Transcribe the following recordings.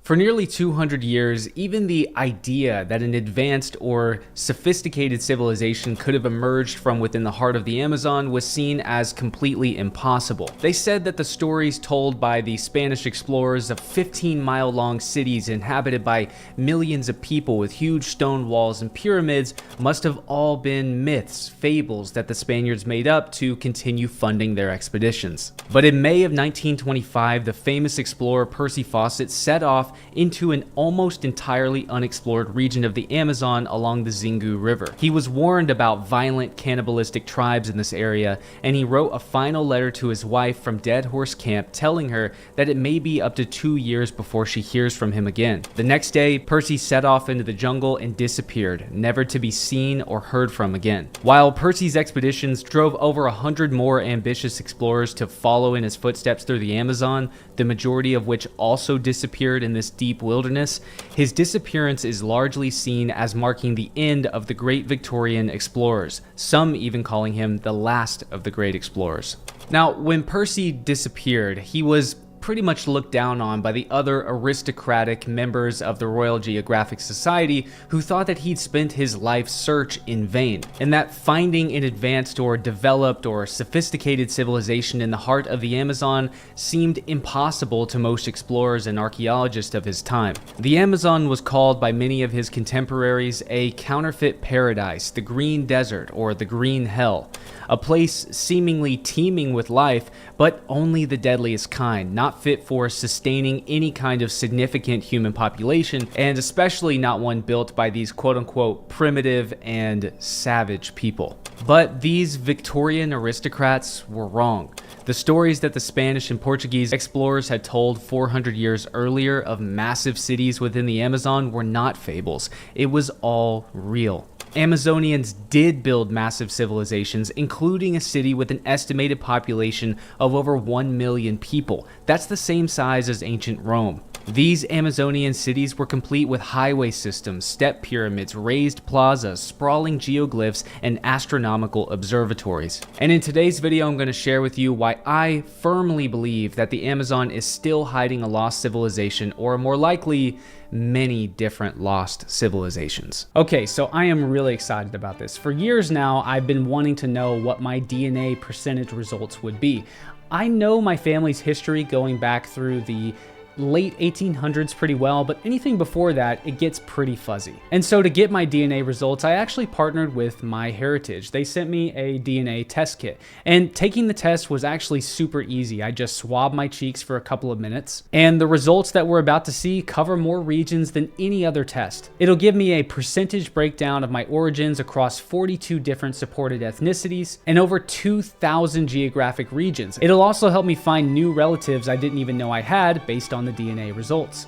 For nearly 200 years, even the idea that an advanced or sophisticated civilization could have emerged from within the heart of the Amazon was seen as completely impossible. They said that the stories told by the Spanish explorers of 15-mile-long cities inhabited by millions of people with huge stone walls and pyramids must have all been myths, fables that the Spaniards made up to continue funding their expeditions. But in May of 1925, the famous explorer Percy Fawcett set off into an almost entirely unexplored region of the Amazon along the Xingu River. He was warned about violent cannibalistic tribes in this area, and he wrote a final letter to his wife from Dead Horse Camp telling her that it may be up to 2 years before she hears from him again. The next day, Percy set off into the jungle and disappeared, never to be seen or heard from again. While Percy's expeditions drove over 100 more ambitious explorers to follow in his footsteps through the Amazon, the majority of which also disappeared in this deep wilderness, his disappearance is largely seen as marking the end of the great Victorian explorers, some even calling him the last of the great explorers. Now, when Percy disappeared, he was pretty much looked down on by the other aristocratic members of the Royal Geographic Society who thought that he'd spent his life's search in vain, and that finding an advanced or developed or sophisticated civilization in the heart of the Amazon seemed impossible to most explorers and archaeologists of his time. The Amazon was called by many of his contemporaries a counterfeit paradise, the Green Desert, or the Green Hell, a place seemingly teeming with life, but only the deadliest kind, not fit for sustaining any kind of significant human population, and especially not one built by these quote-unquote primitive and savage people. But these Victorian aristocrats were wrong. The stories that the Spanish and Portuguese explorers had told 400 years earlier of massive cities within the Amazon were not fables. It was all real. Amazonians did build massive civilizations, including a city with an estimated population of over 1 million people. That's the same size as ancient Rome. These Amazonian cities were complete with highway systems, step pyramids, raised plazas, sprawling geoglyphs, and astronomical observatories. And in today's video, I'm going to share with you why I firmly believe that the Amazon is still hiding a lost civilization, or more likely, many different lost civilizations. Okay, so I am really excited about this. For years now, I've been wanting to know what my DNA percentage results would be. I know my family's history going back through the late 1800s pretty well, but anything before that, it gets pretty fuzzy. And so to get my DNA results, I actually partnered with MyHeritage. They sent me a DNA test kit, and taking the test was actually super easy. I just swabbed my cheeks for a couple of minutes, and the results that we're about to see cover more regions than any other test. It'll give me a percentage breakdown of my origins across 42 different supported ethnicities and over 2,000 geographic regions. It'll also help me find new relatives I didn't even know I had based on the DNA results.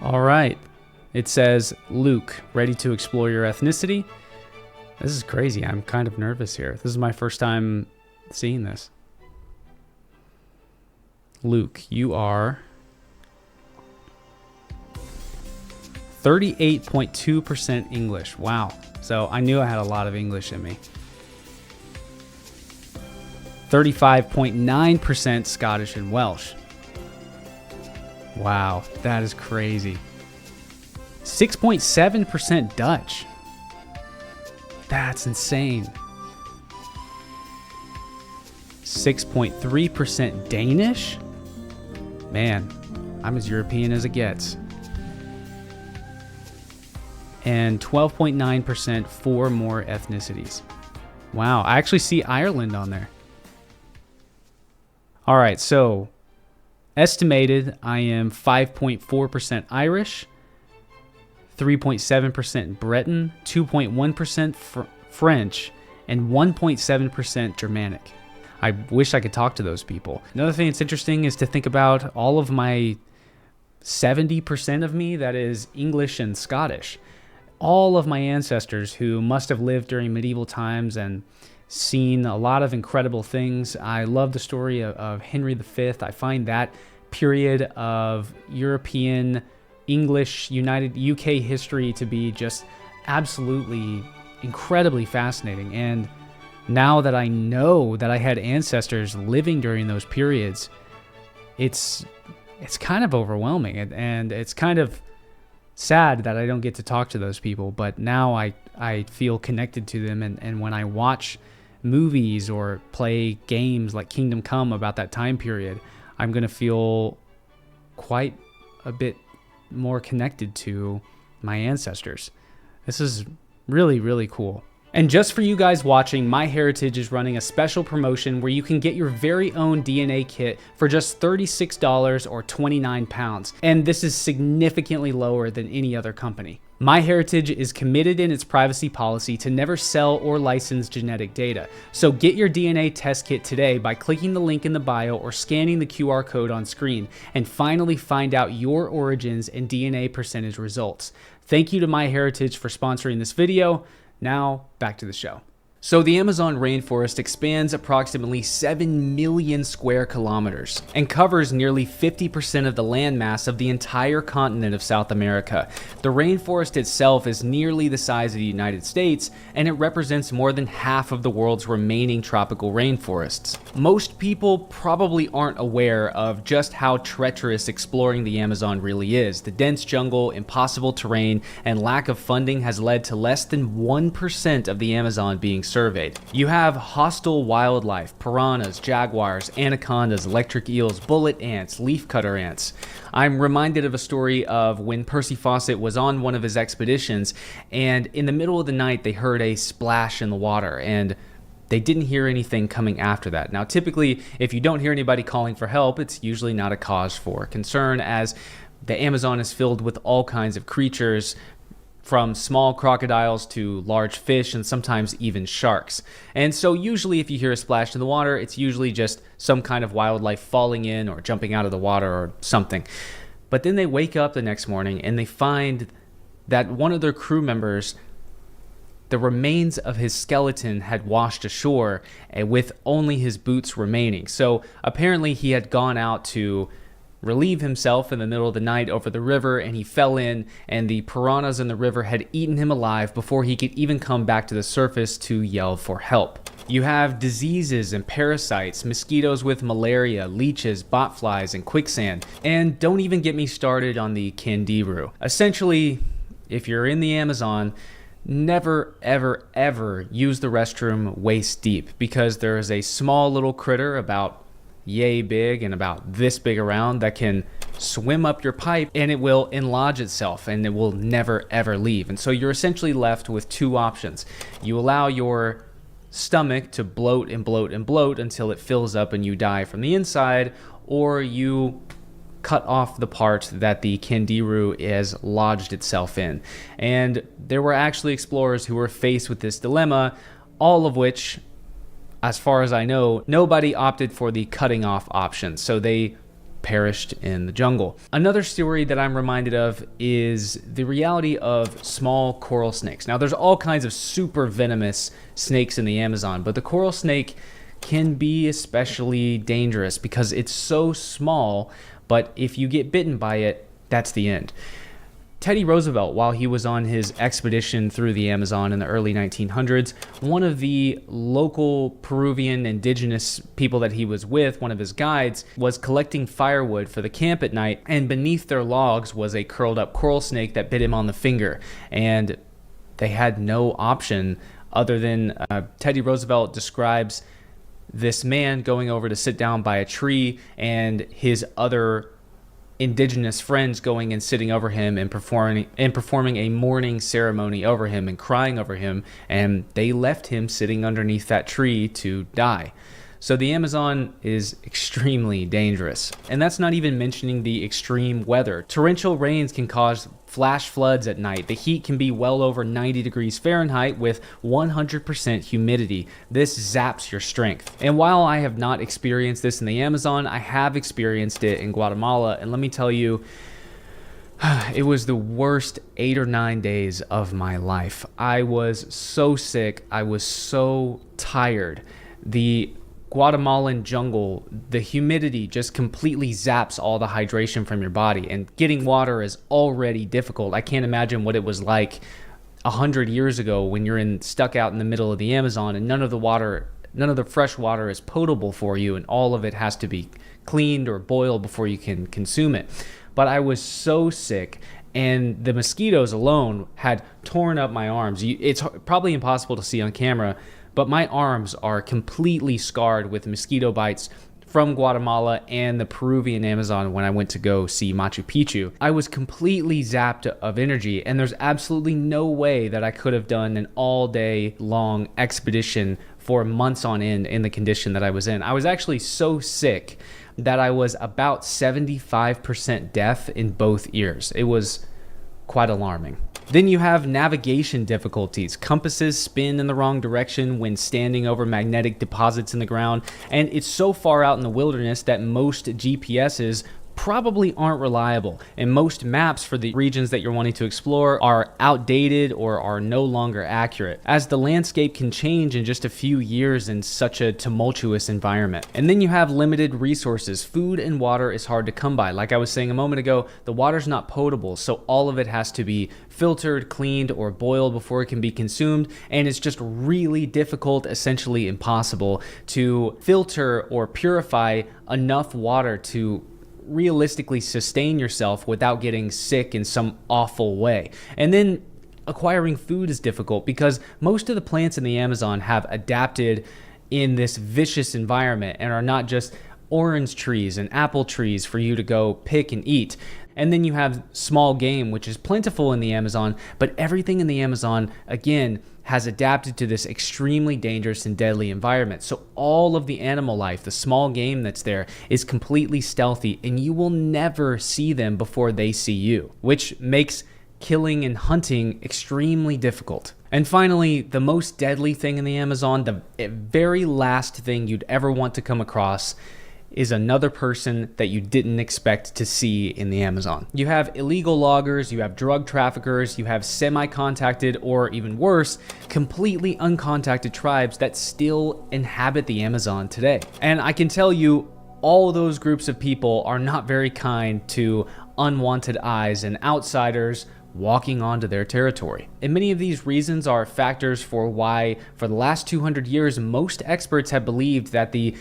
All right, it says, Luke, ready to explore your ethnicity? This is crazy. I'm kind of nervous here. This is my first time seeing this. Luke, you are 38.2% English. Wow. So I knew I had a lot of English in me. 35.9% Scottish and Welsh. Wow, that is crazy. 6.7% Dutch. That's insane. 6.3% Danish. Man, I'm as European as it gets. And 12.9% 4 more ethnicities. Wow, I actually see Ireland on there. All right, so estimated, I am 5.4% Irish, 3.7% Breton, 2.1% French, and 1.7% Germanic. I wish I could talk to those people. Another thing that's interesting is to think about all of my 70% of me that is English and Scottish. All of my ancestors who must have lived during medieval times and seen a lot of incredible things. I love the story of Henry V. I find that period of European, English, United UK history to be just absolutely incredibly fascinating. And now that I know that I had ancestors living during those periods, it's it's kind of overwhelming, and it's kind of sad that I don't get to talk to those people, but now I feel connected to them, and when I watch movies or play games like Kingdom Come about that time period, I'm going to feel quite a bit more connected to my ancestors. This is really, really cool. And just for you guys watching, MyHeritage is running a special promotion where you can get your very own DNA kit for just $36 or 29 pounds. And this is significantly lower than any other company. MyHeritage is committed in its privacy policy to never sell or license genetic data. So get your DNA test kit today by clicking the link in the bio or scanning the QR code on screen, and finally find out your origins and DNA percentage results. Thank you to MyHeritage for sponsoring this video. Now, back to the show. So the Amazon rainforest expands approximately 7 million square kilometers and covers nearly 50% of the landmass of the entire continent of South America. The rainforest itself is nearly the size of the United States, and it represents more than half of the world's remaining tropical rainforests. Most people probably aren't aware of just how treacherous exploring the Amazon really is. The dense jungle, impossible terrain, and lack of funding has led to less than 1% of the Amazon being surveyed. You have hostile wildlife, piranhas, jaguars, anacondas, electric eels, bullet ants, leafcutter ants. I'm reminded of a story of when Percy Fawcett was on one of his expeditions, and in the middle of the night they heard a splash in the water, and they didn't hear anything coming after that. Now, typically, if you don't hear anybody calling for help, it's usually not a cause for concern, as the Amazon is filled with all kinds of creatures, from small crocodiles to large fish and sometimes even sharks. And so usually if you hear a splash in the water, it's usually just some kind of wildlife falling in or jumping out of the water or something. But then they wake up the next morning and they find that one of their crew members, the remains of his skeleton had washed ashore with only his boots remaining. So apparently he had gone out to relieve himself in the middle of the night over the river, and he fell in, and the piranhas in the river had eaten him alive before he could even come back to the surface to yell for help. You have diseases and parasites, mosquitoes with malaria, leeches, botflies, and quicksand. And don't even get me started on the candiru. Essentially, if you're in the Amazon, never, ever, ever use the restroom waist deep, because there is a small little critter about yay big and about this big around that can swim up your pipe, and it will enlarge itself and it will never ever leave. And so you're essentially left with two options. You allow your stomach to bloat and bloat and bloat until it fills up and you die from the inside, or you cut off the part that the candiru has lodged itself in. And there were actually explorers who were faced with this dilemma, all of which, as far as I know, nobody opted for the cutting off option, so they perished in the jungle. Another story that I'm reminded of is the reality of small coral snakes. Now, there's all kinds of super venomous snakes in the Amazon, but the coral snake can be especially dangerous because it's so small, but if you get bitten by it, that's the end. Teddy Roosevelt, while he was on his expedition through the Amazon in the early 1900s, one of the local Peruvian indigenous people that he was with, one of his guides, was collecting firewood for the camp at night, and beneath their logs was a curled up coral snake that bit him on the finger. And they had no option other than Teddy Roosevelt describes this man going over to sit down by a tree, and his other indigenous friends going and sitting over him and performing a mourning ceremony over him and crying over him, and they left him sitting underneath that tree to die. So the Amazon is extremely dangerous. And that's not even mentioning the extreme weather. Torrential rains can cause flash floods at night. The heat can be well over 90 degrees Fahrenheit with 100% humidity. This zaps your strength. And while I have not experienced this in the Amazon, I have experienced it in Guatemala. And let me tell you, it was the worst 8 or 9 days of my life. I was so sick. I was so tired. The Guatemalan jungle, the humidity just completely zaps all the hydration from your body, and getting water is already difficult. I can't imagine what it was like 100 years ago when you're stuck out in the middle of the Amazon and none of the water none of the fresh water is potable for you, and all of it has to be cleaned or boiled before you can consume it. But I was so sick, and the mosquitoes alone had torn up my arms. It's probably impossible to see on camera, but my arms are completely scarred with mosquito bites from Guatemala and the Peruvian Amazon when I went to go see Machu Picchu. I was completely zapped of energy, and there's absolutely no way that I could have done an all-day long expedition for months on end in the condition that I was in. I was actually so sick that I was about 75% deaf in both ears. It was quite alarming. Then you have navigation difficulties. Compasses spin in the wrong direction when standing over magnetic deposits in the ground, and it's so far out in the wilderness that most GPSs probably aren't reliable, and most maps for the regions that you're wanting to explore are outdated or are no longer accurate, as the landscape can change in just a few years in such a tumultuous environment. And then you have limited resources. Food and water is hard to come by. Like I was saying a moment ago, the water's not potable, so all of it has to be filtered, cleaned, or boiled before it can be consumed, and it's just really difficult, essentially impossible, to filter or purify enough water to realistically sustain yourself without getting sick in some awful way. And then acquiring food is difficult because most of the plants in the Amazon have adapted in this vicious environment and are not just orange trees and apple trees for you to go pick and eat. And then you have small game, which is plentiful in the Amazon, but everything in the Amazon, again, has adapted to this extremely dangerous and deadly environment. So all of the animal life, the small game that's there, is completely stealthy, and you will never see them before they see you, which makes killing and hunting extremely difficult. And finally, the most deadly thing in the Amazon, the very last thing you'd ever want to come across, is another person that you didn't expect to see in the Amazon. You have illegal loggers, you have drug traffickers, you have semi-contacted, or even worse, completely uncontacted tribes that still inhabit the Amazon today. And I can tell you, all those groups of people are not very kind to unwanted eyes and outsiders walking onto their territory. And many of these reasons are factors for why, for the last 200 years, most experts have believed that the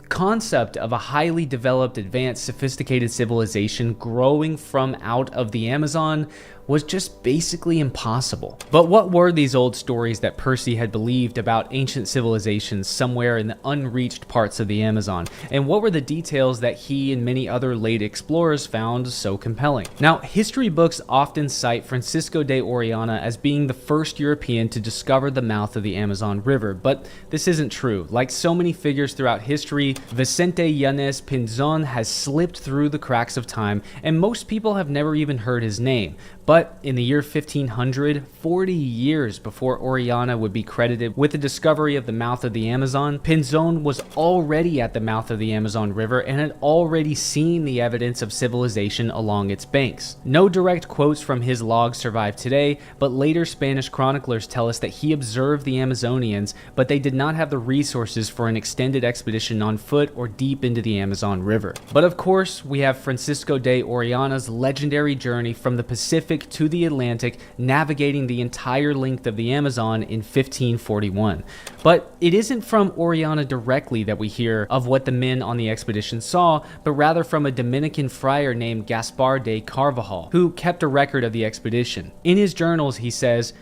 concept of a highly developed, advanced, sophisticated civilization growing from out of the Amazon was just basically impossible. But what were these old stories that Percy had believed about ancient civilizations somewhere in the unreached parts of the Amazon? And what were the details that he and many other late explorers found so compelling? Now, history books often cite Francisco de Orellana as being the first European to discover the mouth of the Amazon River, but this isn't true. Like so many figures throughout history, Vicente Yanez Pinzon has slipped through the cracks of time, and most people have never even heard his name. But in the year 1500, 40 years before Orellana would be credited with the discovery of the mouth of the Amazon, Pinzon was already at the mouth of the Amazon River and had already seen the evidence of civilization along its banks. No direct quotes from his logs survive today, but later Spanish chroniclers tell us that he observed the Amazonians, but they did not have the resources for an extended expedition on foot or deep into the Amazon River. But of course, we have Francisco de Orellana's legendary journey from the Pacific to the Atlantic, navigating the entire length of the Amazon in 1541. But it isn't from Orellana directly that we hear of what the men on the expedition saw, but rather from a Dominican friar named Gaspar de Carvajal, who kept a record of the expedition. In his journals, he says,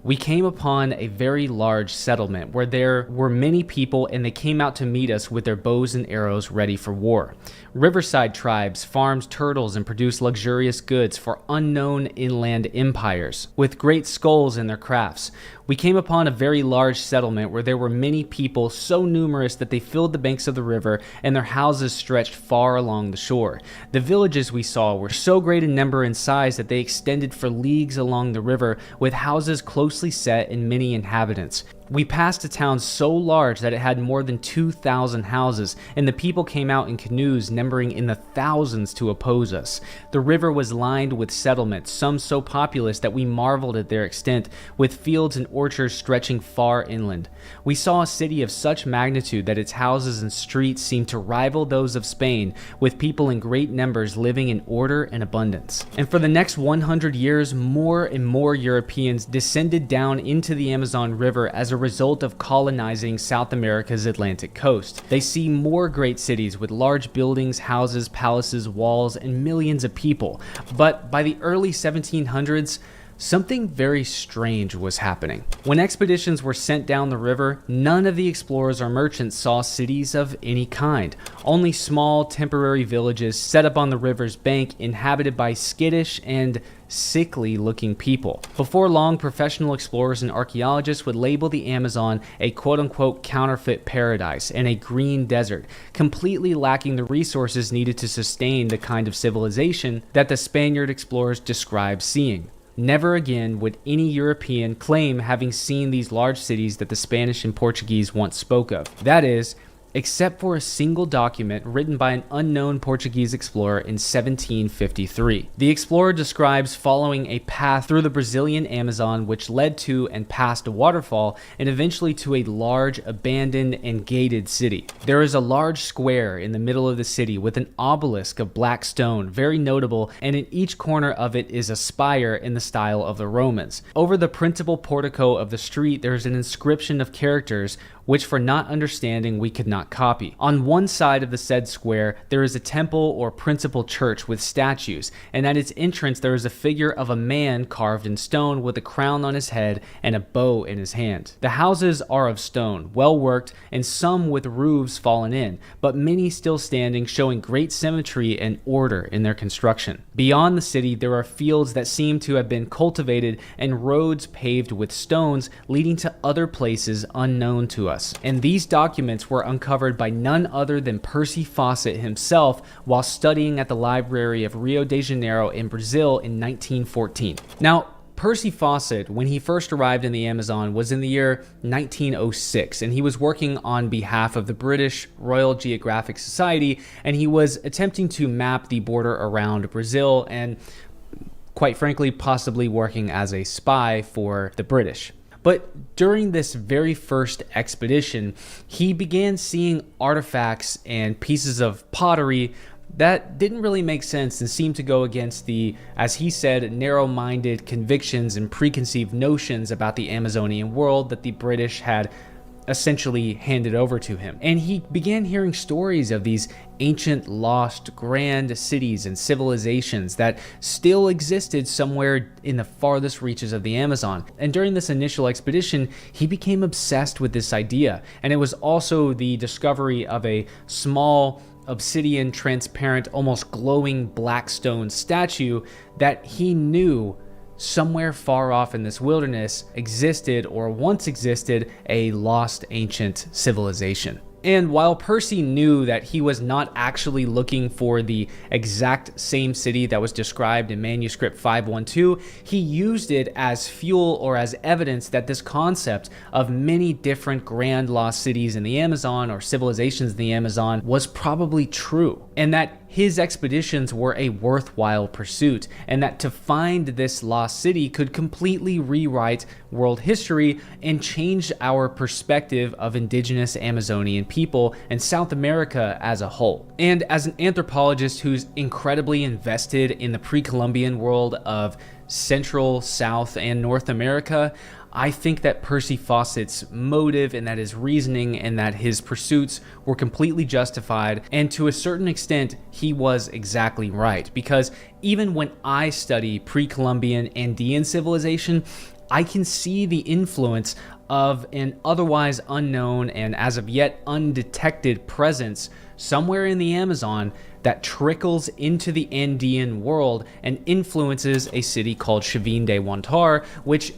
"We came upon a very large settlement where there were many people, and they came out to meet us with their bows and arrows ready for war. Riverside tribes farmed turtles and produced luxurious goods for unknown inland empires, with great skulls in their crafts. We came upon a very large settlement where there were many people, so numerous that they filled the banks of the river, and their houses stretched far along the shore. The villages we saw were so great in number and size that they extended for leagues along the river, with houses closely set and many inhabitants. We passed a town so large that it had more than 2,000 houses, and the people came out in canoes numbering in the thousands to oppose us. The river was lined with settlements, some so populous that we marveled at their extent, with fields and orchards stretching far inland. We saw a city of such magnitude that its houses and streets seemed to rival those of Spain, with people in great numbers living in order and abundance." And for the next 100 years, more and more Europeans descended down into the Amazon River as a result of colonizing South America's Atlantic coast. They see more great cities with large buildings, houses, palaces, walls, and millions of people. But by the early 1700s, something very strange was happening. When expeditions were sent down the river, none of the explorers or merchants saw cities of any kind. Only small, temporary villages set up on the river's bank inhabited by skittish and sickly-looking people. Before long, professional explorers and archaeologists would label the Amazon a quote-unquote counterfeit paradise and a green desert, completely lacking the resources needed to sustain the kind of civilization that the Spaniard explorers described seeing. Never again would any European claim having seen these large cities that the Spanish and Portuguese once spoke of. That is, except for a single document written by an unknown Portuguese explorer in 1753. The explorer describes following a path through the Brazilian Amazon which led to and past a waterfall and eventually to a large, abandoned, and gated city. There is a large square in the middle of the city with an obelisk of black stone, very notable, and in each corner of it is a spire in the style of the Romans. Over the principal portico of the street there is an inscription of characters which for not understanding we could not copy. On one side of the said square, there is a temple or principal church with statues, and at its entrance there is a figure of a man carved in stone with a crown on his head and a bow in his hand. The houses are of stone, well worked, and some with roofs fallen in, but many still standing, showing great symmetry and order in their construction. Beyond the city, there are fields that seem to have been cultivated and roads paved with stones leading to other places unknown to us. And these documents were uncovered by none other than Percy Fawcett himself while studying at the Library of Rio de Janeiro in Brazil in 1914. Now, Percy Fawcett, when he first arrived in the Amazon, was in the year 1906, and he was working on behalf of the British Royal Geographic Society, and he was attempting to map the border around Brazil and, quite frankly, possibly working as a spy for the British. But during this very first expedition, he began seeing artifacts and pieces of pottery that didn't really make sense and seemed to go against the, as he said, narrow-minded convictions and preconceived notions about the Amazonian world that the British had essentially handed over to him. And he began hearing stories of these ancient, lost, grand cities and civilizations that still existed somewhere in the farthest reaches of the Amazon. And during this initial expedition, he became obsessed with this idea. And it was also the discovery of a small, obsidian, transparent, almost glowing black stone statue that he knew somewhere far off in this wilderness existed, or once existed, a lost ancient civilization. And while Percy knew that he was not actually looking for the exact same city that was described in manuscript 512, he used it as fuel or as evidence that this concept of many different grand lost cities in the Amazon or civilizations in the Amazon was probably true, and that his expeditions were a worthwhile pursuit, and that to find this lost city could completely rewrite world history and change our perspective of indigenous Amazonian people and South America as a whole. And as an anthropologist who's incredibly invested in the pre-Columbian world of Central, South, and North America, I think that Percy Fawcett's motive and that his reasoning and that his pursuits were completely justified, and to a certain extent, he was exactly right. Because even when I study pre-Columbian Andean civilization, I can see the influence of an otherwise unknown and as of yet undetected presence somewhere in the Amazon that trickles into the Andean world and influences a city called Chavin de Huantar, which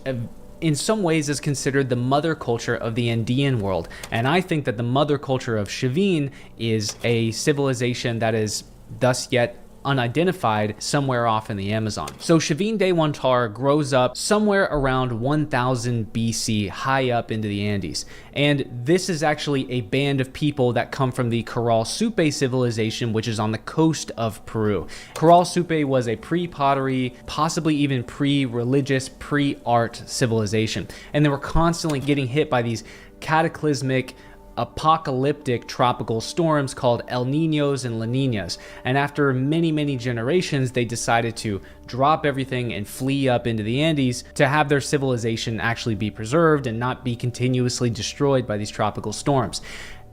in some ways is considered the mother culture of the Andean world. And I think that the mother culture of Chavin is a civilization that is thus yet unidentified somewhere off in the Amazon. So Chavin de Huantar grows up somewhere around 1000 BC, high up into the Andes. And this is actually a band of people that come from the Corral Supe civilization, which is on the coast of Peru. Corral Supe was a pre-pottery, possibly even pre-religious, pre-art civilization. And they were constantly getting hit by these cataclysmic apocalyptic tropical storms called El Niños and La Niñas. And after many, many generations, they decided to drop everything and flee up into the Andes to have their civilization actually be preserved and not be continuously destroyed by these tropical storms.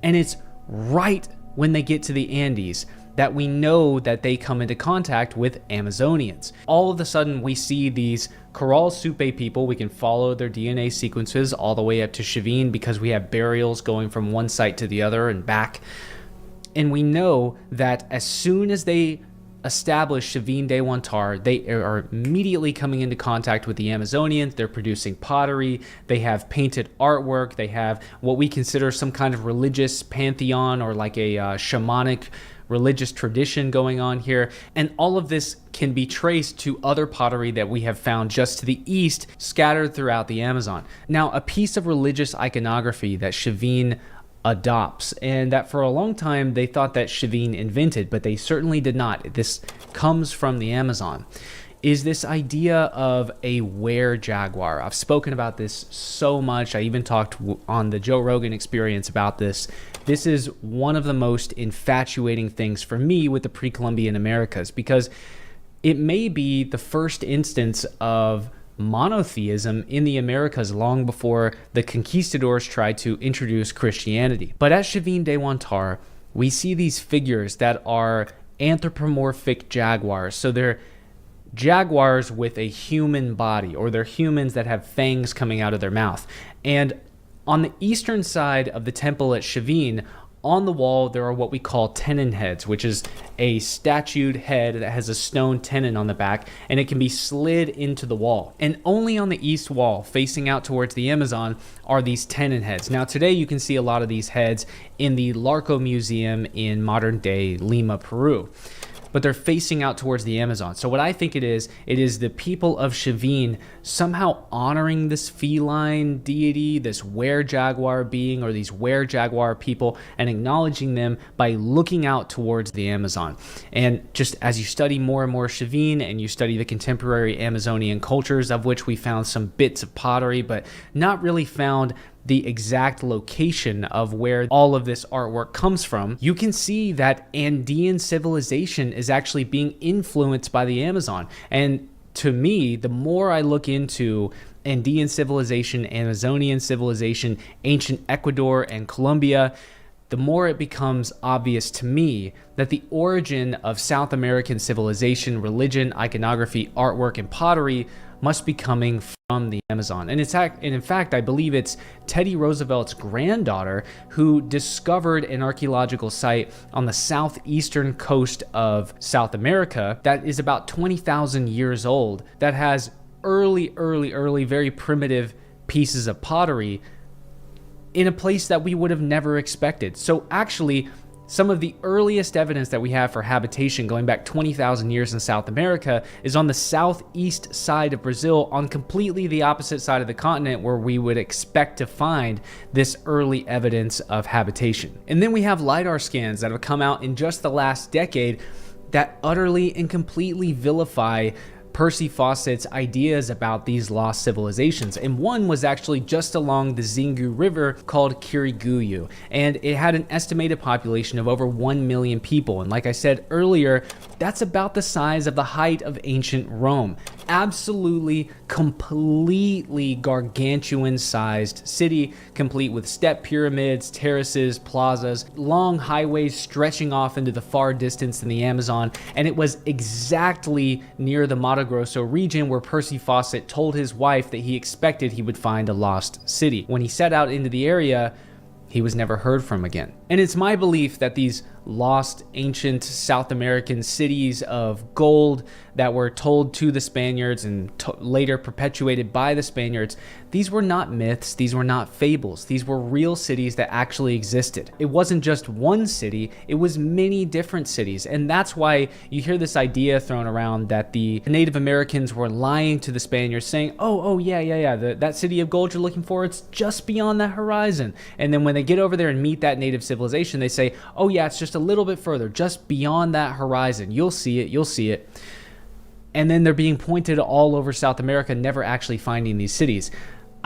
And it's right when they get to the Andes that we know that they come into contact with Amazonians. All of a sudden, we see these Corral Supe people. We can follow their DNA sequences all the way up to Chavin because we have burials going from one site to the other and back. And we know that as soon as they establish Chavin de Huantar, they are immediately coming into contact with the Amazonians. They're producing pottery. They have painted artwork. They have what we consider some kind of religious pantheon or like a shamanic religious tradition going on here. And all of this can be traced to other pottery that we have found just to the east, scattered throughout the Amazon. Now, a piece of religious iconography that Chavin adopts, and that for a long time they thought that Chavin invented, but they certainly did not. This comes from the Amazon, is this idea of a were-jaguar. I've spoken about this so much. I even talked on the Joe Rogan Experience about this. This is one of the most infatuating things for me with the pre-Columbian Americas, because it may be the first instance of monotheism in the Americas long before the conquistadors tried to introduce Christianity. But at Chavin de Huantar, we see these figures that are anthropomorphic jaguars. So they're jaguars with a human body, or they're humans that have fangs coming out of their mouth. And on the eastern side of the temple at Chavin, on the wall, there are what we call tenon heads, which is a statued head that has a stone tenon on the back, and it can be slid into the wall. And only on the east wall, facing out towards the Amazon, are these tenon heads. Now, today you can see a lot of these heads in the Larco Museum in modern-day Lima, Peru. But they're facing out towards the Amazon. So what I think it is the people of Chavin somehow honoring this feline deity, this were-jaguar being, or these were-jaguar people, and acknowledging them by looking out towards the Amazon. And just as you study more and more Chavin, and you study the contemporary Amazonian cultures, of which we found some bits of pottery, but not really found the exact location of where all of this artwork comes from, you can see that Andean civilization is actually being influenced by the Amazon. And to me, the more I look into Andean civilization, Amazonian civilization, ancient Ecuador and Colombia, the more it becomes obvious to me that the origin of South American civilization, religion, iconography, artwork, and pottery must be coming from the Amazon. And in fact, I believe it's Teddy Roosevelt's granddaughter who discovered an archaeological site on the southeastern coast of South America that is about 20,000 years old, that has early, very primitive pieces of pottery in a place that we would have never expected. So actually, some of the earliest evidence that we have for habitation going back 20,000 years in South America is on the southeast side of Brazil, on completely the opposite side of the continent where we would expect to find this early evidence of habitation. And then we have LiDAR scans that have come out in just the last decade that utterly and completely vilify Percy Fawcett's ideas about these lost civilizations. And one was actually just along the Xingu River called Kiriguyu. And it had an estimated population of over 1 million people. And like I said earlier, that's about the size of the height of ancient Rome. Absolutely, completely gargantuan sized city, complete with step pyramids, terraces, plazas, long highways stretching off into the far distance in the Amazon. And it was exactly near the Mato Grosso region where Percy Fawcett told his wife that he expected he would find a lost city. When he set out into the area, he was never heard from again. And it's my belief that these lost ancient South American cities of gold that were told to the Spaniards and later perpetuated by the Spaniards, these were not myths, these were not fables, these were real cities that actually existed. It wasn't just one city, it was many different cities. And that's why you hear this idea thrown around that the Native Americans were lying to the Spaniards saying, that city of gold you're looking for, it's just beyond that horizon. And then when they get over there and meet that native civilization, they say, oh yeah, it's just a little bit further, just beyond that horizon. You'll see it. And then they're being pointed all over South America, never actually finding these cities.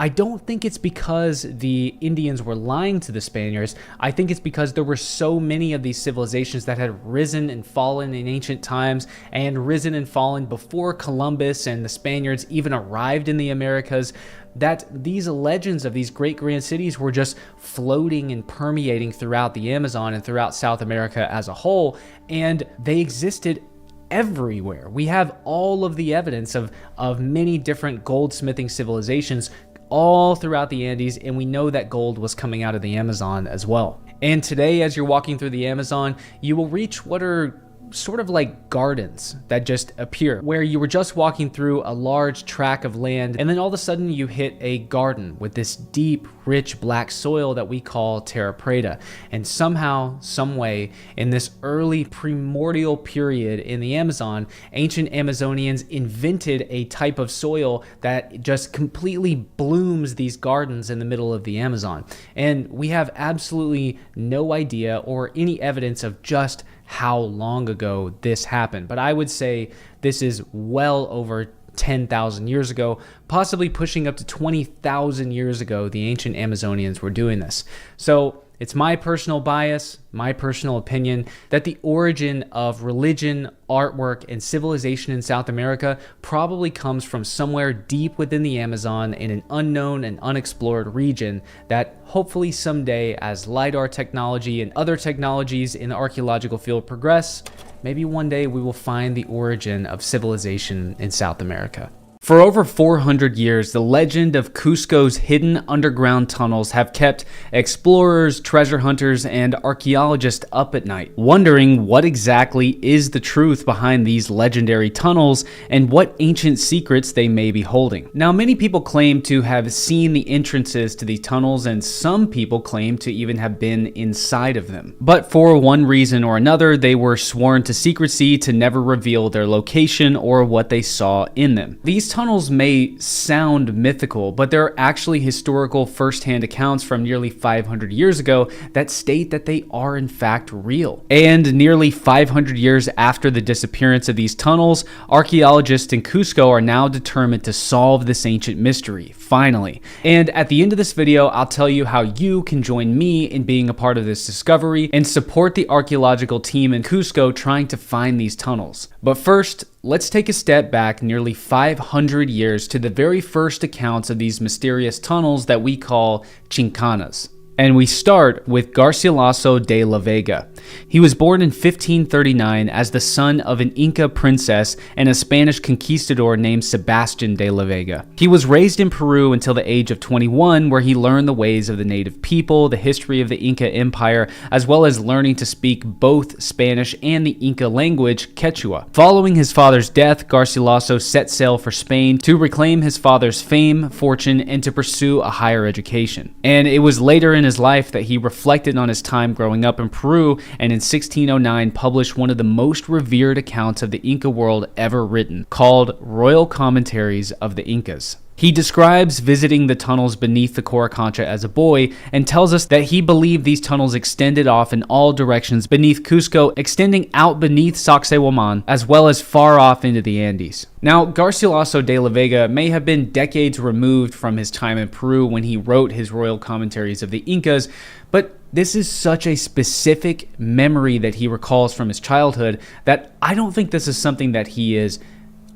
I don't think it's because the Indians were lying to the Spaniards. I think it's because there were so many of these civilizations that had risen and fallen in ancient times and risen and fallen before Columbus and the Spaniards even arrived in the Americas, that these legends of these great grand cities were just floating and permeating throughout the Amazon and throughout South America as a whole, and they existed everywhere. We have all of the evidence of many different goldsmithing civilizations all throughout the Andes, and we know that gold was coming out of the Amazon as well. And today, as you're walking through the Amazon, you will reach what are sort of like gardens that just appear, where you were just walking through a large tract of land, and then all of a sudden you hit a garden with this deep, rich black soil that we call terra preta. And somehow, some way, in this early primordial period in the Amazon, ancient Amazonians invented a type of soil that just completely blooms these gardens in the middle of the Amazon. And we have absolutely no idea or any evidence of just how long ago this happened. But I would say this is well over 10,000 years ago, possibly pushing up to 20,000 years ago, the ancient Amazonians were doing this. So it's my personal bias, my personal opinion, that the origin of religion, artwork, and civilization in South America probably comes from somewhere deep within the Amazon in an unknown and unexplored region that hopefully someday, as LiDAR technology and other technologies in the archaeological field progress, maybe one day we will find the origin of civilization in South America. For over 400 years, the legend of Cusco's hidden underground tunnels have kept explorers, treasure hunters, and archaeologists up at night, wondering what exactly is the truth behind these legendary tunnels and what ancient secrets they may be holding. Now, many people claim to have seen the entrances to these tunnels, and some people claim to even have been inside of them. But for one reason or another, they were sworn to secrecy to never reveal their location or what they saw in them. These tunnels may sound mythical, but there are actually historical first-hand accounts from nearly 500 years ago that state that they are in fact real. And nearly 500 years after the disappearance of these tunnels, archaeologists in Cusco are now determined to solve this ancient mystery, finally. And at the end of this video, I'll tell you how you can join me in being a part of this discovery and support the archaeological team in Cusco trying to find these tunnels. But first, let's take a step back nearly 500 years to the very first accounts of these mysterious tunnels that we call chincanas. And we start with Garcilaso de la Vega. He was born in 1539 as the son of an Inca princess and a Spanish conquistador named Sebastian de la Vega. He was raised in Peru until the age of 21, where he learned the ways of the native people, the history of the Inca Empire, as well as learning to speak both Spanish and the Inca language, Quechua. Following his father's death, Garcilaso set sail for Spain to reclaim his father's fame, fortune, and to pursue a higher education. And it was later in his life that he reflected on his time growing up in Peru, and in 1609 published one of the most revered accounts of the Inca world ever written, called Royal Commentaries of the Incas. He describes visiting the tunnels beneath the Coricancha as a boy and tells us that he believed these tunnels extended off in all directions beneath Cusco, extending out beneath Sacsayhuaman, as well as far off into the Andes. Now, Garcilaso de la Vega may have been decades removed from his time in Peru when he wrote his Royal Commentaries of the Incas, but this is such a specific memory that he recalls from his childhood that I don't think this is something that he is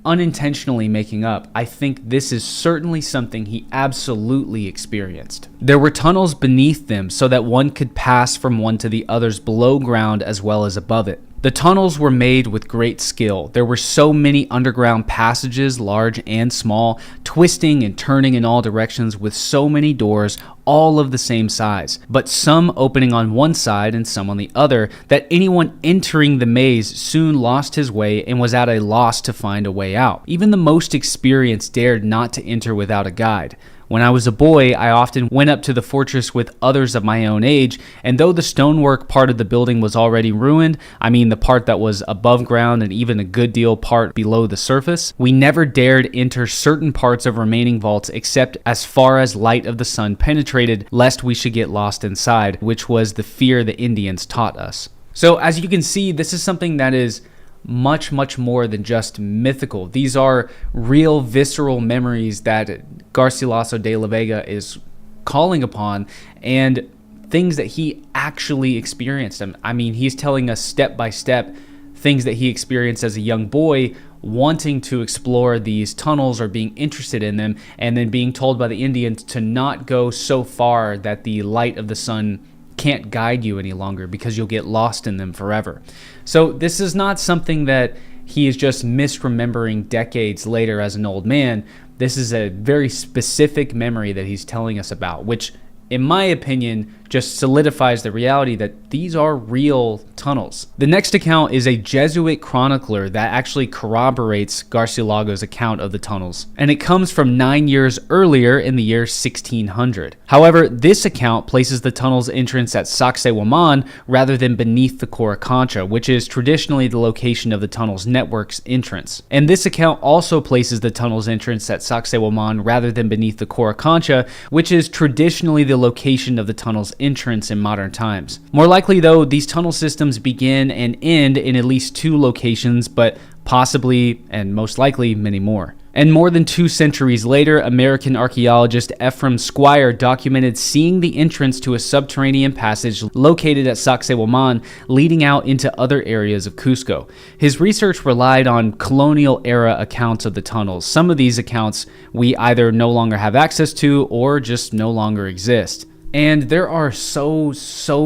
unintentionally making up. I think this is certainly something he absolutely experienced. There were tunnels beneath them so that one could pass from one to the others below ground as well as above it. The tunnels were made with great skill. There were so many underground passages, large and small, twisting and turning in all directions with so many doors, all of the same size, but some opening on one side and some on the other, that anyone entering the maze soon lost his way and was at a loss to find a way out. Even the most experienced dared not to enter without a guide. When I was a boy, I often went up to the fortress with others of my own age, and though the stonework part of the building was already ruined, I mean the part that was above ground and even a good deal part below the surface, we never dared enter certain parts of remaining vaults except as far as light of the sun penetrated, lest we should get lost inside, which was the fear the Indians taught us. So as you can see, this is something that is much more than just mythical. These are real visceral memories that Garcilaso de la Vega is calling upon, and things that he actually experienced. I mean, he's telling us step by step things that he experienced as a young boy, wanting to explore these tunnels or being interested in them, and then being told by the Indians to not go so far that the light of the sun can't guide you any longer because you'll get lost in them forever. So this is not something that he is just misremembering decades later as an old man. This is a very specific memory that he's telling us about, which, in my opinion, just solidifies the reality that these are real tunnels. The next account is a Jesuit chronicler that actually corroborates Garcilago's account of the tunnels, and it comes from 9 years earlier in the year 1600. However, this account places the tunnel's entrance at Sacsayhuaman rather than beneath the Coricancha, which is traditionally the location of the tunnel's network's entrance. And this account also places the tunnel's entrance at Sacsayhuaman rather than beneath the Coricancha, which is traditionally the location of the tunnel's entrance in modern times. More likely though, these tunnel systems begin and end in at least 2 locations, but possibly and most likely many more. And more than 2 centuries later, American archaeologist Ephraim Squire documented seeing the entrance to a subterranean passage located at Sacsayhuaman leading out into other areas of Cusco. His research relied on colonial-era accounts of the tunnels. Some of these accounts we either no longer have access to or just no longer exist. And there are so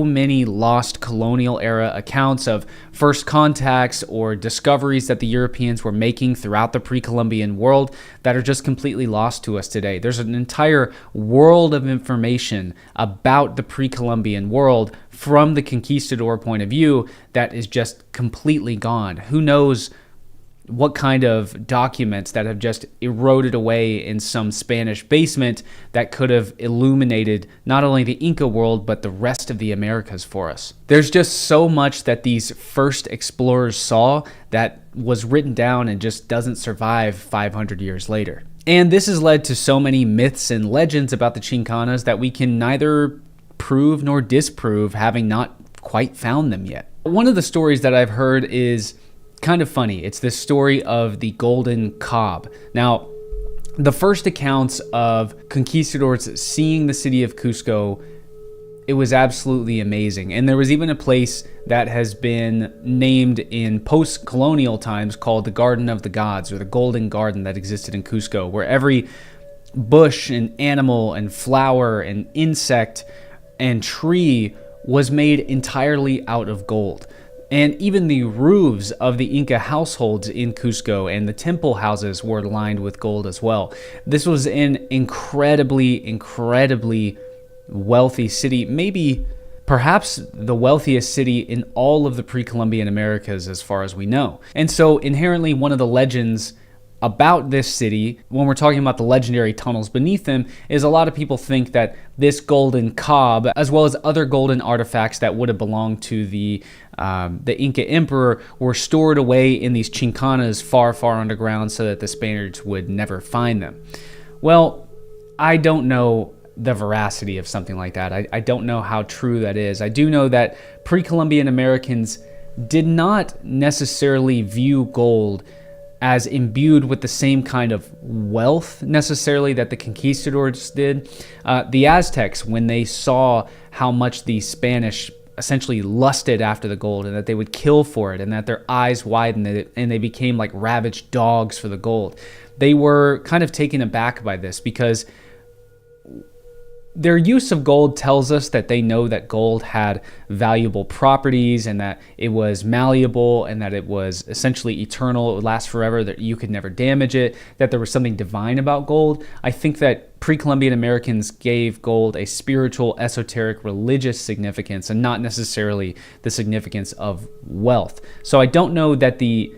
many lost colonial-era accounts of first contacts or discoveries that the Europeans were making throughout the pre-Columbian world that are just completely lost to us today. There's an entire world of information about the pre-Columbian world from the conquistador point of view that is just completely gone. Who knows what kind of documents that have just eroded away in some Spanish basement that could have illuminated not only the Inca world, but the rest of the Americas for us. There's just so much that these first explorers saw that was written down and just doesn't survive 500 years later. And this has led to so many myths and legends about the Chincanas that we can neither prove nor disprove, having not quite found them yet. One of the stories that I've heard is kind of funny. It's this story of the golden cob. Now, the first accounts of conquistadors seeing the city of Cusco, it was absolutely amazing. And there was even a place that has been named in post-colonial times called the Garden of the Gods, or the Golden Garden, that existed in Cusco, where every bush and animal and flower and insect and tree was made entirely out of gold. And even the roofs of the Inca households in Cusco and the temple houses were lined with gold as well. This was an incredibly wealthy city, maybe perhaps the wealthiest city in all of the pre-Columbian Americas as far as we know. And so inherently one of the legends about this city, when we're talking about the legendary tunnels beneath them, is a lot of people think that this golden cob, as well as other golden artifacts that would have belonged to the Inca emperor, were stored away in these chincanas far underground so that the Spaniards would never find them. Well, I don't know the veracity of something like that. I don't know how true that is. I do know that pre-Columbian Americans did not necessarily view gold as imbued with the same kind of wealth necessarily that the conquistadors did. The Aztecs, when they saw how much the Spanish essentially lusted after the gold and that they would kill for it and that their eyes widened and they became like ravaged dogs for the gold, they were kind of taken aback by this because their use of gold tells us that they know that gold had valuable properties and that it was malleable and that it was essentially eternal, it would last forever, that you could never damage it, that there was something divine about gold. I think that pre-Columbian Americans gave gold a spiritual, esoteric, religious significance and not necessarily the significance of wealth. So I don't know that the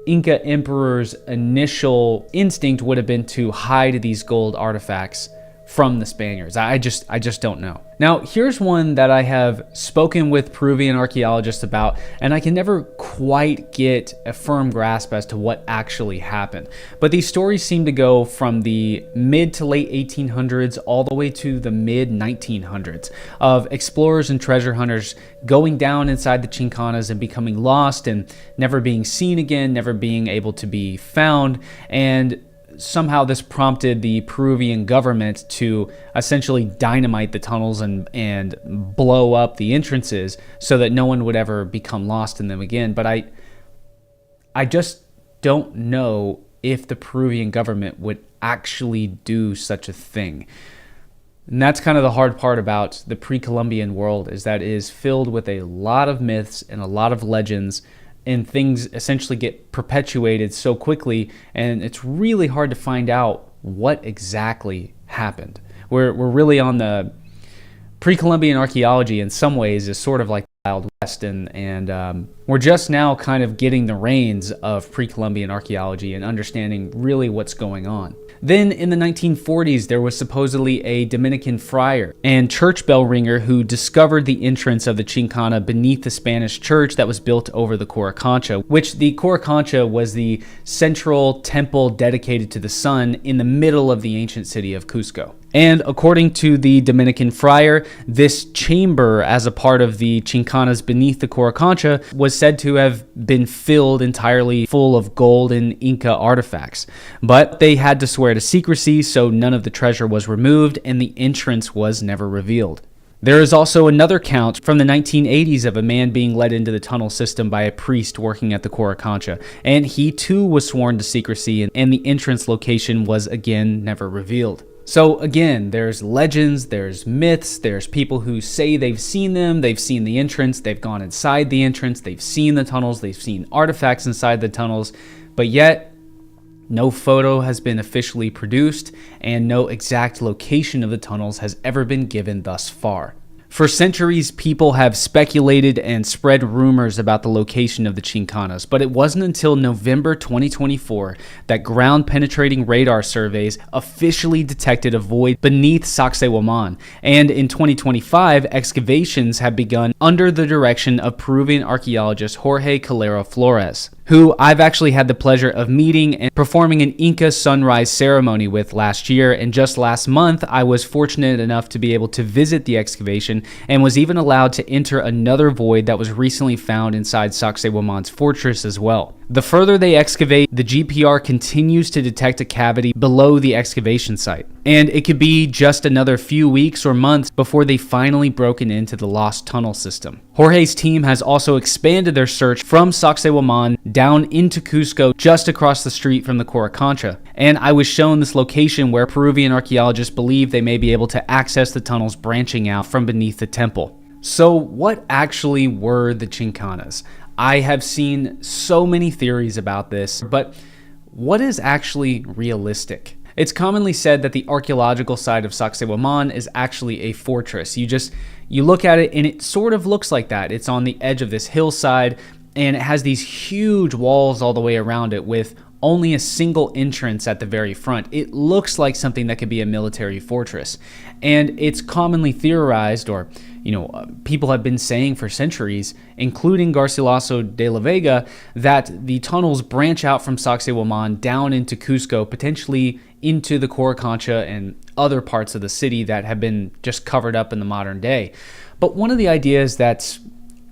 Inca emperor's initial instinct would have been to hide these gold artifacts from the Spaniards. I just don't know. Now, here's one that I have spoken with Peruvian archaeologists about, and I can never quite get a firm grasp as to what actually happened. But these stories seem to go from the mid to late 1800s all the way to the mid 1900s of explorers and treasure hunters going down inside the Chincanas and becoming lost and never being seen again, never being able to be found. And somehow this prompted the Peruvian government to essentially dynamite the tunnels and blow up the entrances so that no one would ever become lost in them again. But I just don't know if the Peruvian government would actually do such a thing. And that's kind of the hard part about the pre-Columbian world, is that it is filled with a lot of myths and a lot of legends, and things essentially get perpetuated so quickly, and it's really hard to find out what exactly happened. We're really on the pre-Columbian archaeology in some ways is sort of like the Wild West, and we're just now kind of getting the reins of pre-Columbian archaeology and understanding really what's going on. Then in the 1940s, there was supposedly a Dominican friar and church bell ringer who discovered the entrance of the Chincana beneath the Spanish church that was built over the Coricancha, which the Coricancha was the central temple dedicated to the sun in the middle of the ancient city of Cusco. And according to the Dominican friar, this chamber, as a part of the Chincanas beneath the Coricancha, was said to have been filled entirely full of gold and Inca artifacts. But they had to swear to secrecy, so none of the treasure was removed, and the entrance was never revealed. There is also another count from the 1980s of a man being led into the tunnel system by a priest working at the Coricancha, and he too was sworn to secrecy, and the entrance location was again never revealed. So again, there's legends, there's myths, there's people who say they've seen them, they've seen the entrance, they've gone inside the entrance, they've seen the tunnels, they've seen artifacts inside the tunnels, but yet no photo has been officially produced and no exact location of the tunnels has ever been given thus far. For centuries, people have speculated and spread rumors about the location of the Chincanas, but it wasn't until November 2024 that ground-penetrating radar surveys officially detected a void beneath Sacsayhuaman, and in 2025, excavations have begun under the direction of Peruvian archaeologist Jorge Calero Flores, who I've actually had the pleasure of meeting and performing an Inca sunrise ceremony with last year, and just last month, I was fortunate enough to be able to visit the excavation and was even allowed to enter another void that was recently found inside Sacsayhuaman's fortress as well. The further they excavate, the GPR continues to detect a cavity below the excavation site, and it could be just another few weeks or months before they finally broken into the lost tunnel system. Jorge's team has also expanded their search from Sacsayhuaman down into Cusco, just across the street from the Coricancha, and I was shown this location where Peruvian archaeologists believe they may be able to access the tunnels branching out from beneath the temple. So what actually were the Chincanas? I have seen so many theories about this, but what is actually realistic? It's commonly said that the archaeological site of Sacsayhuaman is actually a fortress. You look at it and it sort of looks like that. It's on the edge of this hillside and it has these huge walls all the way around it with only a single entrance at the very front. It looks like something that could be a military fortress. And it's commonly theorized, or people have been saying for centuries, including Garcilaso de la Vega, that the tunnels branch out from Sacsayhuaman down into Cusco, potentially into the Coricancha and other parts of the city that have been just covered up in the modern day. But one of the ideas that's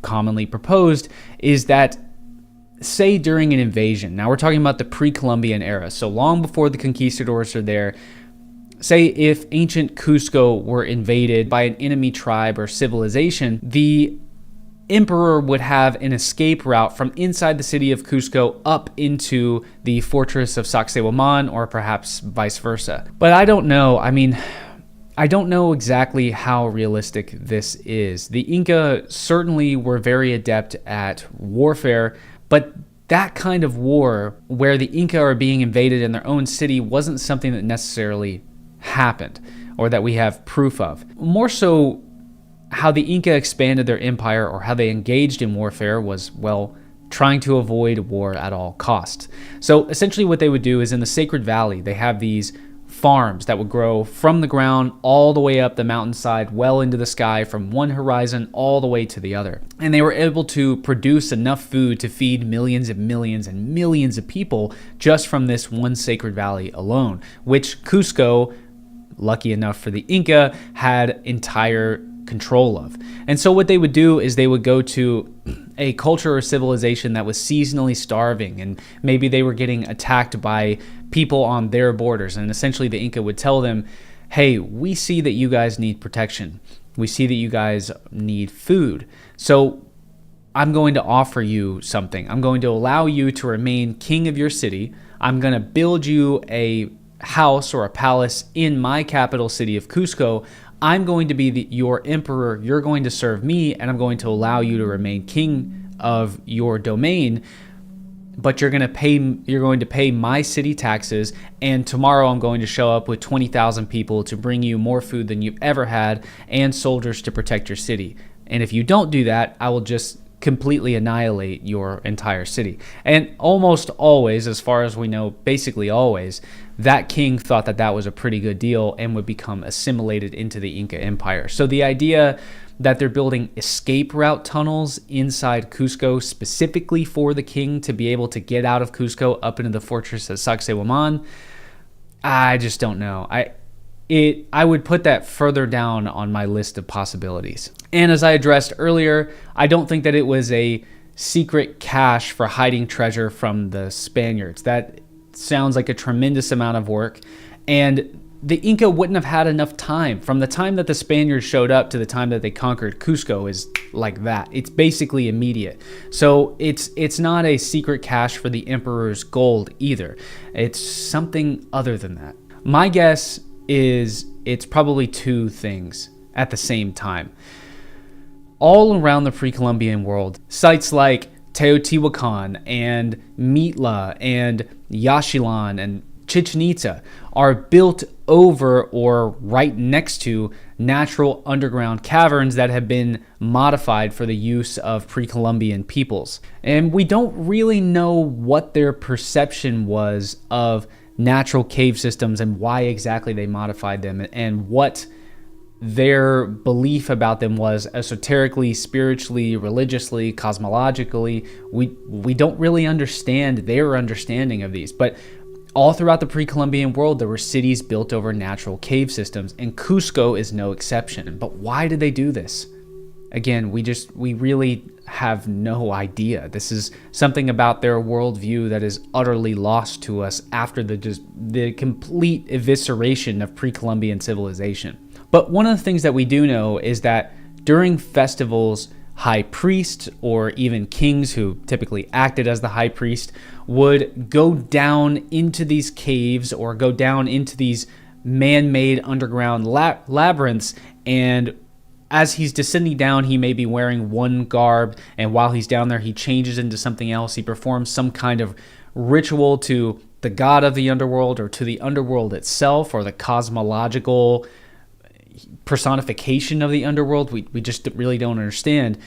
commonly proposed is that, say during an invasion, now we're talking about the pre-Columbian era, so long before the conquistadors are there, say if ancient Cusco were invaded by an enemy tribe or civilization, the emperor would have an escape route from inside the city of Cusco up into the fortress of Sacsayhuaman, or perhaps vice versa. But I don't know. I don't know exactly how realistic this is. The Inca certainly were very adept at warfare, but that kind of war where the Inca are being invaded in their own city wasn't something that necessarily happened or that we have proof of. More so, how the Inca expanded their empire or how they engaged in warfare was, well, trying to avoid war at all costs. So essentially what they would do is in the Sacred Valley, they have these farms that would grow from the ground all the way up the mountainside, well into the sky, from one horizon all the way to the other. And they were able to produce enough food to feed millions and millions and millions of people just from this one Sacred Valley alone, which Cusco, lucky enough for the Inca, had entire control of. And so what they would do is they would go to a culture or civilization that was seasonally starving, and maybe they were getting attacked by people on their borders. And essentially the Inca would tell them, hey, we see that you guys need protection. We see that you guys need food. So I'm going to offer you something. I'm going to allow you to remain king of your city. I'm going to build you a house or a palace in my capital city of Cusco. I'm going to be your emperor. You're going to serve me, and I'm going to allow you to remain king of your domain. But you're going to pay my city taxes, and tomorrow I'm going to show up with 20,000 people to bring you more food than you've ever had and soldiers to protect your city. And if you don't do that, I will just completely annihilate your entire city. And almost always, as far as we know, basically always, that king thought that that was a pretty good deal and would become assimilated into the Inca Empire. So the idea that they're building escape route tunnels inside Cusco specifically for the king to be able to get out of Cusco up into the fortress of Sacsayhuaman, I just don't know. I would put that further down on my list of possibilities. And as I addressed earlier, I don't think that it was a secret cache for hiding treasure from the Spaniards. That sounds like a tremendous amount of work. And the Inca wouldn't have had enough time. From the time that the Spaniards showed up to the time that they conquered Cusco is like that. It's basically immediate. So it's not a secret cache for the emperor's gold either. It's something other than that. My guess is it's probably two things at the same time. All around the pre-Columbian world, sites like Teotihuacan and Mitla and Yaxchilan and Chichen Itza are built over or right next to natural underground caverns that have been modified for the use of pre-Columbian peoples. And we don't really know what their perception was of natural cave systems and why exactly they modified them and what their belief about them was esoterically, spiritually, religiously, cosmologically. We don't really understand their understanding of these, but all throughout the pre-Columbian world, there were cities built over natural cave systems, and Cusco is no exception. But why did they do this? Again, we really have no idea. This is something about their worldview that is utterly lost to us after the complete evisceration of pre-Columbian civilization. But one of the things that we do know is that during festivals, high priests or even kings who typically acted as the high priest would go down into these caves or go down into these man-made underground labyrinths, and as he's descending down, he may be wearing one garb, and while he's down there, he changes into something else. He performs some kind of ritual to the god of the underworld or to the underworld itself or the cosmological personification of the underworld. We just really don't understand.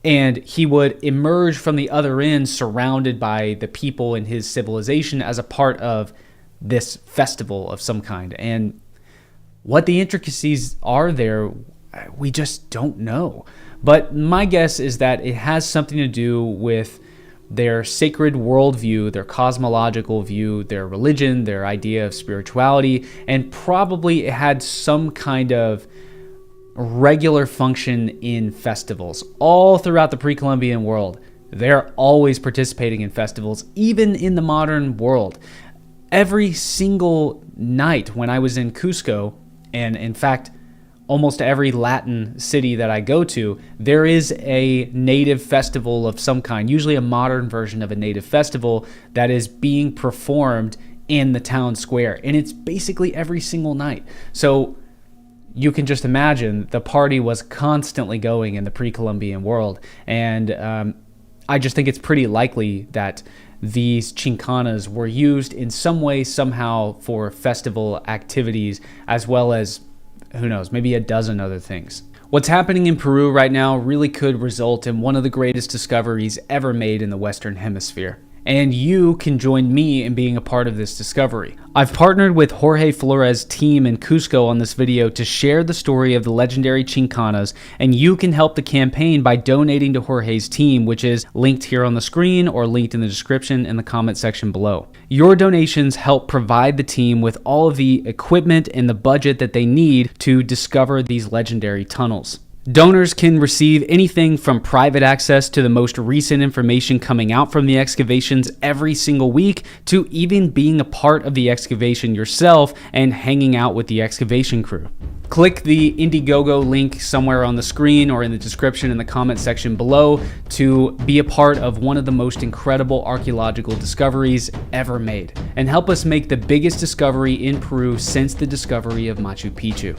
And he would emerge from the other end surrounded by the people in his civilization as a part of this festival of some kind. And what the intricacies are there, we just don't know. But my guess is that it has something to do with their sacred worldview, their cosmological view, their religion, their idea of spirituality, and probably it had some kind of regular function in festivals. All throughout the pre-Columbian world, they're always participating in festivals, even in the modern world. Every single night when I was in Cusco, and in fact, almost every Latin city that I go to, there is a native festival of some kind, usually a modern version of a native festival that is being performed in the town square. And it's basically every single night. So you can just imagine the party was constantly going in the pre-Columbian world. And I just think it's pretty likely that these chincanas were used in some way, somehow, for festival activities, as well as, who knows, maybe a dozen other things. What's happening in Peru right now really could result in one of the greatest discoveries ever made in the Western Hemisphere. And you can join me in being a part of this discovery. I've partnered with Jorge Flores' team in Cusco on this video to share the story of the legendary Chincanas, and you can help the campaign by donating to Jorge's team, which is linked here on the screen or linked in the description in the comment section below. Your donations help provide the team with all of the equipment and the budget that they need to discover these legendary tunnels. Donors can receive anything from private access to the most recent information coming out from the excavations every single week, to even being a part of the excavation yourself and hanging out with the excavation crew. Click the Indiegogo link somewhere on the screen or in the description in the comment section below to be a part of one of the most incredible archaeological discoveries ever made, and help us make the biggest discovery in Peru since the discovery of Machu Picchu.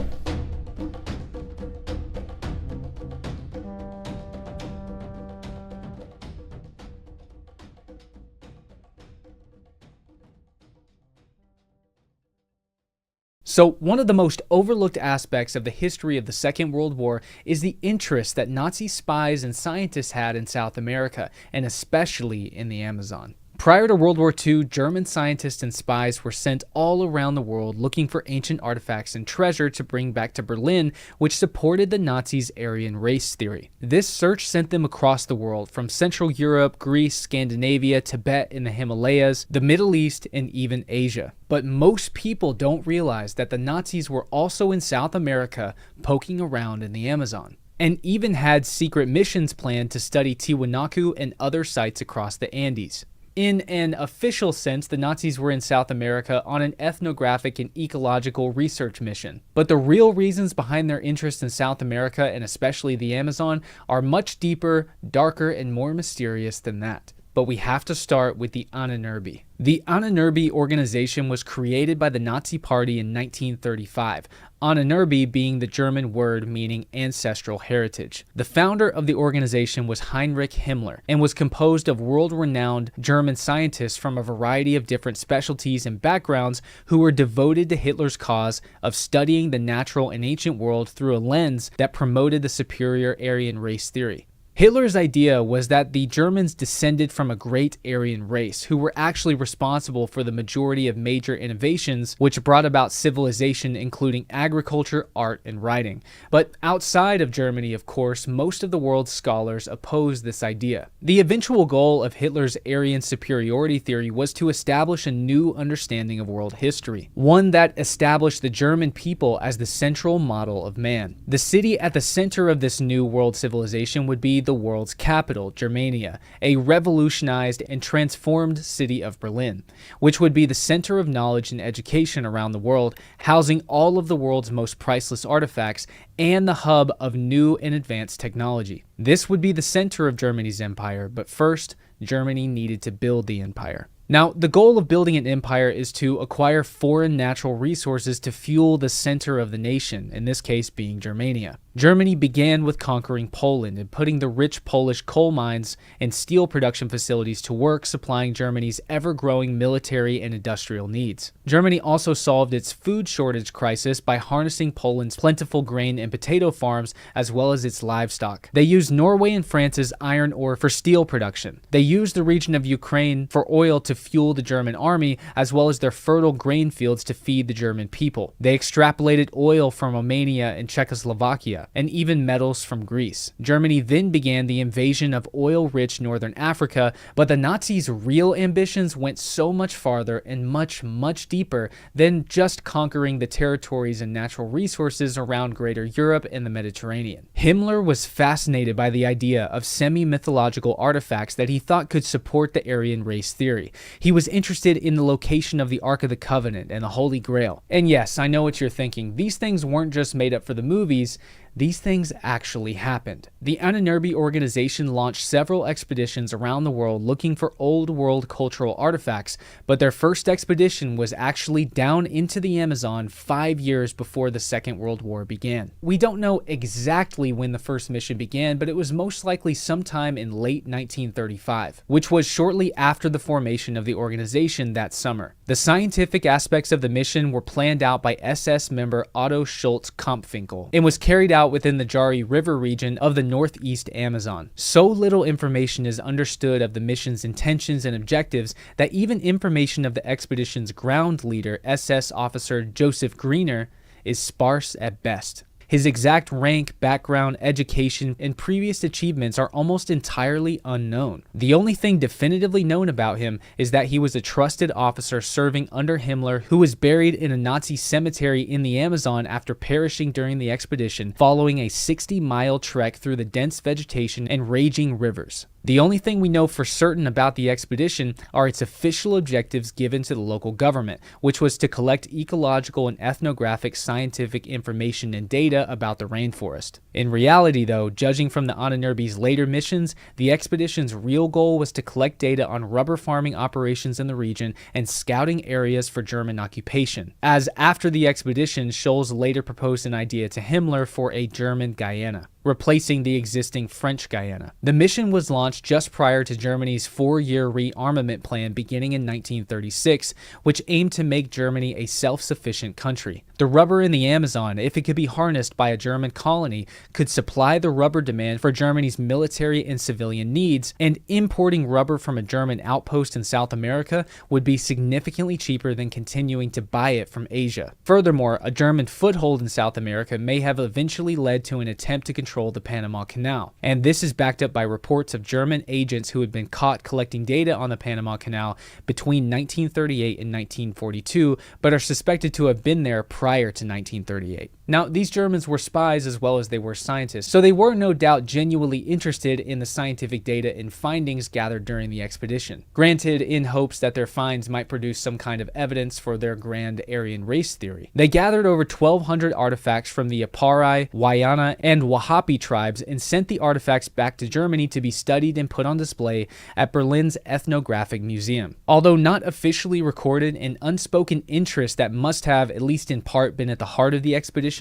So, one of the most overlooked aspects of the history of the Second World War is the interest that Nazi spies and scientists had in South America, and especially in the Amazon. Prior to World War II, German scientists and spies were sent all around the world looking for ancient artifacts and treasure to bring back to Berlin, which supported the Nazis' Aryan race theory. This search sent them across the world, from Central Europe, Greece, Scandinavia, Tibet and the Himalayas, the Middle East, and even Asia. But most people don't realize that the Nazis were also in South America, poking around in the Amazon, and even had secret missions planned to study Tiwanaku and other sites across the Andes. In an official sense, the Nazis were in South America on an ethnographic and ecological research mission. But the real reasons behind their interest in South America, and especially the Amazon, are much deeper, darker, and more mysterious than that. But we have to start with the Ahnenerbe. The Ahnenerbe organization was created by the Nazi Party in 1935, Ahnenerbe being the German word meaning ancestral heritage. The founder of the organization was Heinrich Himmler, and was composed of world-renowned German scientists from a variety of different specialties and backgrounds who were devoted to Hitler's cause of studying the natural and ancient world through a lens that promoted the superior Aryan race theory. Hitler's idea was that the Germans descended from a great Aryan race who were actually responsible for the majority of major innovations which brought about civilization, including agriculture, art, and writing. But outside of Germany, of course, most of the world's scholars opposed this idea. The eventual goal of Hitler's Aryan superiority theory was to establish a new understanding of world history, one that established the German people as the central model of man. The city at the center of this new world civilization would be the world's capital, Germania, a revolutionized and transformed city of Berlin, which would be the center of knowledge and education around the world, housing all of the world's most priceless artifacts and the hub of new and advanced technology. This would be the center of Germany's empire, but first, Germany needed to build the empire. Now, the goal of building an empire is to acquire foreign natural resources to fuel the center of the nation, in this case being Germania. Germany began with conquering Poland and putting the rich Polish coal mines and steel production facilities to work, supplying Germany's ever-growing military and industrial needs. Germany also solved its food shortage crisis by harnessing Poland's plentiful grain and potato farms as well as its livestock. They used Norway and France's iron ore for steel production. They used the region of Ukraine for oil to fuel the German army, as well as their fertile grain fields to feed the German people. They extrapolated oil from Romania and Czechoslovakia, and even metals from Greece. Germany then began the invasion of oil-rich northern Africa, but the Nazis' real ambitions went so much farther and much, much deeper than just conquering the territories and natural resources around Greater Europe and the Mediterranean. Himmler was fascinated by the idea of semi-mythological artifacts that he thought could support the Aryan race theory. He was interested in the location of the Ark of the Covenant and the Holy Grail. And yes, I know what you're thinking. These things weren't just made up for the movies. These things actually happened. The Ahnenerbe organization launched several expeditions around the world looking for old world cultural artifacts, but their first expedition was actually down into the Amazon 5 years before the Second World War began. We don't know exactly when the first mission began, but it was most likely sometime in late 1935, which was shortly after the formation of the organization that summer. The scientific aspects of the mission were planned out by SS member Otto Schultz-Kampfinkel and was carried out within the Jari River region of the northeast Amazon. So little information is understood of the mission's intentions and objectives that even information of the expedition's ground leader, SS officer Joseph Greener, is sparse at best. His exact rank, background, education, and previous achievements are almost entirely unknown. The only thing definitively known about him is that he was a trusted officer serving under Himmler who was buried in a Nazi cemetery in the Amazon after perishing during the expedition following a 60-mile trek through the dense vegetation and raging rivers. The only thing we know for certain about the expedition are its official objectives given to the local government, which was to collect ecological and ethnographic scientific information and data about the rainforest. In reality, though, judging from the Ahnenerbe's later missions, the expedition's real goal was to collect data on rubber farming operations in the region and scouting areas for German occupation, as after the expedition, Scholz later proposed an idea to Himmler for a German Guyana, replacing the existing French Guyana. The mission was launched just prior to Germany's 4-year rearmament plan beginning in 1936, which aimed to make Germany a self-sufficient country. The rubber in the Amazon, if it could be harnessed by a German colony, could supply the rubber demand for Germany's military and civilian needs, and importing rubber from a German outpost in South America would be significantly cheaper than continuing to buy it from Asia. Furthermore, a German foothold in South America may have eventually led to an attempt to control the Panama Canal, and this is backed up by reports of German agents who had been caught collecting data on the Panama Canal between 1938 and 1942, but are suspected to have been there prior to 1938. Now, these Germans were spies as well as they were scientists, so they were no doubt genuinely interested in the scientific data and findings gathered during the expedition, granted in hopes that their finds might produce some kind of evidence for their grand Aryan race theory. They gathered over 1,200 artifacts from the Aparai, Wayana, and Wahhapi tribes and sent the artifacts back to Germany to be studied and put on display at Berlin's Ethnographic Museum. Although not officially recorded, an unspoken interest that must have, at least in part, been at the heart of the expedition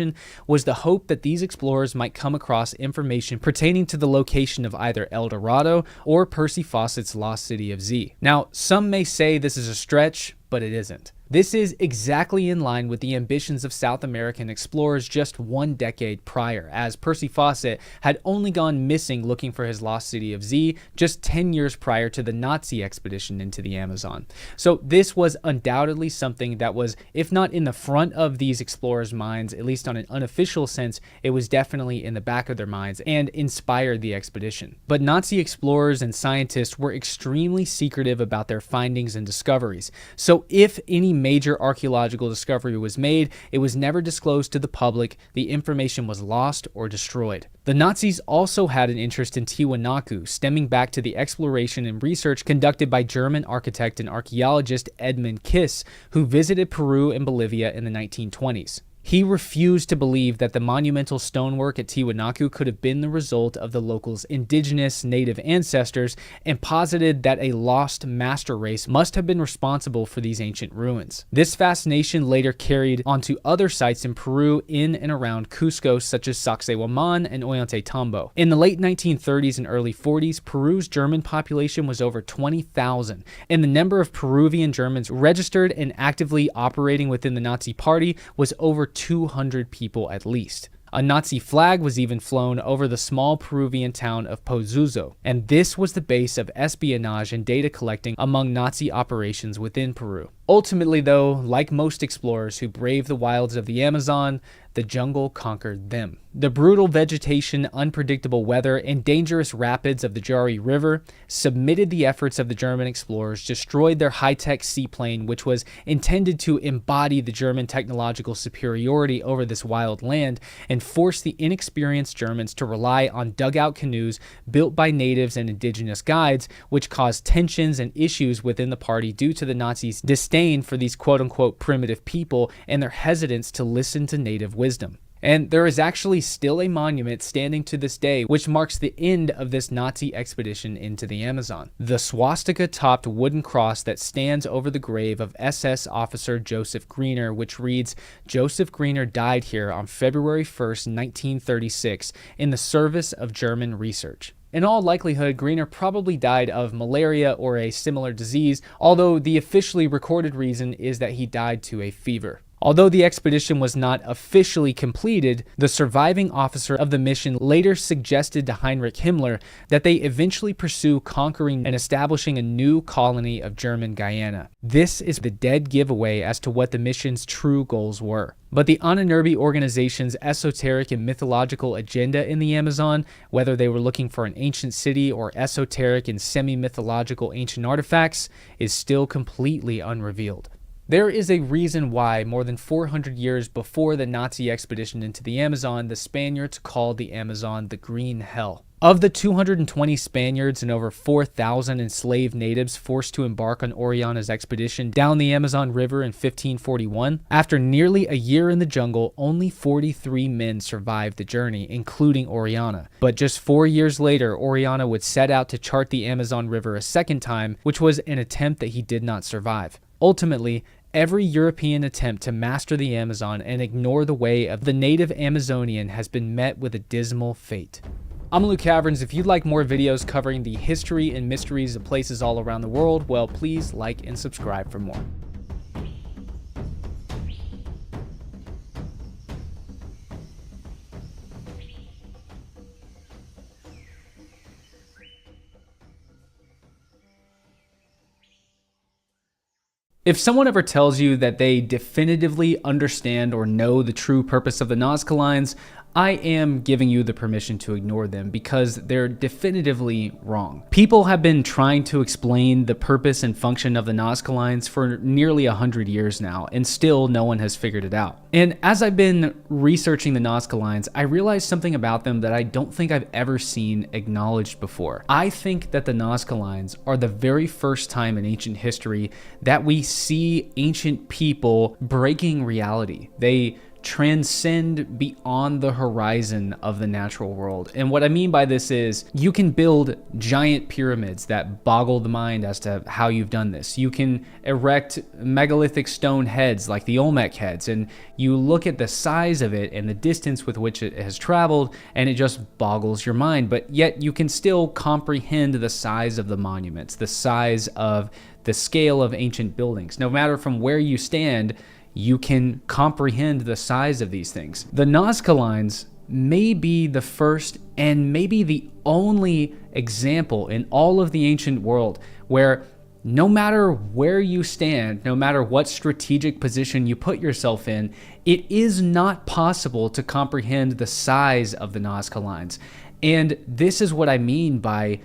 was the hope that these explorers might come across information pertaining to the location of either El Dorado or Percy Fawcett's lost city of Z. Now, some may say this is a stretch, but it isn't. This is exactly in line with the ambitions of South American explorers just 1 decade prior, as Percy Fawcett had only gone missing looking for his lost city of Z just 10 years prior to the Nazi expedition into the Amazon. So this was undoubtedly something that was, if not in the front of these explorers' minds, at least on an unofficial sense, it was definitely in the back of their minds and inspired the expedition. But Nazi explorers and scientists were extremely secretive about their findings and discoveries. So if any major archaeological discovery was made, it was never disclosed to the public, the information was lost or destroyed. The Nazis also had an interest in Tiwanaku, stemming back to the exploration and research conducted by German architect and archaeologist Edmund Kiss, who visited Peru and Bolivia in the 1920s. He refused to believe that the monumental stonework at Tiwanaku could have been the result of the locals' indigenous native ancestors and posited that a lost master race must have been responsible for these ancient ruins. This fascination later carried onto other sites in Peru in and around Cusco, such as Sacsayhuaman and Ollantaytambo. In the late 1930s and early 40s, Peru's German population was over 20,000, and the number of Peruvian Germans registered and actively operating within the Nazi Party was over 200 people at least. A Nazi flag was even flown over the small Peruvian town of Pozuzo, and this was the base of espionage and data collecting among Nazi operations within Peru. Ultimately, though, like most explorers who braved the wilds of the Amazon, the jungle conquered them. The brutal vegetation, unpredictable weather, and dangerous rapids of the Jari River submitted the efforts of the German explorers, destroyed their high-tech seaplane, which was intended to embody the German technological superiority over this wild land, and forced the inexperienced Germans to rely on dugout canoes built by natives and indigenous guides, which caused tensions and issues within the party due to the Nazis' disdain for these quote-unquote primitive people and their hesitance to listen to native wisdom. And there is actually still a monument standing to this day which marks the end of this Nazi expedition into the Amazon. The swastika-topped wooden cross that stands over the grave of SS officer Joseph Greener, which reads, "Joseph Greener died here on February 1st, 1936, in the service of German research." In all likelihood, Greener probably died of malaria or a similar disease, although the officially recorded reason is that he died to a fever. Although the expedition was not officially completed, the surviving officer of the mission later suggested to Heinrich Himmler that they eventually pursue conquering and establishing a new colony of German Guyana. This is the dead giveaway as to what the mission's true goals were. But the Aninurbi organization's esoteric and mythological agenda in the Amazon, whether they were looking for an ancient city or esoteric and semi-mythological ancient artifacts, is still completely unrevealed. There is a reason why, more than 400 years before the Nazi expedition into the Amazon, the Spaniards called the Amazon the Green Hell. Of the 220 Spaniards and over 4,000 enslaved natives forced to embark on Orellana's expedition down the Amazon River in 1541, after nearly a year in the jungle, only 43 men survived the journey, including Orellana. But just 4 years later, Orellana would set out to chart the Amazon River a second time, which was an attempt that he did not survive. Ultimately, every European attempt to master the Amazon and ignore the way of the native Amazonian has been met with a dismal fate. I'm Luke Caverns. If you'd like more videos covering the history and mysteries of places all around the world, well, please like and subscribe for more. If someone ever tells you that they definitively understand or know the true purpose of the Nazca lines, I am giving you the permission to ignore them because they're definitively wrong. People have been trying to explain the purpose and function of the Nazca lines for nearly 100 years now, and still no one has figured it out. And as I've been researching the Nazca lines, I realized something about them that I don't think I've ever seen acknowledged before. I think that the Nazca lines are the very first time in ancient history that we see ancient people breaking reality. They transcend beyond the horizon of the natural world. And what I mean by this is you can build giant pyramids that boggle the mind as to how you've done this. You can erect megalithic stone heads like the Olmec heads, and you look at the size of it and the distance with which it has traveled, and it just boggles your mind. But yet you can still comprehend the size of the monuments, the size of the scale of ancient buildings. No matter from where you stand, you can comprehend the size of these things. The Nazca lines may be the first and maybe the only example in all of the ancient world where no matter where you stand, no matter what strategic position you put yourself in, it is not possible to comprehend the size of the Nazca lines. And this is what I mean by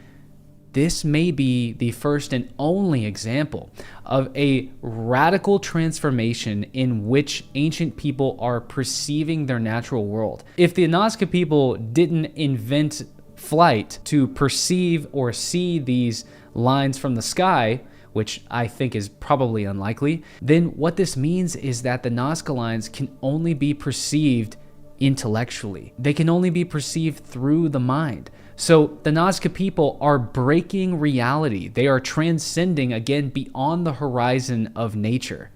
this may be the first and only example of a radical transformation in which ancient people are perceiving their natural world. If the Nazca people didn't invent flight to perceive or see these lines from the sky, which I think is probably unlikely, then what this means is that the Nazca lines can only be perceived intellectually. They can only be perceived through the mind. So the Nazca people are breaking reality. They are transcending again beyond the horizon of nature.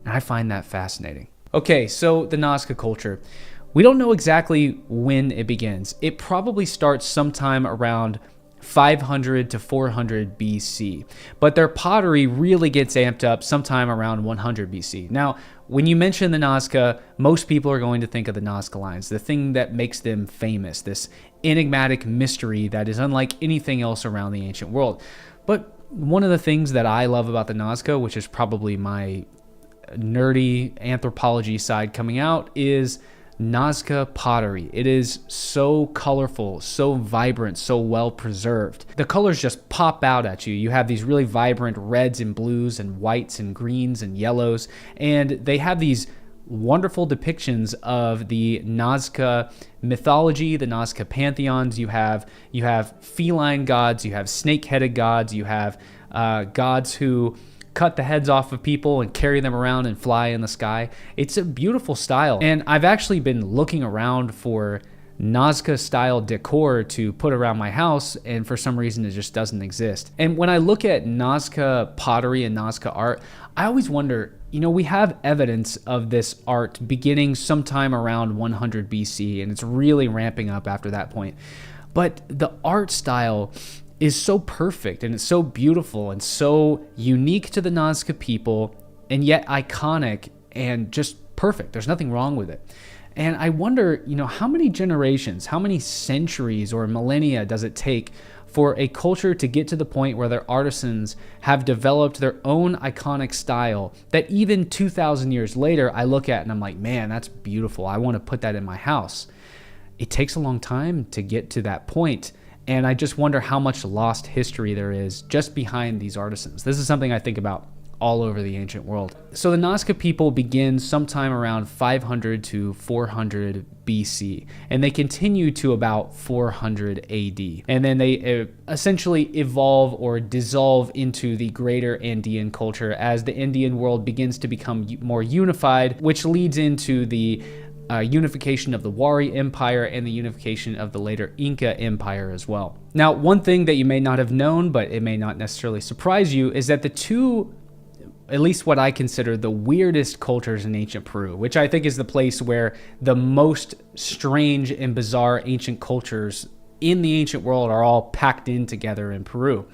And I find that fascinating. Okay, so the Nazca culture. We don't know exactly when it begins. It probably starts sometime around 500 to 400 BC, but their pottery really gets amped up sometime around 100 BC. Now, when you mention the Nazca, most people are going to think of the Nazca lines, the thing that makes them famous, this enigmatic mystery that is unlike anything else around the ancient world. But one of the things that I love about the Nazca, which is probably my nerdy anthropology side coming out, is Nazca pottery. It is so colorful, so vibrant, so well preserved. The colors just pop out at you. You have these really vibrant reds and blues and whites and greens and yellows, and they have these wonderful depictions of the Nazca mythology, the Nazca pantheons. You have feline gods, you have snake-headed gods, you have gods who cut the heads off of people and carry them around and fly in the sky. It's a beautiful style. And I've actually been looking around for Nazca style decor to put around my house, and for some reason it just doesn't exist. And when I look at Nazca pottery and Nazca art, I always wonder, we have evidence of this art beginning sometime around 100 BC, and it's really ramping up after that point. But the art style is so perfect, and it's so beautiful and so unique to the Nazca people, and yet iconic and just perfect. There's nothing wrong with it. And I wonder, how many generations, how many centuries or millennia does it take for a culture to get to the point where their artisans have developed their own iconic style that even 2,000 years later, I look at and I'm like, man, that's beautiful. I want to put that in my house. It takes a long time to get to that point. And I just wonder how much lost history there is just behind these artisans. This is something I think about all over the ancient world. So the Nazca people begin sometime around 500 to 400 BC, and they continue to about 400 AD. And then they essentially evolve or dissolve into the greater Andean culture as the Indian world begins to become more unified, which leads into the unification of the Wari Empire and the unification of the later Inca Empire as well. Now, one thing that you may not have known, but it may not necessarily surprise you, is that the two, at least what I consider the weirdest cultures in ancient Peru, which I think is the place where the most strange and bizarre ancient cultures in the ancient world are all packed in together in Peru.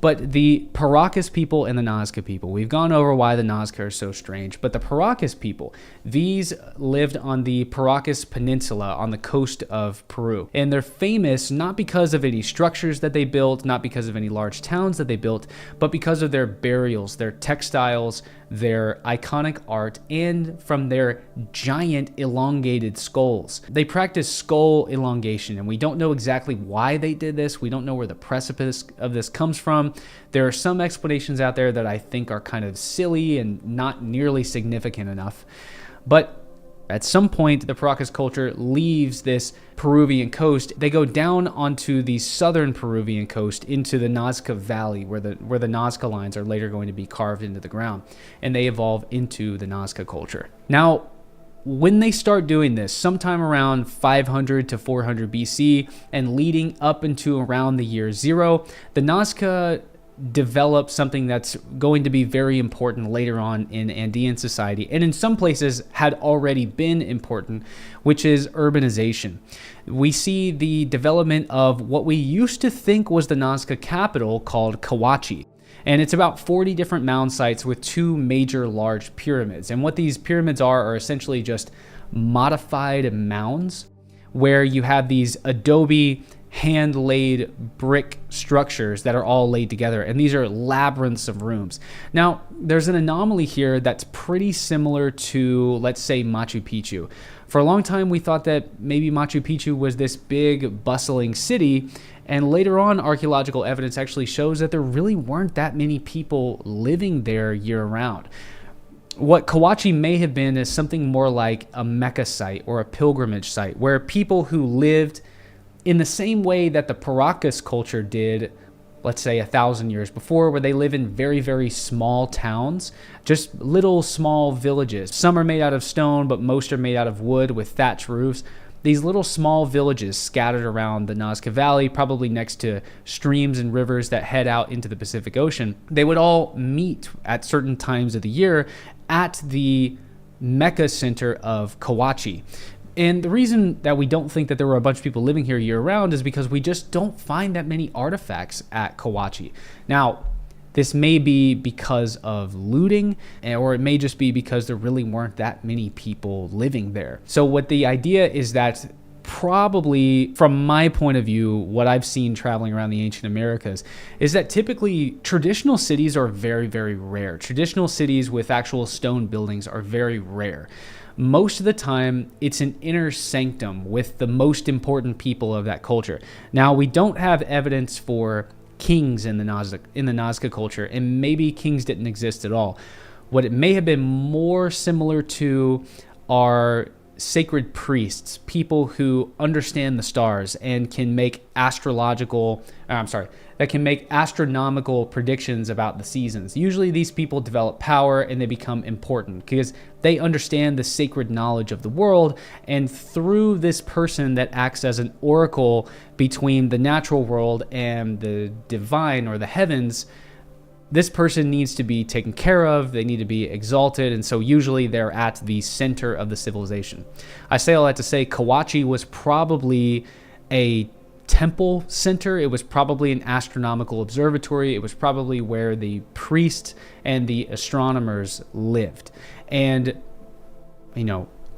But the Paracas people and the Nazca people, we've gone over why the Nazca are so strange, but the Paracas people, these lived on the Paracas Peninsula on the coast of Peru. And they're famous not because of any structures that they built, not because of any large towns that they built, but because of their burials, their textiles, their iconic art, and from their giant elongated skulls. They practice skull elongation, and we don't know exactly why they did this. We don't know where the precipice of this comes from. There are some explanations out there that I think are kind of silly and not nearly significant enough. But at some point, the Paracas culture leaves this Peruvian coast. They go down onto the southern Peruvian coast into the Nazca Valley, where the Nazca lines are later going to be carved into the ground, and they evolve into the Nazca culture. Now, when they start doing this, sometime around 500 to 400 BC and leading up into around the year 0, the Nazca develop something that's going to be very important later on in Andean society, and in some places had already been important, which is urbanization. We see the development of what we used to think was the Nazca capital called Cahuachi. And it's about 40 different mound sites with 2 major large pyramids. And what these pyramids are essentially just modified mounds where you have these adobe hand-laid brick structures that are all laid together, and these are labyrinths of rooms. Now, there's an anomaly here that's pretty similar to, let's say, Machu Picchu. For a long time, we thought that maybe Machu Picchu was this big, bustling city, and later on, archaeological evidence actually shows that there really weren't that many people living there year-round. What Cahuachi may have been is something more like a Mecca site or a pilgrimage site, where people who lived in the same way that the Paracas culture did, let's say 1,000 years before, where they live in very, very small towns, just little small villages. Some are made out of stone, but most are made out of wood with thatch roofs. These little small villages scattered around the Nazca Valley, probably next to streams and rivers that head out into the Pacific Ocean, they would all meet at certain times of the year at the Mecca center of Cahuachi. And the reason that we don't think that there were a bunch of people living here year-round is because we just don't find that many artifacts at Cahuachi. Now, this may be because of looting, or it may just be because there really weren't that many people living there. So what the idea is that probably, from my point of view, what I've seen traveling around the ancient Americas is that typically traditional cities are very, very rare. Traditional cities with actual stone buildings are very rare. Most of the time, it's an inner sanctum with the most important people of that culture. Now, we don't have evidence for kings in the Nazca culture, and maybe kings didn't exist at all. What it may have been more similar to are sacred priests, people who understand the stars and can make astronomical predictions about the seasons. Usually these people develop power and they become important because they understand the sacred knowledge of the world, and through this person that acts as an oracle between the natural world and the divine or the heavens, this person needs to be taken care of, they need to be exalted, and so usually they're at the center of the civilization. I say all that to say Cahuachi was probably a temple center. It was probably an astronomical observatory. It was probably where the priests and the astronomers lived. And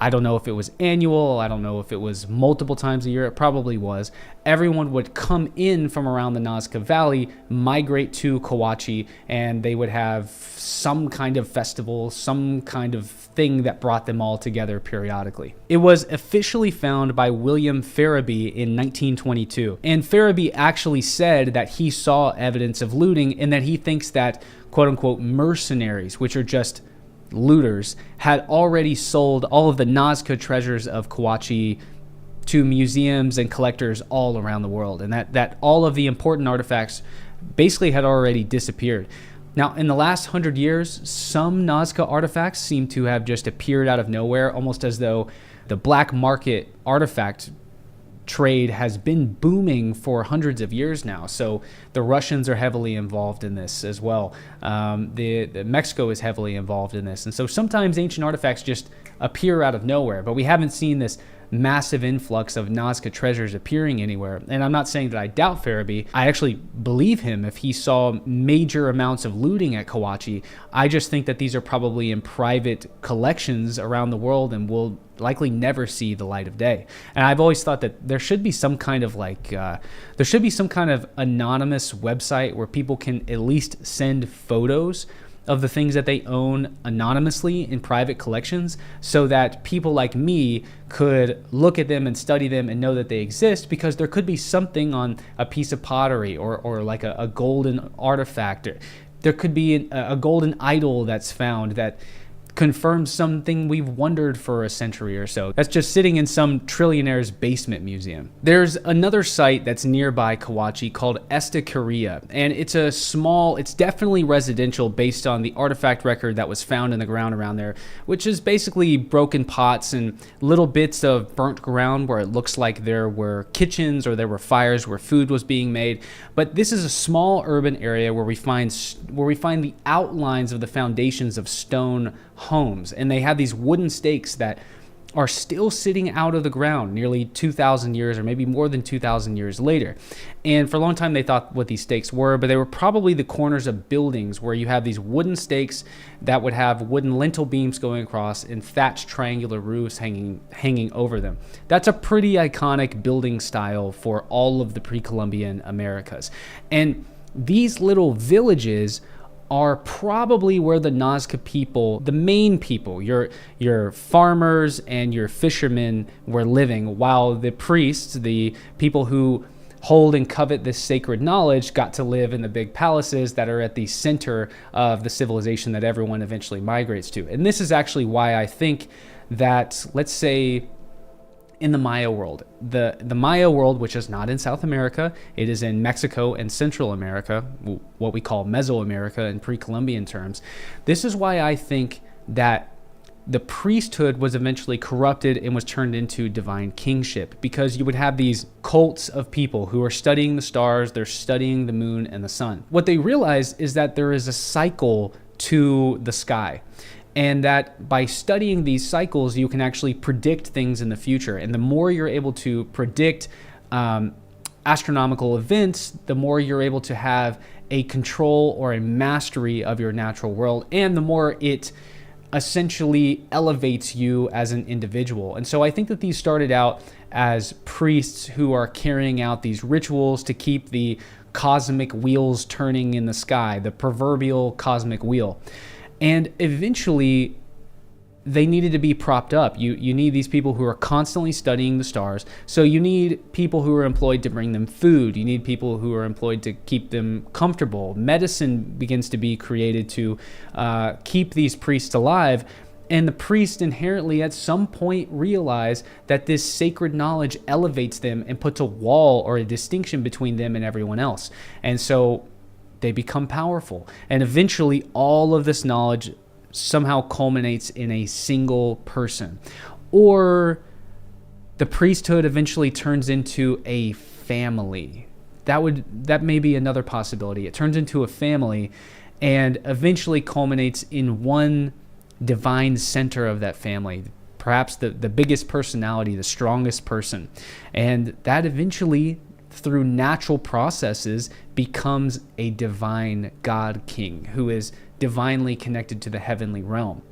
I don't know if it was annual. I don't know if it was multiple times a year. It probably was. Everyone would come in from around the Nazca Valley, migrate to Kawachi, and they would have some kind of festival, some kind of thing that brought them all together periodically. It was officially found by William Farabee in 1922. And Farabee actually said that he saw evidence of looting and that he thinks that quote unquote mercenaries, which are just looters, had already sold all of the Nazca treasures of Kawachi to museums and collectors all around the world, and that all of the important artifacts basically had already disappeared. Now, in the last 100 years, some Nazca artifacts seem to have just appeared out of nowhere, almost as though the black market artifact trade has been booming for hundreds of years now. So the Russians are heavily involved in this as well. The Mexico is heavily involved in this. And so sometimes ancient artifacts just appear out of nowhere, but we haven't seen this massive influx of Nazca treasures appearing anywhere. And I'm not saying that I doubt Farabee. I actually believe him if he saw major amounts of looting at Kawachi. I just think that these are probably in private collections around the world and will likely never see the light of day. And I've always thought that there should be some kind of anonymous website where people can at least send photos of the things that they own anonymously in private collections, so that people like me could look at them and study them and know that they exist, because there could be something on a piece of pottery or like a golden artifact. There could be a golden idol that's found that confirms something we've wondered for a century or so, that's just sitting in some trillionaire's basement museum. There's another site that's nearby Kawachi called Estaqueria, and it's definitely residential based on the artifact record that was found in the ground around there, which is basically broken pots and little bits of burnt ground where it looks like there were kitchens or there were fires where food was being made. But this is a small urban area where we find the outlines of the foundations of stone homes, and they have these wooden stakes that are still sitting out of the ground nearly 2,000 years or maybe more than 2,000 years later. And for a long time they thought what these stakes were, but they were probably the corners of buildings where you have these wooden stakes that would have wooden lintel beams going across and thatched triangular roofs hanging over them. That's a pretty iconic building style for all of the pre-Columbian Americas. And these little villages are probably where the Nazca people, the main people, your farmers and your fishermen, were living, while the priests, the people who hold and covet this sacred knowledge, got to live in the big palaces that are at the center of the civilization that everyone eventually migrates to. And this is actually why I think that, let's say, in the Maya world, the Maya world, which is not in South America, it is in Mexico and Central America, what we call Mesoamerica in pre-Columbian terms. This is why I think that the priesthood was eventually corrupted and was turned into divine kingship, because you would have these cults of people who are studying the stars, they're studying the moon and the sun. What they realize is that there is a cycle to the sky, and that by studying these cycles, you can actually predict things in the future. And the more you're able to predict astronomical events, the more you're able to have a control or a mastery of your natural world, and the more it essentially elevates you as an individual. And so I think that these started out as priests who are carrying out these rituals to keep the cosmic wheels turning in the sky, the proverbial cosmic wheel. And eventually, they needed to be propped up. You need these people who are constantly studying the stars. So you need people who are employed to bring them food. You need people who are employed to keep them comfortable. Medicine begins to be created to keep these priests alive. And the priests inherently at some point realize that this sacred knowledge elevates them and puts a wall or a distinction between them and everyone else. And so they become powerful. And eventually all of this knowledge somehow culminates in a single person. Or the priesthood eventually turns into a family. That may be another possibility. It turns into a family and eventually culminates in one divine center of that family, perhaps the biggest personality, the strongest person. And that eventually, through natural processes, becomes a divine God king who is divinely connected to the heavenly realm.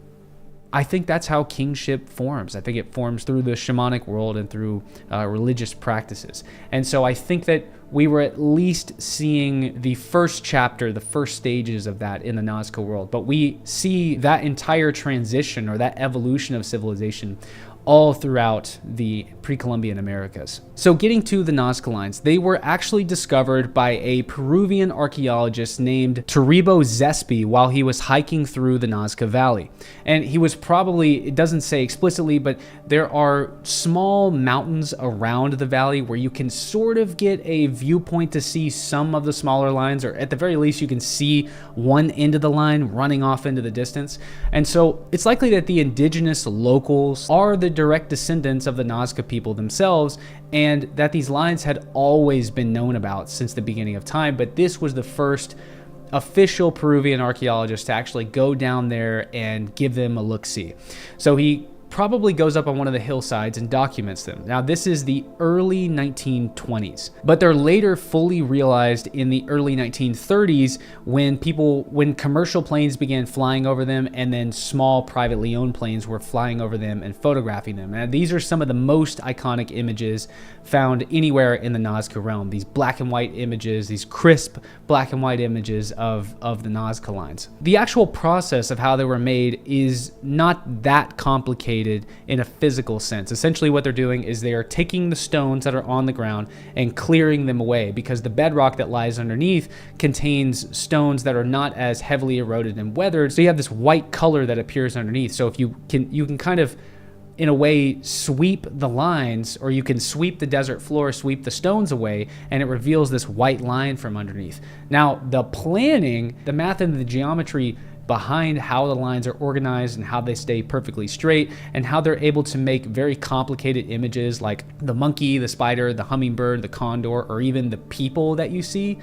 I think that's how kingship forms. I think it forms through the shamanic world and through religious practices. And so I think that we were at least seeing the first chapter, the first stages of that in the Nazca world. But we see that entire transition or that evolution of civilization all throughout the pre-Columbian Americas. So getting to the Nazca lines, they were actually discovered by a Peruvian archaeologist named Toribio Zespi while he was hiking through the Nazca Valley. And he was probably, it doesn't say explicitly, but there are small mountains around the valley where you can sort of get a viewpoint to see some of the smaller lines, or at the very least you can see one end of the line running off into the distance. And so it's likely that the indigenous locals are the direct descendants of the Nazca people themselves, and that these lines had always been known about since the beginning of time, but this was the first official Peruvian archaeologist to actually go down there and give them a look-see. So he probably goes up on one of the hillsides and documents them. Now, this is the early 1920s, but they're later fully realized in the early 1930s when commercial planes began flying over them, and then small privately owned planes were flying over them and photographing them. And these are some of the most iconic images found anywhere in the Nazca realm. These black and white images, these crisp black and white images of the Nazca lines. The actual process of how they were made is not that complicated in a physical sense. Essentially what they're doing is they are taking the stones that are on the ground and clearing them away, because the bedrock that lies underneath contains stones that are not as heavily eroded and weathered. So you have this white color that appears underneath. So if you can kind of, in a way, sweep the lines, or you can sweep the desert floor, sweep the stones away, and it reveals this white line from underneath. Now, the planning, the math and the geometry behind how the lines are organized and how they stay perfectly straight, and how they're able to make very complicated images like the monkey, the spider, the hummingbird, the condor, or even the people that you see.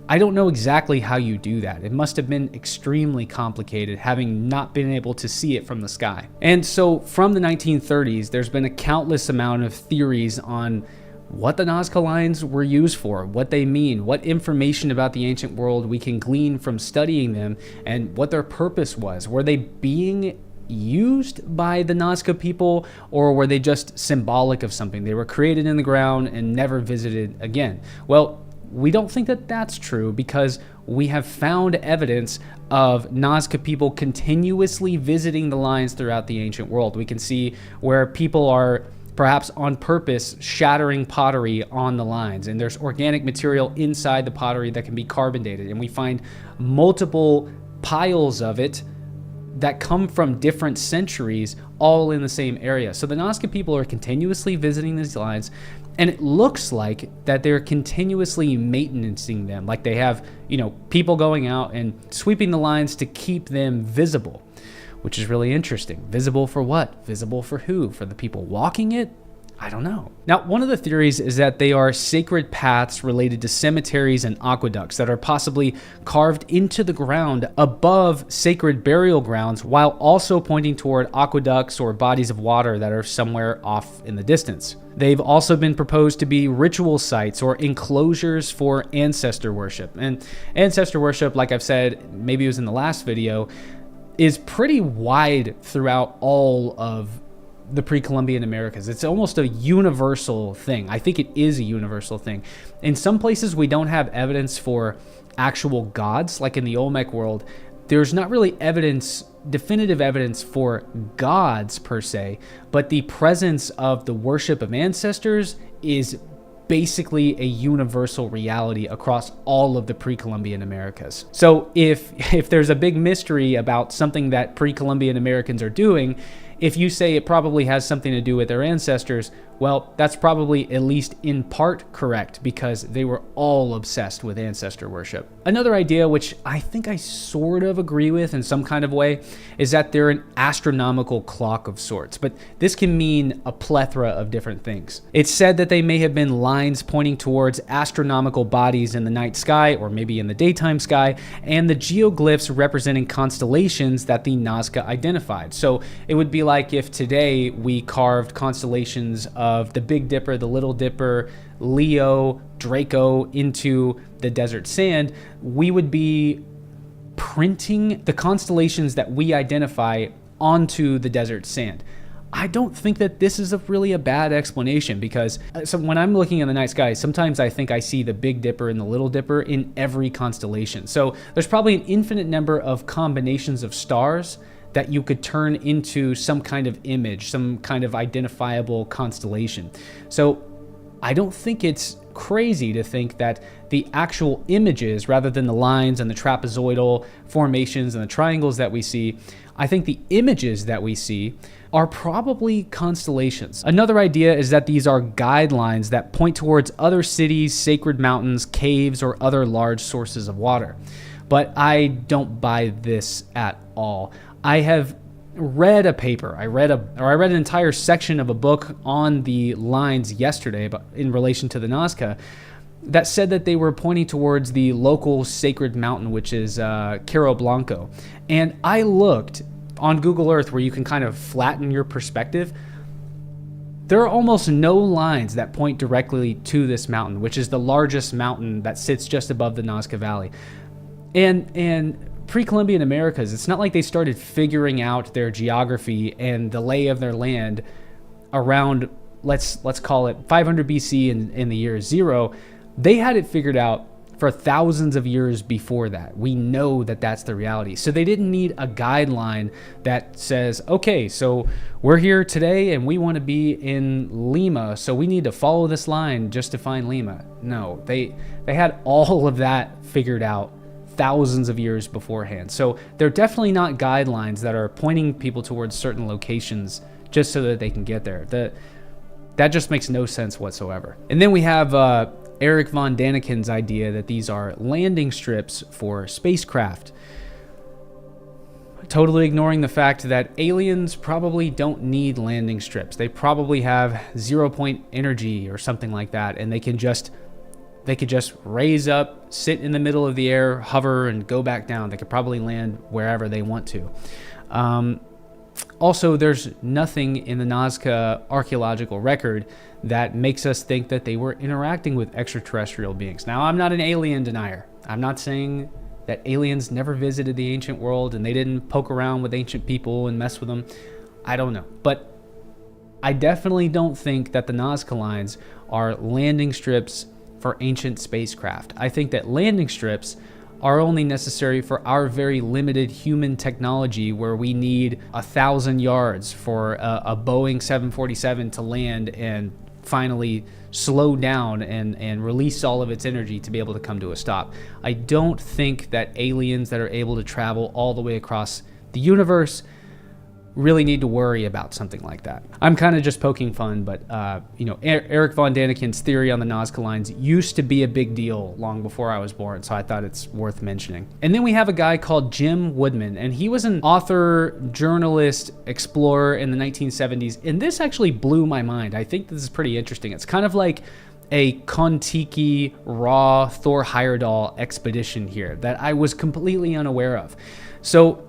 I don't know exactly how you do that. It must have been extremely complicated, having not been able to see it from the sky. And so from the 1930s, there's been a countless amount of theories on what the Nazca lines were used for, what they mean, what information about the ancient world we can glean from studying them, and what their purpose was. Were they being used by the Nazca people, or were they just symbolic of something? They were created in the ground and never visited again. Well, we don't think that that's true, because we have found evidence of Nazca people continuously visiting the lines throughout the ancient world. We can see where people are perhaps on purpose shattering pottery on the lines, and there's organic material inside the pottery that can be carbon dated, and we find multiple piles of it that come from different centuries all in the same area. So the Nazca people are continuously visiting these lines, and it looks like that they're continuously maintaining them, like they have, people going out and sweeping the lines to keep them visible, which is really interesting. Visible for what? Visible for who? For the people walking it? I don't know. Now, one of the theories is that they are sacred paths related to cemeteries and aqueducts that are possibly carved into the ground above sacred burial grounds, while also pointing toward aqueducts or bodies of water that are somewhere off in the distance. They've also been proposed to be ritual sites or enclosures for ancestor worship. And ancestor worship, like I've said, maybe it was in the last video, is pretty wide throughout all of the pre-Columbian Americas. It's almost a universal thing. I think it is a universal thing. In some places, we don't have evidence for actual gods, like in the Olmec world. There's not really evidence, definitive evidence for gods per se, but the presence of the worship of ancestors is basically a universal reality across all of the pre-Columbian Americas. So if there's a big mystery about something that pre-Columbian Americans are doing, if you say it probably has something to do with their ancestors, well, that's probably at least in part correct, because they were all obsessed with ancestor worship. Another idea, which I think I sort of agree with in some kind of way, is that they're an astronomical clock of sorts, but this can mean a plethora of different things. It's said that they may have been lines pointing towards astronomical bodies in the night sky, or maybe in the daytime sky, and the geoglyphs representing constellations that the Nazca identified. So it would be like if today we carved constellations of the Big Dipper, the Little Dipper, Leo, Draco into the desert sand, we would be printing the constellations that we identify onto the desert sand. I don't think that this is really a bad explanation, because when I'm looking in the night sky, sometimes I think I see the Big Dipper and the Little Dipper in every constellation. So there's probably an infinite number of combinations of stars that you could turn into some kind of image, some kind of identifiable constellation. So I don't think it's crazy to think that the actual images, rather than the lines and the trapezoidal formations and the triangles that we see, I think the images that we see are probably constellations. Another idea is that these are guidelines that point towards other cities, sacred mountains, caves, or other large sources of water. But I don't buy this at all. I have read a paper. I read an entire section of a book on the lines yesterday, but in relation to the Nazca, that said that they were pointing towards the local sacred mountain, which is Cerro Blanco. And I looked on Google Earth, where you can kind of flatten your perspective. There are almost no lines that point directly to this mountain, which is the largest mountain that sits just above the Nazca Valley. And pre-Columbian Americas, it's not like they started figuring out their geography and the lay of their land around, let's call it 500 BC in the year zero. They had it figured out for thousands of years before that. We know that that's the reality. So they didn't need a guideline that says, okay, so we're here today and we want to be in Lima, so we need to follow this line just to find Lima. No, they had all of that figured out thousands of years beforehand. So they're definitely not guidelines that are pointing people towards certain locations just so that they can get there. That just makes no sense whatsoever. And then we have Eric von Daniken's idea that these are landing strips for spacecraft, totally ignoring the fact that aliens probably don't need landing strips. They probably have 0-point energy or something like that, and they could just raise up, sit in the middle of the air, hover, and go back down. They could probably land wherever they want to. Also, there's nothing in the Nazca archaeological record that makes us think that they were interacting with extraterrestrial beings. Now, I'm not an alien denier. I'm not saying that aliens never visited the ancient world and they didn't poke around with ancient people and mess with them. I don't know. But I definitely don't think that the Nazca lines are landing strips for ancient spacecraft. I think that landing strips are only necessary for our very limited human technology, where we need 1,000 yards for a Boeing 747 to land and finally slow down and release all of its energy to be able to come to a stop. I don't think that aliens that are able to travel all the way across the universe really need to worry about something like that. I'm kind of just poking fun, but Eric von Daniken's theory on the Nazca lines used to be a big deal long before I was born, so I thought it's worth mentioning. And then we have a guy called Jim Woodman, and he was an author, journalist, explorer in the 1970s, and this actually blew my mind. I think this is pretty interesting. It's kind of like a Kon-Tiki raw Thor Heyerdahl expedition here that I was completely unaware of. So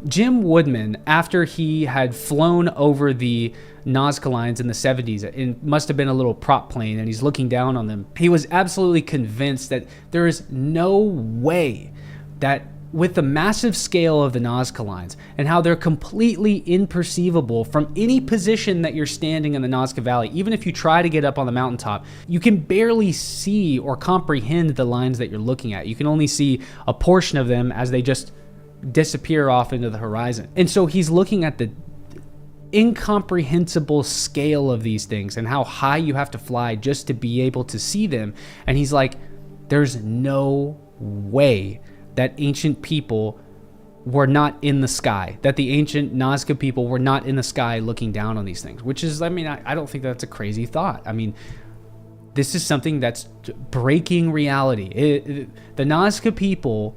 Jim Woodman, after he had flown over the Nazca lines in the 70s, it must have been a little prop plane, and he's looking down on them. He was absolutely convinced that there is no way that with the massive scale of the Nazca lines and how they're completely imperceivable from any position that you're standing in the Nazca Valley, even if you try to get up on the mountaintop, you can barely see or comprehend the lines that you're looking at. You can only see a portion of them as they just disappear off into the horizon. And so he's looking at the incomprehensible scale of these things and how high you have to fly just to be able to see them. And he's like, there's no way that ancient people were not in the sky, that the ancient Nazca people were not in the sky looking down on these things, which is, I mean, I don't think that's a crazy thought. I mean, this is something that's breaking reality. The Nazca people,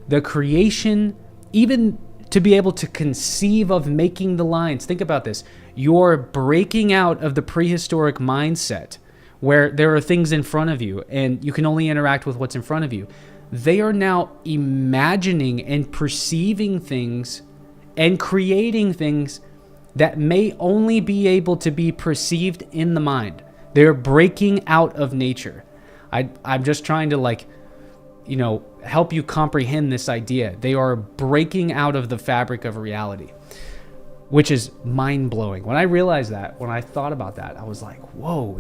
the creation, even to be able to conceive of making the lines. Think about this. You're breaking out of the prehistoric mindset where there are things in front of you and you can only interact with what's in front of you. They are now imagining and perceiving things and creating things that may only be able to be perceived in the mind. They're breaking out of nature. I'm just trying to help you comprehend this idea. They are breaking out of the fabric of reality. which is mind-blowing. When I realized that, when I thought about that, I was like, whoa,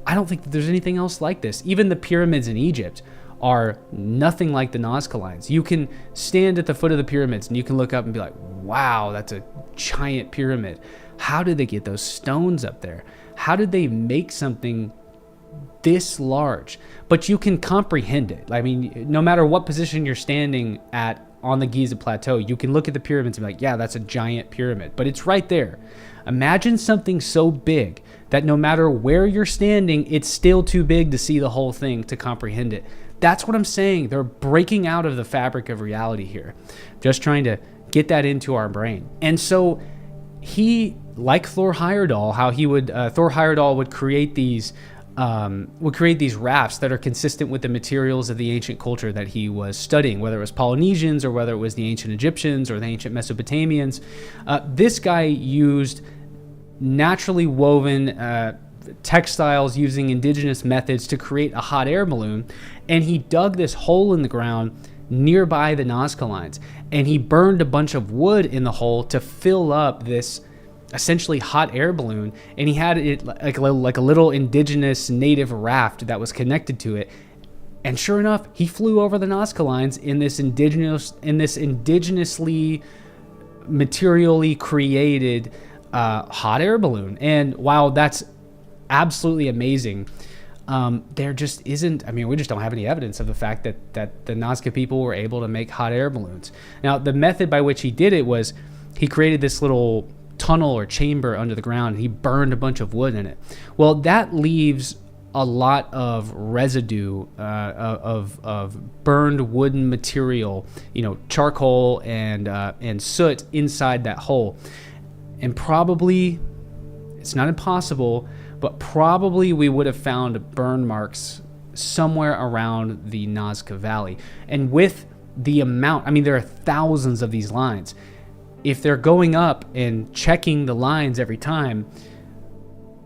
I don't think that there's anything else like this. Even the pyramids in Egypt are nothing like the Nazca lines. You can stand at the foot of the pyramids and you can look up and be like, wow, that's a giant pyramid. How did they get those stones up there? How did they make something this large? But you can comprehend it. I mean, no matter what position you're standing at on the Giza Plateau, you can look at the pyramids and be like, yeah, that's a giant pyramid, but it's right there. Imagine something so big that no matter where you're standing, it's still too big to see the whole thing, to comprehend it. That's what I'm saying. They're breaking out of the fabric of reality here, just trying to get that into our brain. And so he, like Thor Heyerdahl, how he would, Thor Heyerdahl would create these rafts that are consistent with the materials of the ancient culture that he was studying, whether it was Polynesians or whether it was the ancient Egyptians or the ancient Mesopotamians. This guy used naturally woven textiles using indigenous methods to create a hot air balloon, and he dug this hole in the ground nearby the Nazca lines, and he burned a bunch of wood in the hole to fill up this essentially hot air balloon, and he had it like a little indigenous native raft that was connected to it. And sure enough, he flew over the Nazca lines in this indigenously materially created hot air balloon. And while that's absolutely amazing, there just isn't, I mean, we just don't have any evidence of the fact that the Nazca people were able to make hot air balloons. Now, the method by which he did it was he created this little tunnel or chamber under the ground, and he burned a bunch of wood in it. Well, that leaves a lot of residue of burned wooden material, charcoal and soot inside that hole. And probably, it's not impossible, but probably we would have found burn marks somewhere around the Nazca Valley. And with the amount, I mean, there are thousands of these lines. If they're going up and checking the lines every time,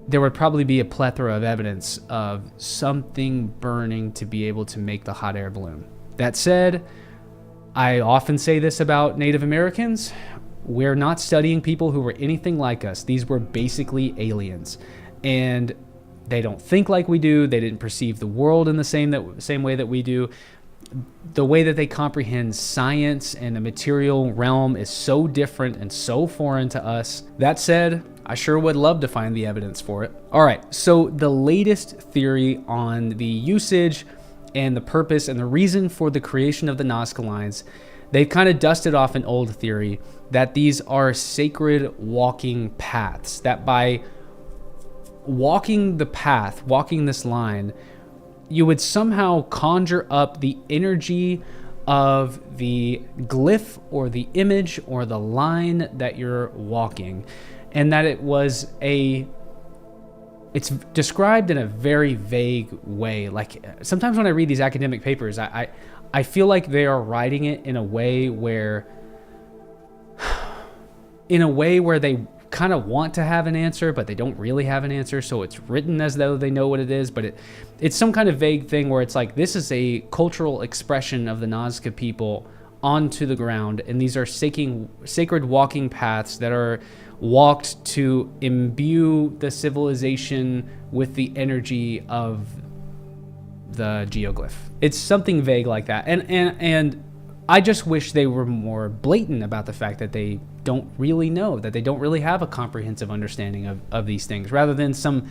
there would probably be a plethora of evidence of something burning to be able to make the hot air balloon. That said, I often say this about Native Americans. We're not studying people who were anything like us. These were basically aliens. And they don't think like we do. They didn't perceive the world in the same way that we do. The way that they comprehend science and the material realm is so different and so foreign to us. That said, I sure would love to find the evidence for it. All right, so the latest theory on the usage and the purpose and the reason for the creation of the Nazca lines, they've kind of dusted off an old theory that these are sacred walking paths, that by walking the path, walking this line, you would somehow conjure up the energy of the glyph or the image or the line that you're walking. And that it's described in a very vague way. Like sometimes when I read these academic papers, I feel like they are writing it in a way where they kind of want to have an answer, but they don't really have an answer. So it's written as though they know what it is, but it's some kind of vague thing where it's like, this is a cultural expression of the Nazca people onto the ground. And these are sacred walking paths that are walked to imbue the civilization with the energy of the geoglyph. It's something vague like that. And I just wish they were more blatant about the fact that they don't really know, that they don't really have a comprehensive understanding of these things, rather than some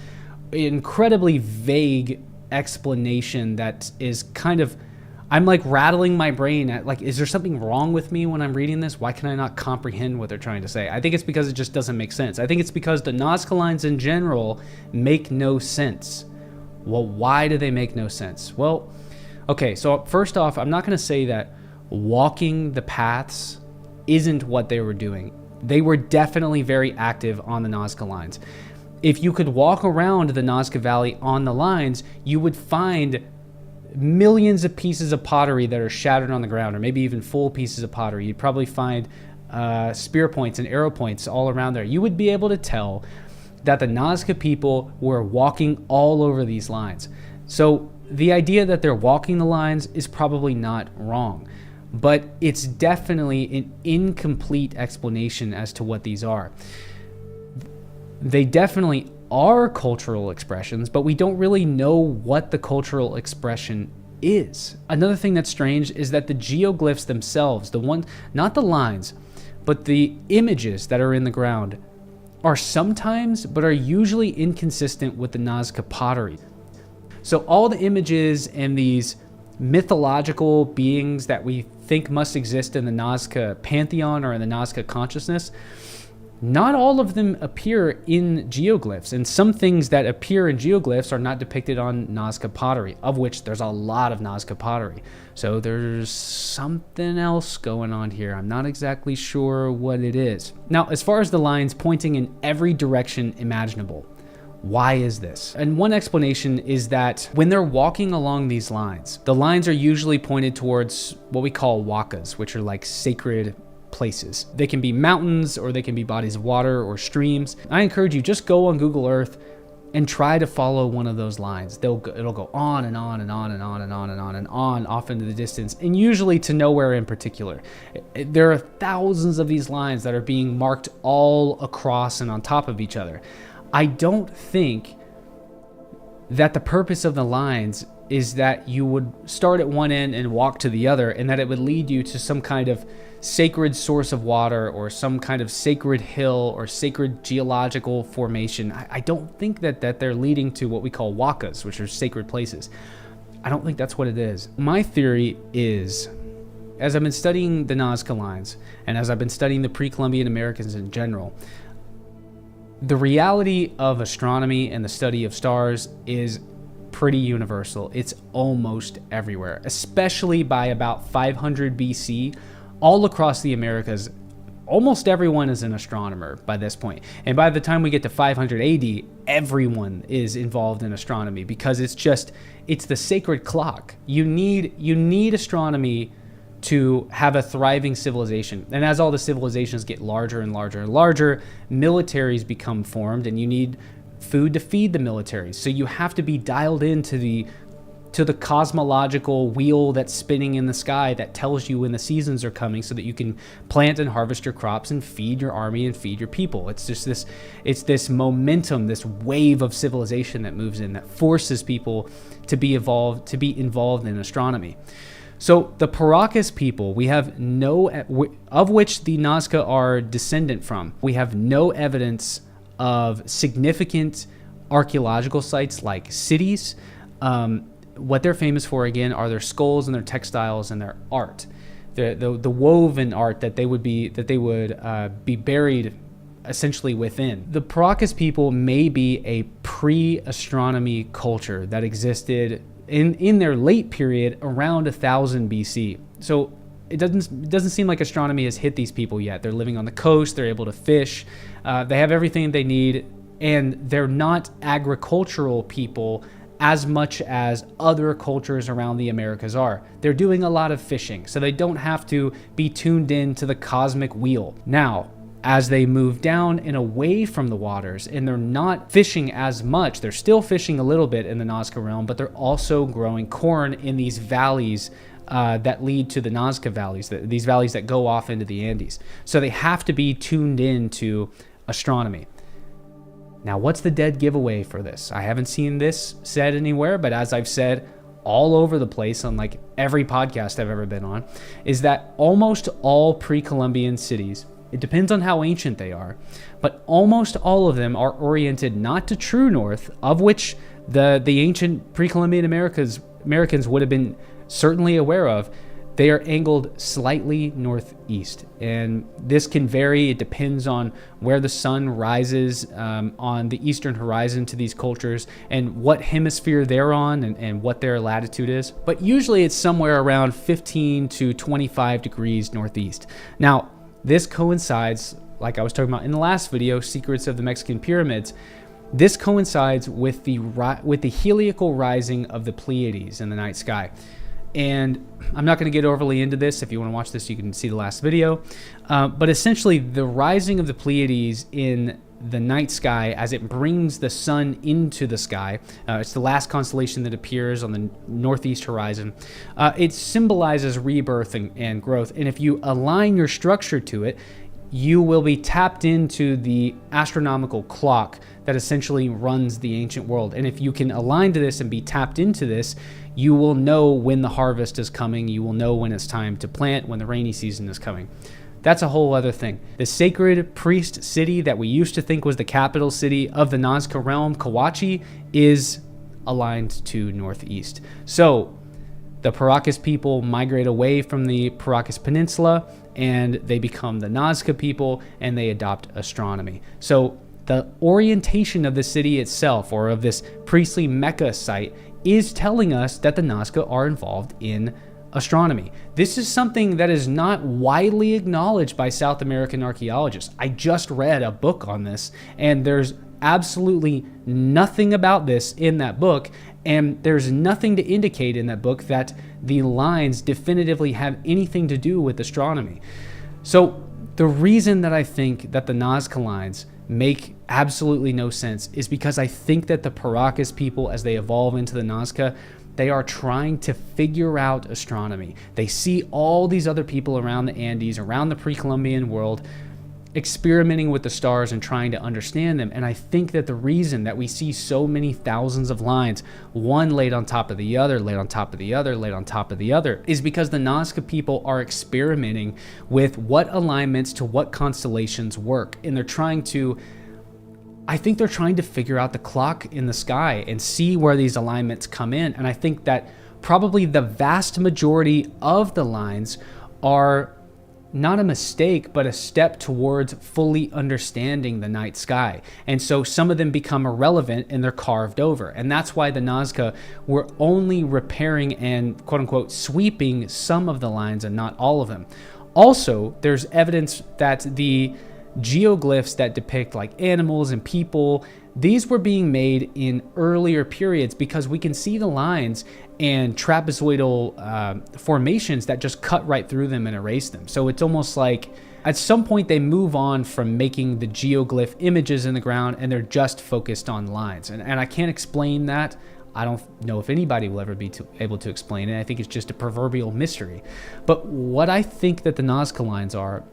incredibly vague explanation that is kind of, I'm like rattling my brain at like, is there something wrong with me when I'm reading this? Why can I not comprehend what they're trying to say? I think it's because it just doesn't make sense. I think it's because the Nazca lines in general make no sense. Well, why do they make no sense? Well, okay, so first off, I'm not going to say that walking the paths isn't what they were doing. They were definitely very active on the Nazca lines. If you could walk around the Nazca Valley on the lines, you would find millions of pieces of pottery that are shattered on the ground, or maybe even full pieces of pottery. You'd probably find spear points and arrow points all around there. You would be able to tell that the Nazca people were walking all over these lines. So the idea that they're walking the lines is probably not wrong. but it's definitely an incomplete explanation as to what these are. They definitely are cultural expressions, but we don't really know what the cultural expression is. Another thing that's strange is that the geoglyphs themselves, not the lines, but the images that are in the ground, are sometimes, but are usually inconsistent with the Nazca pottery. So all the images and these mythological beings that we think must exist in the Nazca pantheon or in the Nazca consciousness, not all of them appear in geoglyphs, and some things that appear in geoglyphs are not depicted on Nazca pottery, of which there's a lot of Nazca pottery. So there's something else going on here. I'm not exactly sure what it is. Now, as far as the lines pointing in every direction imaginable, why is this? And one explanation is that when they're walking along these lines, the lines are usually pointed towards what we call wakas, which are like sacred places. They can be mountains, or they can be bodies of water or streams. I encourage you, just go on Google Earth and try to follow one of those lines. It'll go on and on and on and on and on and on and on off into the distance, and usually to nowhere in particular. There are thousands of these lines that are being marked all across and on top of each other. I don't think that the purpose of the lines is that you would start at one end and walk to the other, and that it would lead you to some kind of sacred source of water or some kind of sacred hill or sacred geological formation. I don't think that they're leading to what we call wakas, which are sacred places. I don't think that's what it is. My theory is, as I've been studying the Nazca lines, and as I've been studying the pre-Columbian Americans in general, the reality of astronomy and the study of stars is pretty universal. It's almost everywhere, especially by about 500 BC. All across the Americas, almost everyone is an astronomer by this point. And by the time we get to 500 AD, everyone is involved in astronomy, because it's the sacred clock. You need astronomy to have a thriving civilization. And as all the civilizations get larger and larger and larger, militaries become formed, and you need food to feed the militaries. So you have to be dialed into the cosmological wheel that's spinning in the sky that tells you when the seasons are coming, so that you can plant and harvest your crops and feed your army and feed your people. It's this momentum, this wave of civilization that moves in, that forces people to be involved in astronomy. So the Paracas people, we have of which the Nazca are descendant from, we have no evidence of significant archaeological sites like cities. What they're famous for, again, are their skulls and their textiles and their art, the woven art that they would be buried essentially within. The Paracas people may be a pre-astronomy culture that existed in their late period around 1000 BC. So it doesn't seem like astronomy has hit these people yet. They're living on the coast. They're able to fish. They have everything they need, and they're not agricultural people as much as other cultures around the Americas are. They're doing a lot of fishing, so they don't have to be tuned in to the cosmic wheel. Now, as they move down and away from the waters, and they're not fishing as much, they're still fishing a little bit in the Nazca realm, but they're also growing corn in these valleys that lead to the Nazca valleys, these valleys that go off into the Andes. So they have to be tuned in to astronomy. Now, what's the dead giveaway for this? I haven't seen this said anywhere, but as I've said all over the place on like every podcast I've ever been on, is that almost all pre-Columbian cities, it depends on how ancient they are, but almost all of them are oriented not to true north, of which the ancient pre-Columbian Americans would have been certainly aware of. They are angled slightly northeast, and this can vary. It depends on where the sun rises on the eastern horizon to these cultures, and what hemisphere they're on, and what their latitude is. But usually it's somewhere around 15 to 25 degrees northeast. Now, this coincides, like I was talking about in the last video, Secrets of the Mexican Pyramids. This coincides with the heliacal rising of the Pleiades in the night sky. And I'm not going to get overly into this. If you want to watch this, you can see the last video. But essentially, the rising of the Pleiades in the night sky as it brings the sun into the sky. It's the last constellation that appears on the northeast horizon. It symbolizes rebirth and growth. And if you align your structure to it, you will be tapped into the astronomical clock that essentially runs the ancient world. And if you can align to this and be tapped into this, you will know when the harvest is coming. You will know when it's time to plant, when the rainy season is coming. That's a whole other thing. The sacred priest city that we used to think was the capital city of the Nazca realm, Kawachi, is aligned to northeast. So the Paracas people migrate away from the Paracas Peninsula and they become the Nazca people and they adopt astronomy. So the orientation of the city itself, or of this priestly Mecca site, is telling us that the Nazca are involved in astronomy. This is something that is not widely acknowledged by South American archaeologists. I just read a book on this, and there's absolutely nothing about this in that book, and there's nothing to indicate in that book that the lines definitively have anything to do with astronomy. So the reason that I think that the Nazca lines make absolutely no sense is because I think that the Paracas people, as they evolve into the Nazca, they are trying to figure out astronomy. They see all these other people around the Andes, around the pre-Columbian world, experimenting with the stars and trying to understand them. And I think that the reason that we see so many thousands of lines, one laid on top of the other, laid on top of the other, laid on top of the other, is because the Nazca people are experimenting with what alignments to what constellations work. And they're trying to, I think they're trying to figure out the clock in the sky and see where these alignments come in. And I think that probably the vast majority of the lines are not a mistake, but a step towards fully understanding the night sky. And so some of them become irrelevant and they're carved over. And that's why the Nazca were only repairing and quote unquote sweeping some of the lines and not all of them. Also, there's evidence that the geoglyphs that depict like animals and people, these were being made in earlier periods because we can see the lines and trapezoidal formations that just cut right through them and erase them. So it's almost like at some point they move on from making the geoglyph images in the ground and they're just focused on lines. And I can't explain that. I don't know if anybody will ever be able to explain it. I think it's just a proverbial mystery. But what I think that the Nazca lines are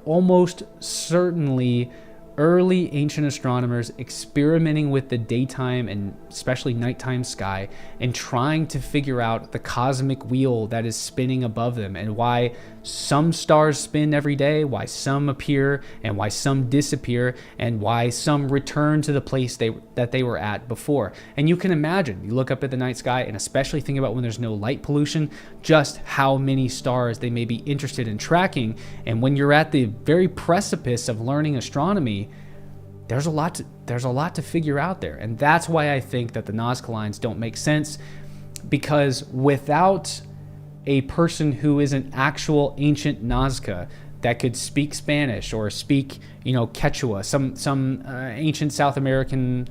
almost certainly early ancient astronomers experimenting with the daytime and especially nighttime sky and trying to figure out the cosmic wheel that is spinning above them and why some stars spin every day, why some appear and why some disappear, and why some return to the place that they were at before. And you can imagine, you look up at the night sky and especially think about when there's no light pollution, just how many stars they may be interested in tracking. And when you're at the very precipice of learning astronomy, there's a lot to figure out there. And that's why I think that the Nazca lines don't make sense, because without a person who is an actual ancient Nazca that could speak Spanish or speak, Quechua, some ancient South American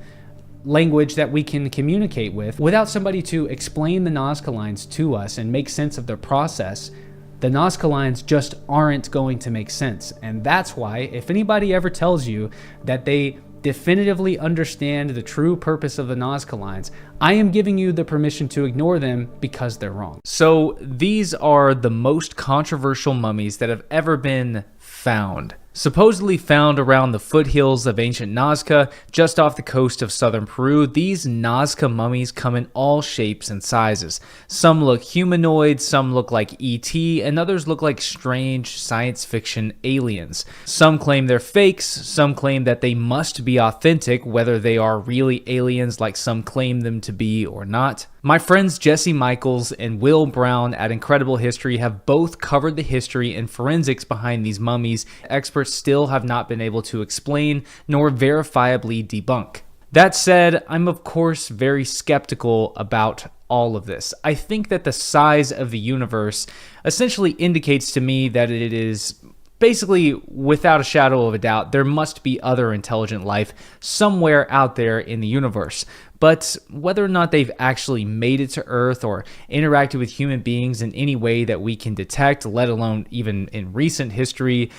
language that we can communicate with, without somebody to explain the Nazca lines to us and make sense of their process, the Nazca lines just aren't going to make sense. And that's why if anybody ever tells you that they definitively understand the true purpose of the Nazca lines, I am giving you the permission to ignore them because they're wrong. So these are the most controversial mummies that have ever been found. Supposedly found around the foothills of ancient Nazca, just off the coast of southern Peru, these Nazca mummies come in all shapes and sizes. Some look humanoid, some look like E.T., and others look like strange science fiction aliens. Some claim they're fakes, some claim that they must be authentic, whether they are really aliens like some claim them to be or not. My friends Jesse Michaels and Will Brown at Incredible History have both covered the history and forensics behind these mummies. Experts still have not been able to explain nor verifiably debunk. That said, I'm of course very skeptical about all of this. I think that the size of the universe essentially indicates to me that it is basically, without a shadow of a doubt, there must be other intelligent life somewhere out there in the universe. But whether or not they've actually made it to Earth or interacted with human beings in any way that we can detect, let alone even in recent history,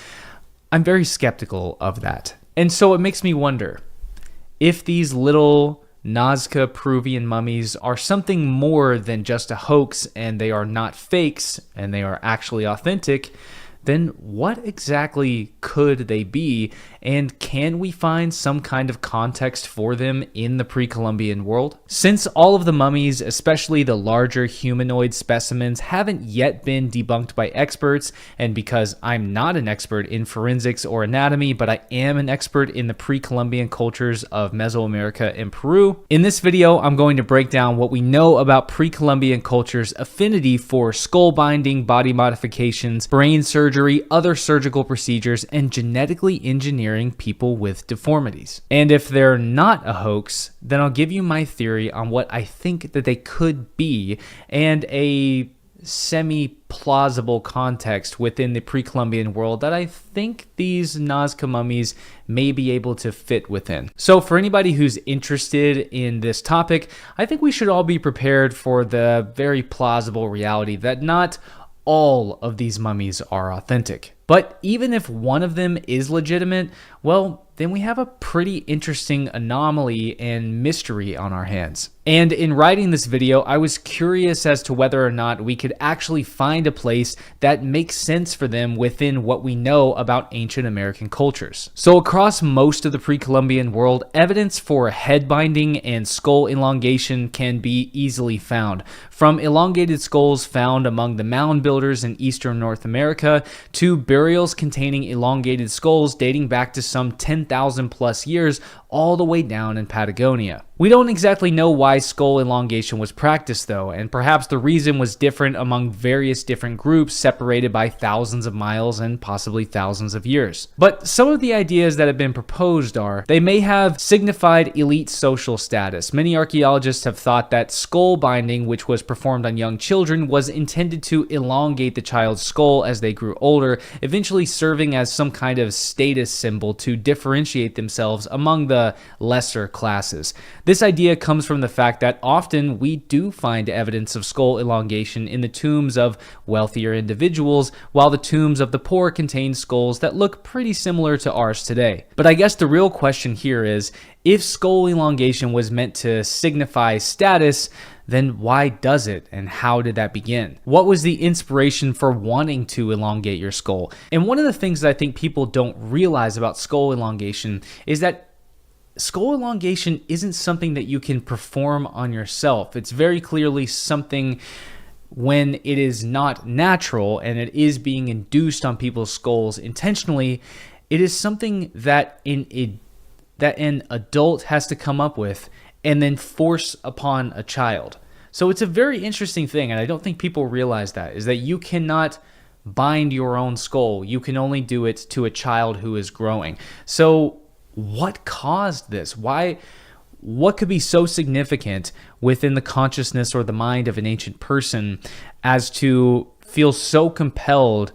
I'm very skeptical of that. And so it makes me wonder if these little Nazca Peruvian mummies are something more than just a hoax and they are not fakes and they are actually authentic. Then what exactly could they be, and can we find some kind of context for them in the pre-Columbian world? Since all of the mummies, especially the larger humanoid specimens, haven't yet been debunked by experts, and because I'm not an expert in forensics or anatomy, but I am an expert in the pre-Columbian cultures of Mesoamerica and Peru, in this video I'm going to break down what we know about pre-Columbian culture's affinity for skull binding, body modifications, brain surgery, other surgical procedures, and genetically engineering people with deformities. And if they're not a hoax, then I'll give you my theory on what I think that they could be and a semi-plausible context within the pre-Columbian world that I think these Nazca mummies may be able to fit within. So for anybody who's interested in this topic, I think we should all be prepared for the very plausible reality that not all of these mummies are authentic. But even if one of them is legitimate, well, then we have a pretty interesting anomaly and mystery on our hands. And in writing this video, I was curious as to whether or not we could actually find a place that makes sense for them within what we know about ancient American cultures. So across most of the pre-Columbian world, evidence for head binding and skull elongation can be easily found, from elongated skulls found among the mound builders in eastern North America to burials containing elongated skulls dating back to some 10,000 plus years all the way down in Patagonia. We don't exactly know why skull elongation was practiced though, and perhaps the reason was different among various different groups separated by thousands of miles and possibly thousands of years. But some of the ideas that have been proposed are, they may have signified elite social status. Many archaeologists have thought that skull binding, which was performed on young children, was intended to elongate the child's skull as they grew older, eventually serving as some kind of status symbol to differentiate themselves among the lesser classes. This idea comes from the fact that often we do find evidence of skull elongation in the tombs of wealthier individuals, while the tombs of the poor contain skulls that look pretty similar to ours today. But I guess the real question here is, if skull elongation was meant to signify status, then why does it, and how did that begin? What was the inspiration for wanting to elongate your skull? And one of the things that I think people don't realize about skull elongation is that skull elongation isn't something that you can perform on yourself. It's very clearly something when it is not natural and it is being induced on people's skulls intentionally. It is something that an adult has to come up with and then force upon a child. So it's a very interesting thing, and I don't think people realize that, is that you cannot bind your own skull. You can only do it to a child who is growing. So what caused this? What could be so significant within the consciousness or the mind of an ancient person as to feel so compelled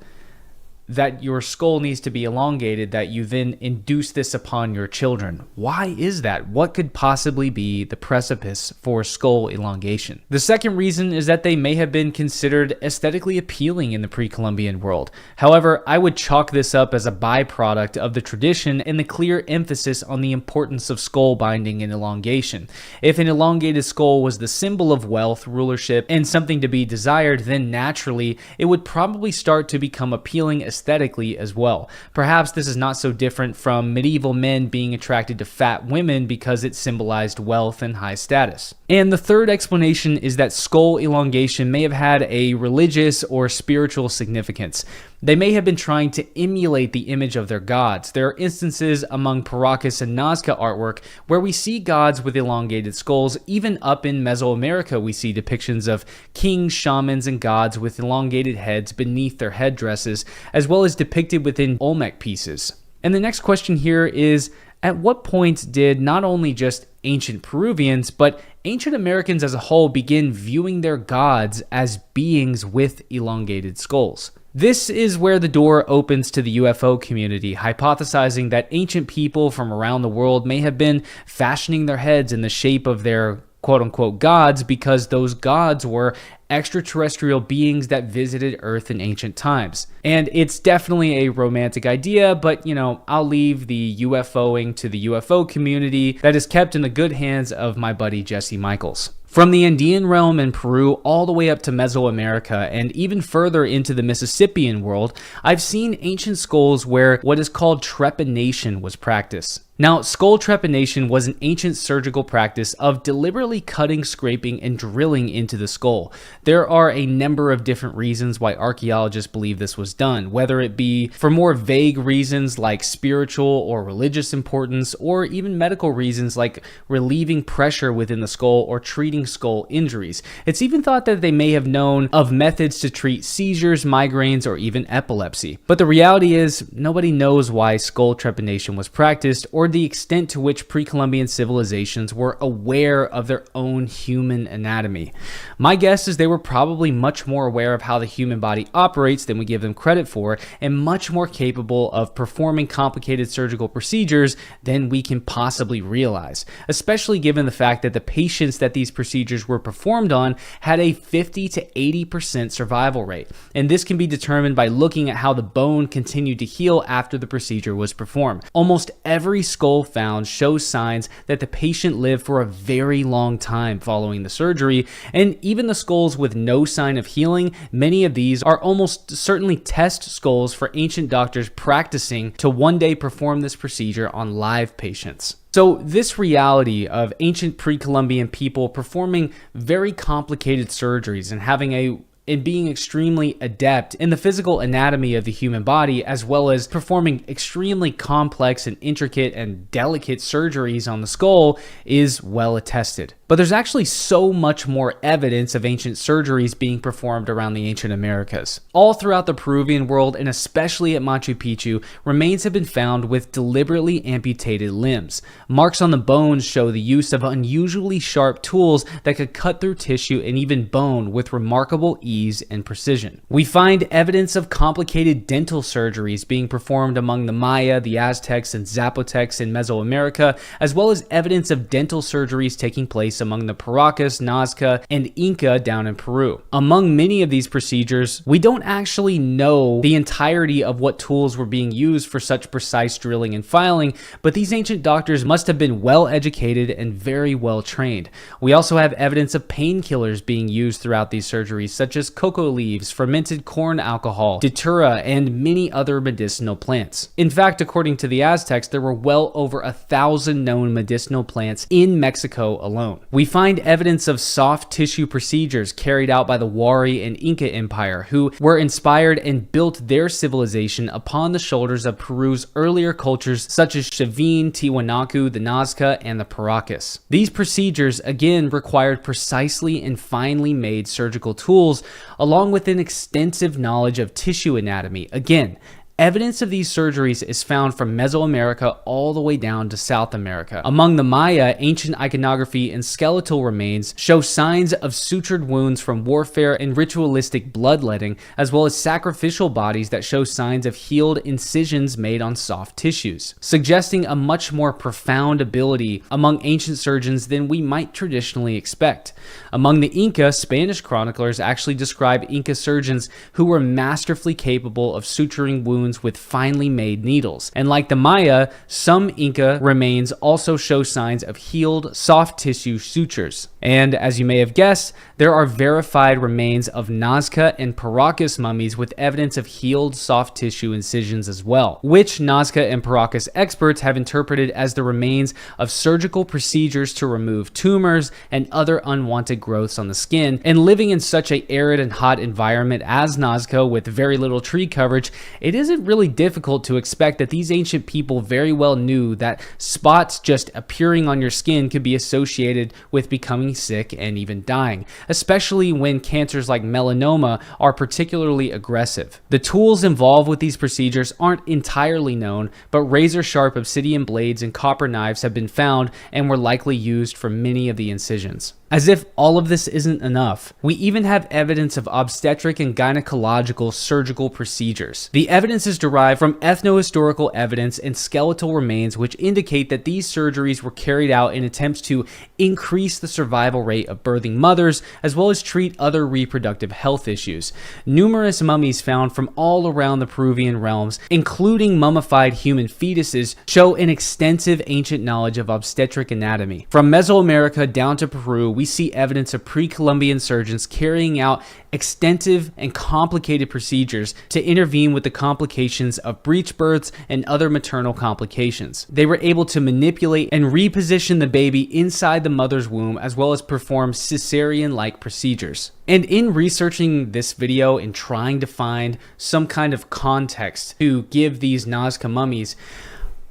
that your skull needs to be elongated that you then induce this upon your children? Why is that? What could possibly be the precipice for skull elongation? The second reason is that they may have been considered aesthetically appealing in the pre-Columbian world. However, I would chalk this up as a byproduct of the tradition and the clear emphasis on the importance of skull binding and elongation. If an elongated skull was the symbol of wealth, rulership, and something to be desired, then naturally it would probably start to become appealing aesthetically as well. Perhaps this is not so different from medieval men being attracted to fat women because it symbolized wealth and high status. And the third explanation is that skull elongation may have had a religious or spiritual significance. They may have been trying to emulate the image of their gods. There are instances among Paracas and Nazca artwork where we see gods with elongated skulls. Even up in Mesoamerica, we see depictions of kings, shamans, and gods with elongated heads beneath their headdresses, as well as depicted within Olmec pieces. And the next question here is, at what point did not only just ancient Peruvians, but ancient Americans as a whole begin viewing their gods as beings with elongated skulls? This is where the door opens to the UFO community, hypothesizing that ancient people from around the world may have been fashioning their heads in the shape of their quote-unquote gods because those gods were extraterrestrial beings that visited Earth in ancient times. And it's definitely a romantic idea, but I'll leave the UFOing to the UFO community that is kept in the good hands of my buddy Jesse Michaels. From the Andean realm in Peru all the way up to Mesoamerica and even further into the Mississippian world, I've seen ancient skulls where what is called trepanation was practiced. Now, skull trepanation was an ancient surgical practice of deliberately cutting, scraping, and drilling into the skull. There are a number of different reasons why archaeologists believe this was done, whether it be for more vague reasons like spiritual or religious importance, or even medical reasons like relieving pressure within the skull or treating skull injuries. It's even thought that they may have known of methods to treat seizures, migraines, or even epilepsy. But the reality is, nobody knows why skull trepanation was practiced or the extent to which pre-Columbian civilizations were aware of their own human anatomy. My guess is they were probably much more aware of how the human body operates than we give them credit for, and much more capable of performing complicated surgical procedures than we can possibly realize, especially given the fact that the patients that these procedures were performed on had a 50 to 80% survival rate. And this can be determined by looking at how the bone continued to heal after the procedure was performed. Almost every skull found shows signs that the patient lived for a very long time following the surgery, and even the skulls with no sign of healing, many of these are almost certainly test skulls for ancient doctors practicing to one day perform this procedure on live patients. So this reality of ancient pre-Columbian people performing very complicated surgeries and being extremely adept in the physical anatomy of the human body, as well as performing extremely complex and intricate and delicate surgeries on the skull, is well attested. But there's actually so much more evidence of ancient surgeries being performed around the ancient Americas. All throughout the Peruvian world, and especially at Machu Picchu, remains have been found with deliberately amputated limbs. Marks on the bones show the use of unusually sharp tools that could cut through tissue and even bone with remarkable ease and precision. We find evidence of complicated dental surgeries being performed among the Maya, the Aztecs, and Zapotecs in Mesoamerica, as well as evidence of dental surgeries taking place among the Paracas, Nazca, and Inca down in Peru. Among many of these procedures, we don't actually know the entirety of what tools were being used for such precise drilling and filing, but these ancient doctors must have been well educated and very well trained. We also have evidence of painkillers being used throughout these surgeries, such as cocoa leaves, fermented corn alcohol, datura, and many other medicinal plants. In fact, according to the Aztecs, there were well over 1,000 known medicinal plants in Mexico alone. We find evidence of soft tissue procedures carried out by the Wari and Inca Empire, who were inspired and built their civilization upon the shoulders of Peru's earlier cultures such as Chavin, Tiwanaku, the Nazca, and the Paracas. These procedures, again, required precisely and finely made surgical tools, along with an extensive knowledge of tissue anatomy. Again, evidence of these surgeries is found from Mesoamerica all the way down to South America. Among the Maya, ancient iconography and skeletal remains show signs of sutured wounds from warfare and ritualistic bloodletting, as well as sacrificial bodies that show signs of healed incisions made on soft tissues, suggesting a much more profound ability among ancient surgeons than we might traditionally expect. Among the Inca, Spanish chroniclers actually describe Inca surgeons who were masterfully capable of suturing wounds with finely made needles. And like the Maya, some Inca remains also show signs of healed soft tissue sutures. And as you may have guessed, there are verified remains of Nazca and Paracas mummies with evidence of healed soft tissue incisions as well, which Nazca and Paracas experts have interpreted as the remains of surgical procedures to remove tumors and other unwanted growths on the skin. And living in such an arid and hot environment as Nazca with very little tree coverage, it isn't really difficult to expect that these ancient people very well knew that spots just appearing on your skin could be associated with becoming sick and even dying, especially when cancers like melanoma are particularly aggressive. The tools involved with these procedures aren't entirely known, but razor-sharp obsidian blades and copper knives have been found and were likely used for many of the incisions. As if all of this isn't enough, we even have evidence of obstetric and gynecological surgical procedures. The evidence evidence is derived from ethnohistorical evidence and skeletal remains which indicate that these surgeries were carried out in attempts to increase the survival rate of birthing mothers, as well as treat other reproductive health issues. Numerous mummies found from all around the Peruvian realms, including mummified human fetuses, show an extensive ancient knowledge of obstetric anatomy. From Mesoamerica down to Peru, we see evidence of pre-Columbian surgeons carrying out extensive and complicated procedures to intervene with the complications of breech births and other maternal complications. They were able to manipulate and reposition the baby inside the mother's womb, as well as perform cesarean-like procedures. And in researching this video and trying to find some kind of context to give these Nazca mummies,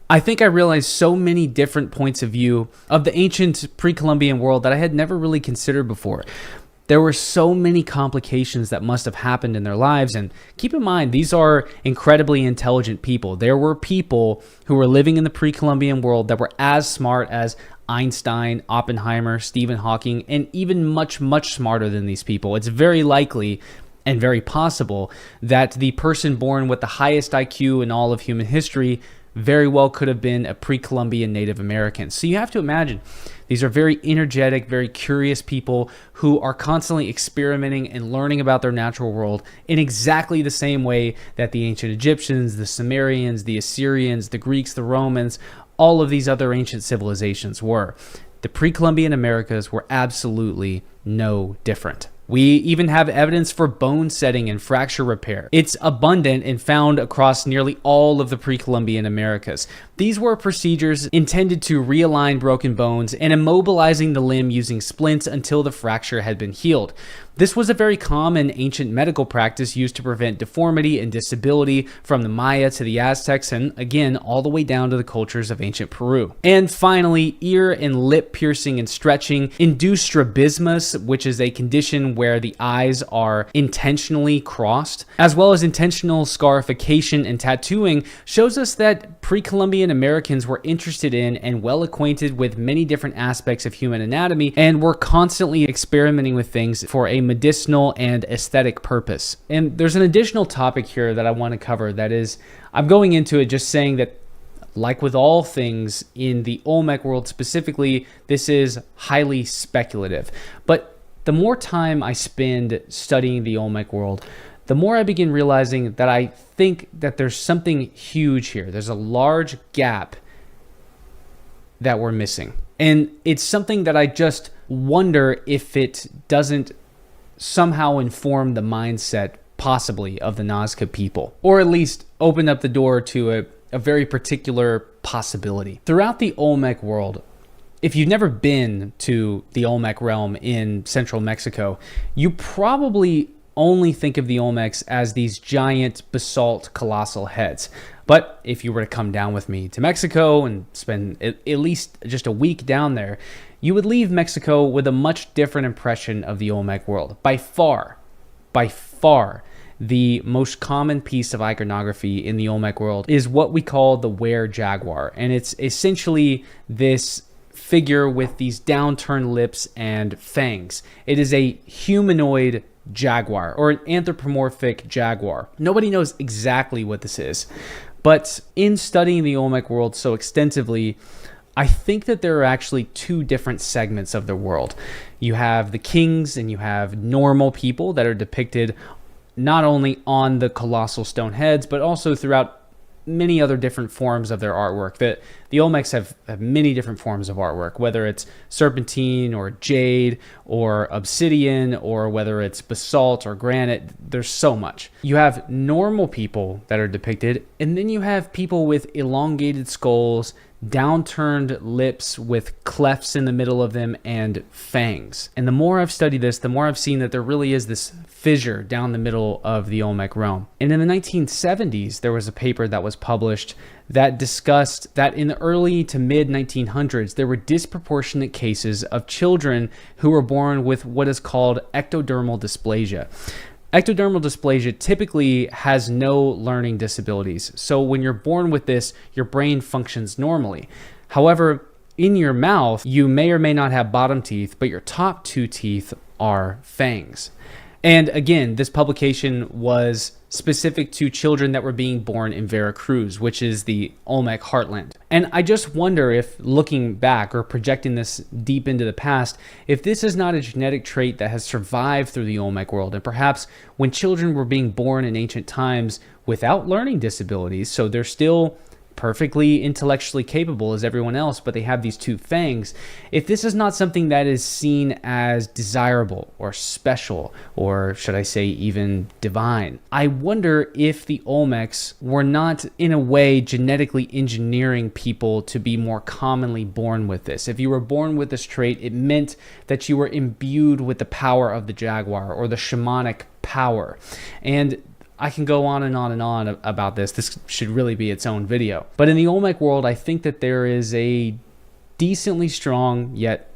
I think I realized so many different points of view of the ancient pre-Columbian world that I had never really considered before. There were so many complications that must have happened in their lives, and keep in mind, these are incredibly intelligent people. There were people who were living in the pre-Columbian world that were as smart as Einstein, Oppenheimer, Stephen Hawking, and even much, much smarter than these people. It's very likely and very possible that the person born with the highest IQ in all of human history very well could have been a pre-Columbian Native American. So you have to imagine, these are very energetic, very curious people who are constantly experimenting and learning about their natural world in exactly the same way that the ancient Egyptians, the Sumerians, the Assyrians, the Greeks, the Romans, all of these other ancient civilizations were. The pre-Columbian Americas were absolutely no different. We even have evidence for bone setting and fracture repair. It's abundant and found across nearly all of the pre-Columbian Americas. These were procedures intended to realign broken bones and immobilizing the limb using splints until the fracture had been healed. This was a very common ancient medical practice used to prevent deformity and disability from the Maya to the Aztecs, and again, all the way down to the cultures of ancient Peru. And finally, ear and lip piercing and stretching. Induced strabismus, which is a condition where the eyes are intentionally crossed, as well as intentional scarification and tattooing, shows us that pre-Columbian Americans were interested in and well acquainted with many different aspects of human anatomy and were constantly experimenting with things for a medicinal and aesthetic purpose. And there's an additional topic here that I want to cover, that is, I'm going into it just saying that, like with all things in the Olmec world specifically, this is highly speculative. But the more time I spend studying the Olmec world, the more I begin realizing that I think that there's something huge here. There's a large gap that we're missing. And it's something that I just wonder if it doesn't somehow inform the mindset, possibly, of the Nazca people, or at least open up the door to a very particular possibility. Throughout the Olmec world, if you've never been to the Olmec realm in central Mexico, you probably only think of the Olmecs as these giant basalt colossal heads. But if you were to come down with me to Mexico and spend at least just a week down there, you would leave Mexico with a much different impression of the Olmec world. By far, the most common piece of iconography in the Olmec world is what we call the were-jaguar. And it's essentially this figure with these downturned lips and fangs. It is a humanoid jaguar, or an anthropomorphic jaguar. Nobody knows exactly what this is, but in studying the Olmec world so extensively, I think that there are actually two different segments of the world. You have the kings and you have normal people that are depicted not only on the colossal stone heads, but also throughout many other different forms of their artwork. The Olmecs have many different forms of artwork, whether it's serpentine or jade or obsidian, or whether it's basalt or granite. There's so much. You have normal people that are depicted, and then you have people with elongated skulls, downturned lips with clefts in the middle of them, and fangs. And the more I've studied this, the more I've seen that there really is this fissure down the middle of the Olmec realm. And in the 1970s, there was a paper that was published that discussed that in the early to mid 1900s, there were disproportionate cases of children who were born with what is called ectodermal dysplasia. Ectodermal dysplasia typically has no learning disabilities. So when you're born with this, your brain functions normally. However, in your mouth, you may or may not have bottom teeth, but your top two teeth are fangs. And again, this publication was specific to children that were being born in Veracruz, which is the Olmec heartland. And I just wonder if, looking back or projecting this deep into the past, if this is not a genetic trait that has survived through the Olmec world. And perhaps when children were being born in ancient times without learning disabilities, so they're still perfectly intellectually capable as everyone else, but they have these two fangs. If this is not something that is seen as desirable or special, or should I say even divine, I wonder if the Olmecs were not in a way genetically engineering people to be more commonly born with this. If you were born with this trait, it meant that you were imbued with the power of the jaguar or the shamanic power. And I can go on and on and on about this. This should really be its own video. But in the Olmec world, I think that there is a decently strong, yet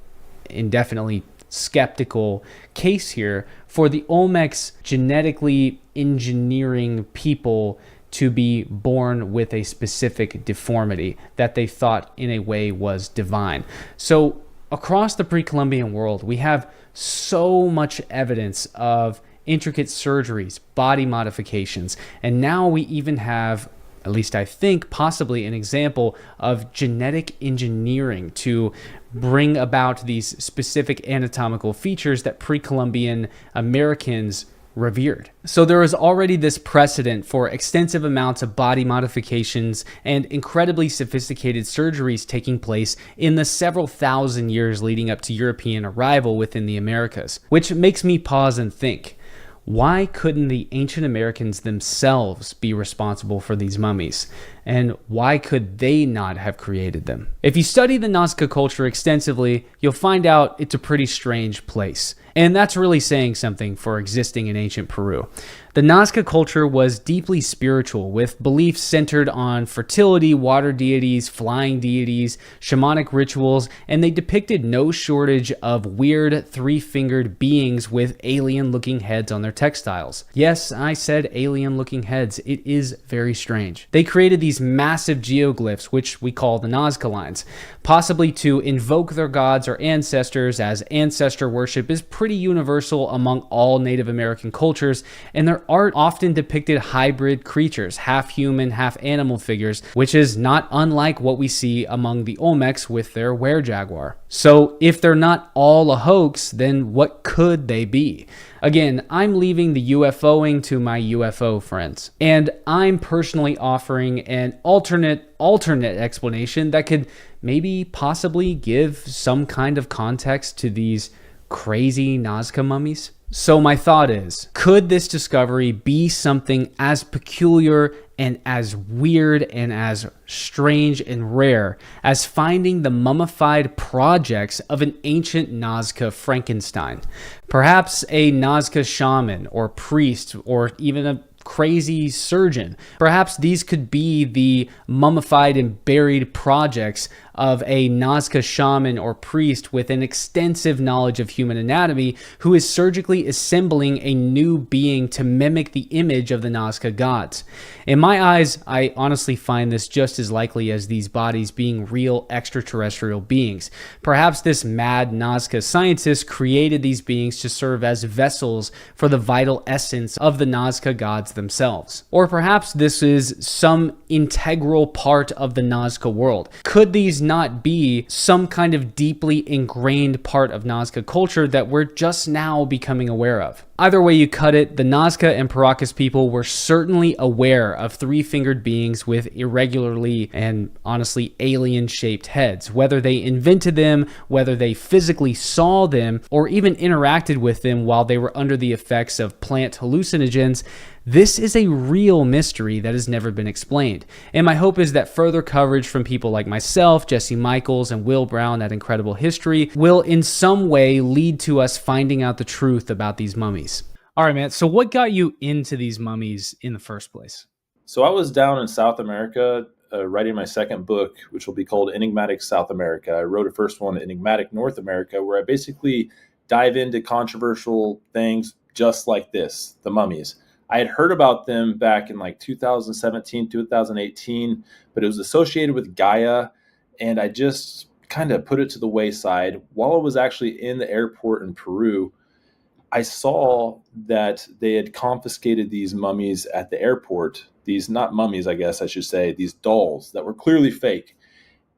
indefinitely skeptical case here for the Olmecs genetically engineering people to be born with a specific deformity that they thought in a way was divine. So across the pre-Columbian world, we have so much evidence of intricate surgeries, body modifications, and now we even have, at least I think, possibly an example of genetic engineering to bring about these specific anatomical features that pre-Columbian Americans revered. So there is already this precedent for extensive amounts of body modifications and incredibly sophisticated surgeries taking place in the several thousand years leading up to European arrival within the Americas, which makes me pause and think, why couldn't the ancient Americans themselves be responsible for these mummies? And why could they not have created them? If you study the Nazca culture extensively, you'll find out it's a pretty strange place. And that's really saying something for existing in ancient Peru. The Nazca culture was deeply spiritual, with beliefs centered on fertility, water deities, flying deities, shamanic rituals, and they depicted no shortage of weird three-fingered beings with alien-looking heads on their textiles. Yes, I said alien-looking heads. It is very strange. They created these massive geoglyphs, which we call the Nazca lines, possibly to invoke their gods or ancestors, as ancestor worship is pretty universal among all Native American cultures, and their art often depicted hybrid creatures, half human, half animal figures, which is not unlike what we see among the Olmecs with their were-jaguar. So if they're not all a hoax, then what could they be? Again, I'm leaving the UFOing to my UFO friends, and I'm personally offering an alternate explanation that could maybe possibly give some kind of context to these crazy Nazca mummies. So my thought is, could this discovery be something as peculiar and as weird and as strange and rare as finding the mummified projects of an ancient Nazca Frankenstein? Perhaps a Nazca shaman or priest or even a crazy surgeon. Perhaps these could be the mummified and buried projects of a Nazca shaman or priest with an extensive knowledge of human anatomy who is surgically assembling a new being to mimic the image of the Nazca gods. In my eyes, I honestly find this just as likely as these bodies being real extraterrestrial beings. Perhaps this mad Nazca scientist created these beings to serve as vessels for the vital essence of the Nazca gods themselves. Or perhaps this is some integral part of the Nazca world. Could these not be some kind of deeply ingrained part of Nazca culture that we're just now becoming aware of? Either way you cut it, the Nazca and Paracas people were certainly aware of three-fingered beings with irregularly and honestly alien-shaped heads. Whether they invented them, whether they physically saw them, or even interacted with them while they were under the effects of plant hallucinogens, this is a real mystery that has never been explained. And my hope is that further coverage from people like myself, Jesse Michaels, and Will Brown at Incredible History will in some way lead to us finding out the truth about these mummies. All right, man. So what got you into these mummies in the first place? So I was down in South America writing my second book, which will be called Enigmatic South America. I wrote a first one, Enigmatic North America, where I basically dive into controversial things just like this, the mummies. I had heard about them back in like 2017, 2018, but it was associated with Gaia, and I just kind of put it to the wayside. While I was actually in the airport in Peru, I saw that they had confiscated these mummies at the airport. These, not mummies, I guess I should say, these dolls that were clearly fake.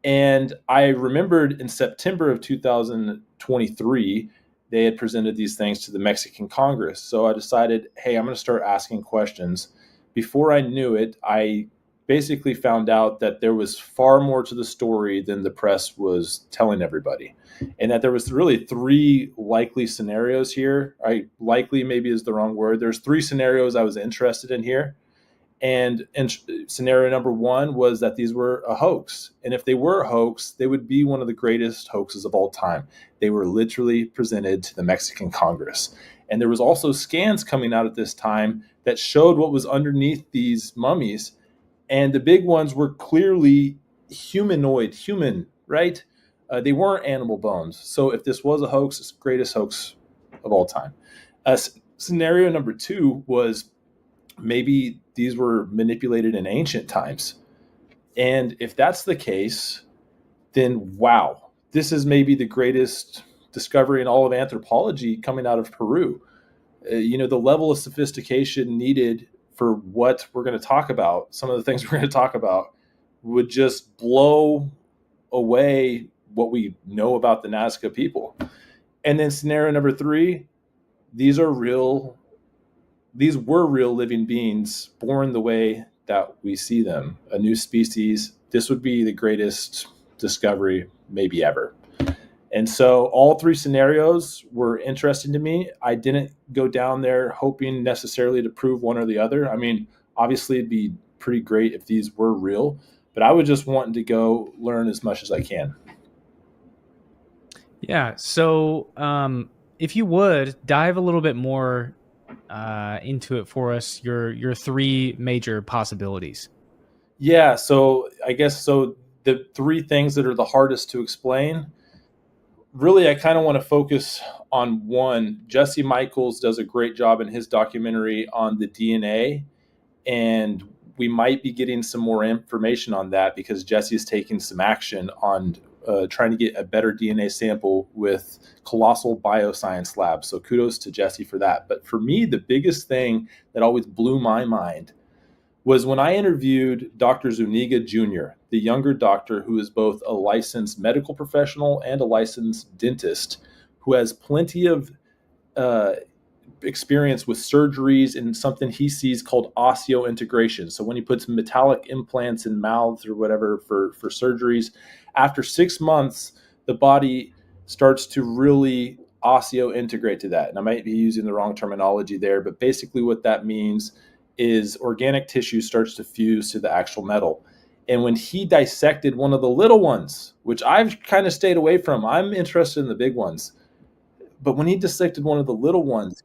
And I remembered in September of 2023, they had presented these things to the Mexican Congress. So I decided, hey, I'm going to start asking questions. Before I knew it, I basically found out that there was far more to the story than the press was telling everybody, and that there was really three likely scenarios here. Likely maybe is the wrong word. There's three scenarios I was interested in here. And scenario number one was that these were a hoax. And if they were a hoax, they would be one of the greatest hoaxes of all time. They were literally presented to the Mexican Congress. And there was also scans coming out at this time that showed what was underneath these mummies. And the big ones were clearly humanoid, human, right? They weren't animal bones. So if this was a hoax, it's the greatest hoax of all time. Scenario number two was maybe these were manipulated in ancient times. And if that's the case, then wow, this is maybe the greatest discovery in all of anthropology coming out of Peru. The level of sophistication needed for what we're going to talk about, some of the things we're going to talk about, would just blow away what we know about the Nazca people. And then scenario number three, these were real living beings born the way that we see them, a new species. This would be the greatest discovery maybe ever. And so all three scenarios were interesting to me. I didn't go down there hoping necessarily to prove one or the other. I mean, obviously it'd be pretty great if these were real, but I was just wanting to go learn as much as I can. Yeah. So if you would dive a little bit more into it for us, your three major possibilities. Yeah. So I guess the three things that are the hardest to explain, really, I kind of want to focus on one. Jesse Michaels does a great job in his documentary on the DNA, and we might be getting some more information on that because Jesse's taking some action on trying to get a better DNA sample with Colossal Bioscience Lab. So kudos to Jesse for that. But for me, the biggest thing that always blew my mind was when I interviewed Dr. Zuniga Jr., the younger doctor who is both a licensed medical professional and a licensed dentist, who has plenty of experience with surgeries and something he sees called osseointegration. So when he puts metallic implants in mouths or whatever for surgeries, after 6 months, the body starts to really osseointegrate to that. And I might be using the wrong terminology there, but basically what that means is organic tissue starts to fuse to the actual metal. And when he dissected one of the little ones, which I've kind of stayed away from, I'm interested in the big ones. But when he dissected one of the little ones,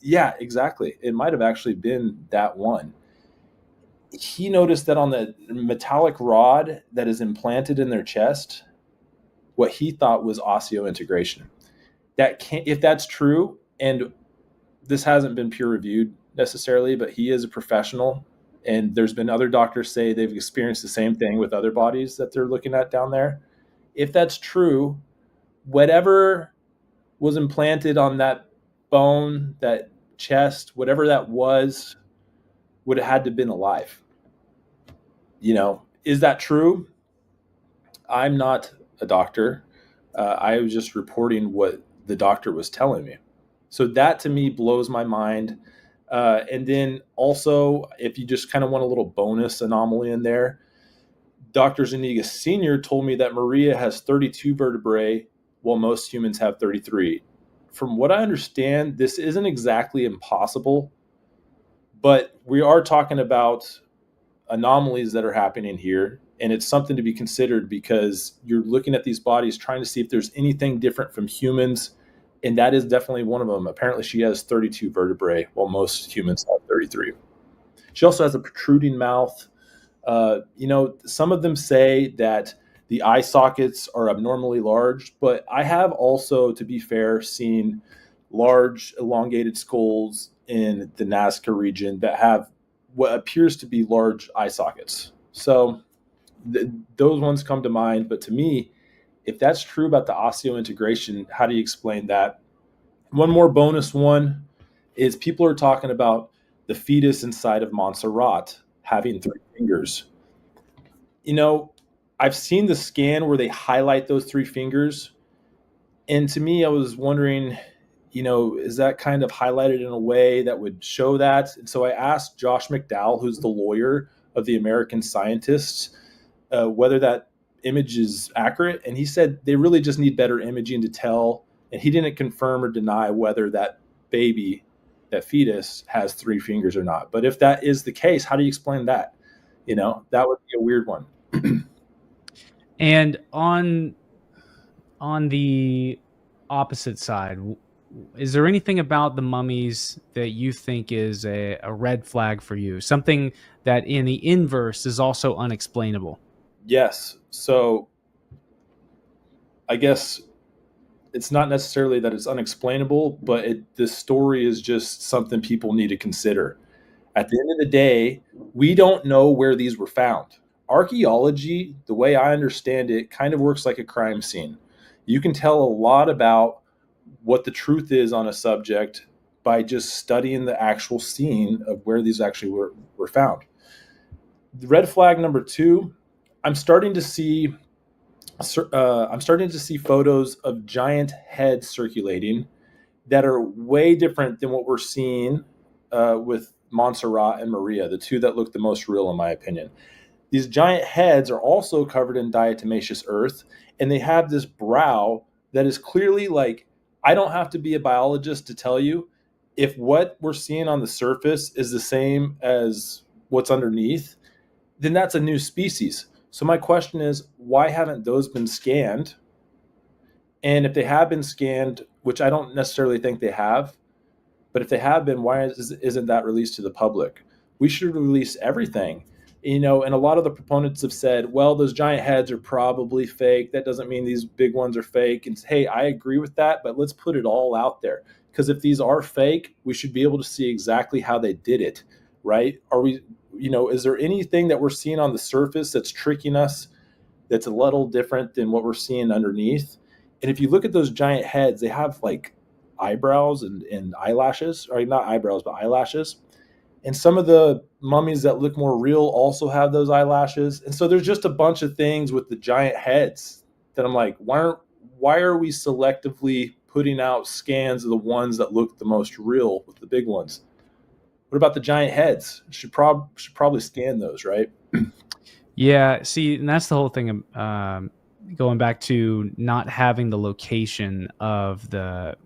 yeah, exactly. It might have actually been that one. He noticed that on the metallic rod that is implanted in their chest, what he thought was osseointegration. If that's true, and this hasn't been peer reviewed necessarily, but he is a professional, and there's been other doctors say they've experienced the same thing with other bodies that they're looking at down there. If that's true, whatever was implanted on that bone, that chest, whatever that was, would have had to have been alive. Is that true? I'm not a doctor. I was just reporting what the doctor was telling me. So that to me blows my mind. And then also, if you just kind of want a little bonus anomaly in there, Dr. Zuniga Sr. told me that Maria has 32 vertebrae, while most humans have 33. From what I understand, this isn't exactly impossible, but we are talking about anomalies that are happening here. And it's something to be considered because you're looking at these bodies trying to see if there's anything different from humans. And that is definitely one of them. Apparently she has 32 vertebrae, while most humans have 33. She also has a protruding mouth. Some of them say that the eye sockets are abnormally large, but I have also, to be fair, seen large elongated skulls in the Nazca region that have what appears to be large eye sockets. So those ones come to mind. But to me, if that's true about the osseointegration, how do you explain that? One more bonus one is people are talking about the fetus inside of Montserrat having 3 fingers. I've seen the scan where they highlight those 3 fingers. And to me, I was wondering, is that kind of highlighted in a way that would show that? And so I asked Josh McDowell, who's the lawyer of the American scientists, whether that image is accurate. And he said they really just need better imaging to tell. And he didn't confirm or deny whether that baby, that fetus, has 3 fingers or not. But if that is the case, how do you explain that? That would be a weird one. And on the opposite side, is there anything about the mummies that you think is a red flag for you? Something that in the inverse is also unexplainable? Yes. So I guess it's not necessarily that it's unexplainable, but the story is just something people need to consider. At the end of the day, we don't know where these were found. Archaeology, the way I understand it, kind of works like a crime scene. You can tell a lot about what the truth is on a subject by just studying the actual scene of where these actually were found. The red flag number 2, I'm starting to see photos of giant heads circulating that are way different than what we're seeing with Montserrat and Maria, the 2 that look the most real in my opinion. These giant heads are also covered in diatomaceous earth, and they have this brow that is clearly like, I don't have to be a biologist to tell you, if what we're seeing on the surface is the same as what's underneath, then that's a new species. So my question is, why haven't those been scanned? And if they have been scanned, which I don't necessarily think they have, but if they have been, why isn't that released to the public? We should release everything. And a lot of the proponents have said, well, those giant heads are probably fake. That doesn't mean these big ones are fake. And hey, I agree with that, but let's put it all out there. Because if these are fake, we should be able to see exactly how they did it, right? Is there anything that we're seeing on the surface that's tricking us, that's a little different than what we're seeing underneath? And if you look at those giant heads, they have like eyebrows and eyelashes, or not eyebrows, but eyelashes. And some of the mummies that look more real also have those eyelashes. And so there's just a bunch of things with the giant heads that I'm like, why are we selectively putting out scans of the ones that look the most real with the big ones? What about the giant heads? Should probably scan those, right? Yeah, see, and that's the whole thing. Going back to not having the location of the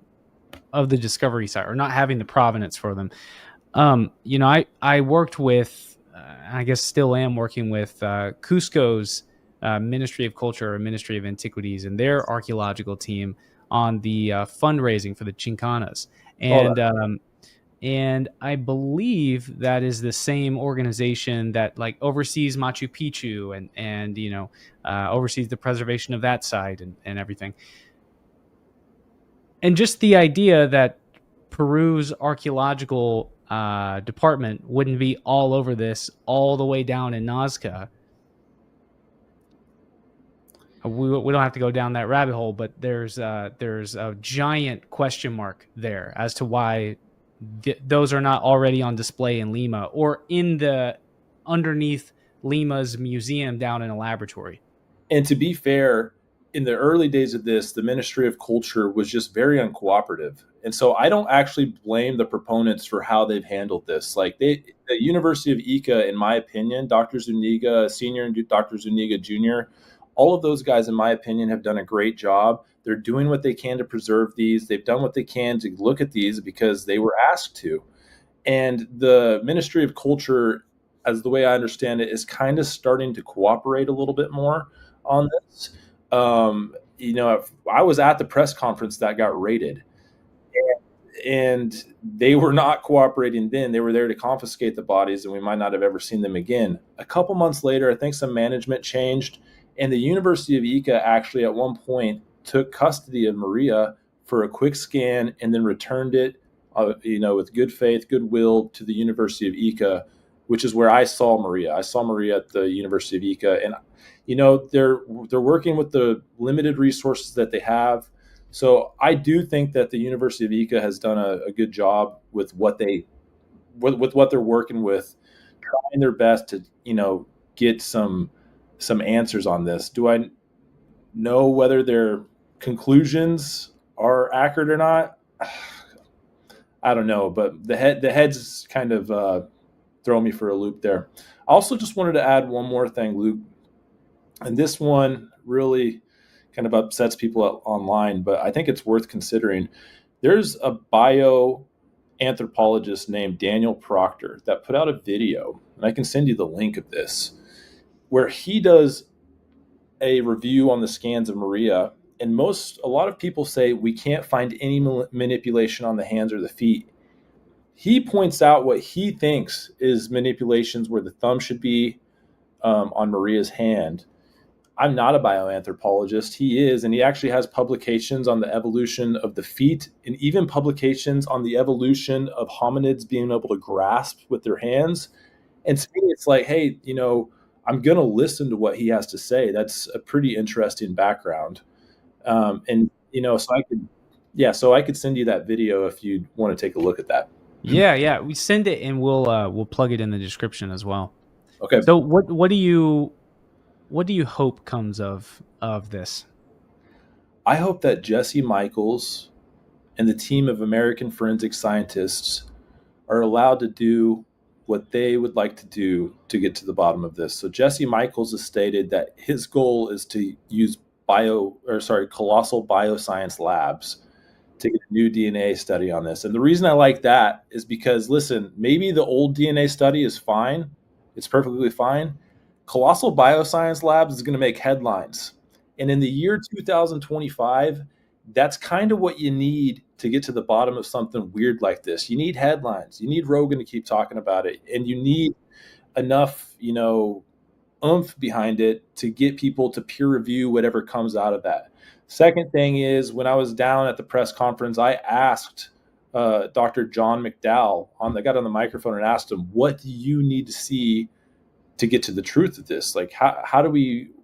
discovery site, or not having the provenance for them. I worked with, I guess still am working with Cusco's Ministry of Culture or Ministry of Antiquities and their archaeological team on the fundraising for the Chincanas. And I believe that is the same organization that like oversees Machu Picchu and oversees the preservation of that site and everything. And just the idea that Peru's archaeological department wouldn't be all over this all the way down in Nazca. We don't have to go down that rabbit hole, but there's a giant question mark there as to why those are not already on display in Lima or in the underneath Lima's museum down in a laboratory. And to be fair, in the early days of this, the Ministry of Culture was just very uncooperative. And so I don't actually blame the proponents for how they've handled this. Like the University of Ica, in my opinion, Dr. Zuniga Sr. and Dr. Zuniga Jr., all of those guys, in my opinion, have done a great job. They're doing what they can to preserve these. They've done what they can to look at these because they were asked to. And the Ministry of Culture, as the way I understand it, is kind of starting to cooperate a little bit more on this. I was at the press conference that got raided, and they were not cooperating then. They were there to confiscate the bodies, and we might not have ever seen them again. A couple months later, I think some management changed, and the University of Ica actually at one point took custody of Maria for a quick scan and then returned it, with good faith, goodwill to the University of Ica, which is where I saw Maria. I saw Maria at the University of Ica, and they're working with the limited resources that they have. So I do think that the University of Ica has done a good job with what with what they're working with, trying their best to, get some answers on this. Do I know whether their conclusions are accurate or not? I don't know, but the heads kind of throw me for a loop there. I also just wanted to add one more thing, Luke, and this one really kind of upsets people online, but I think it's worth considering. There's a bioanthropologist named Daniel Proctor that put out a video, and I can send you the link of this, where he does a review on the scans of Maria. And a lot of people say we can't find any manipulation on the hands or the feet. He points out what he thinks is manipulations where the thumb should be on Maria's hand. I'm not a bioanthropologist. He is, and he actually has publications on the evolution of the feet and even publications on the evolution of hominids being able to grasp with their hands. And to me, it's like, hey, I'm going to listen to what he has to say. That's a pretty interesting background. So I could send you that video if you want to take a look at that. Yeah. We send it and we'll plug it in the description as well. Okay. So what do you hope comes of this? I hope that Jesse Michaels and the team of American forensic scientists are allowed to do what they would like to do to get to the bottom of this. So Jesse Michaels has stated that his goal is to use colossal bioscience labs to get a new DNA study on this. And the reason I like that is because, listen, maybe the old DNA study is fine. It's perfectly fine. Colossal bioscience labs is going to make headlines. And in the year 2025, that's kind of what you need to get to the bottom of something weird like this. You need headlines. You need Rogan to keep talking about it. And you need enough, oomph behind it to get people to peer review whatever comes out of that. Second thing is, when I was down at the press conference, I asked Dr. John McDowell, I got on the microphone and asked him, what do you need to see to get to the truth of this? Like,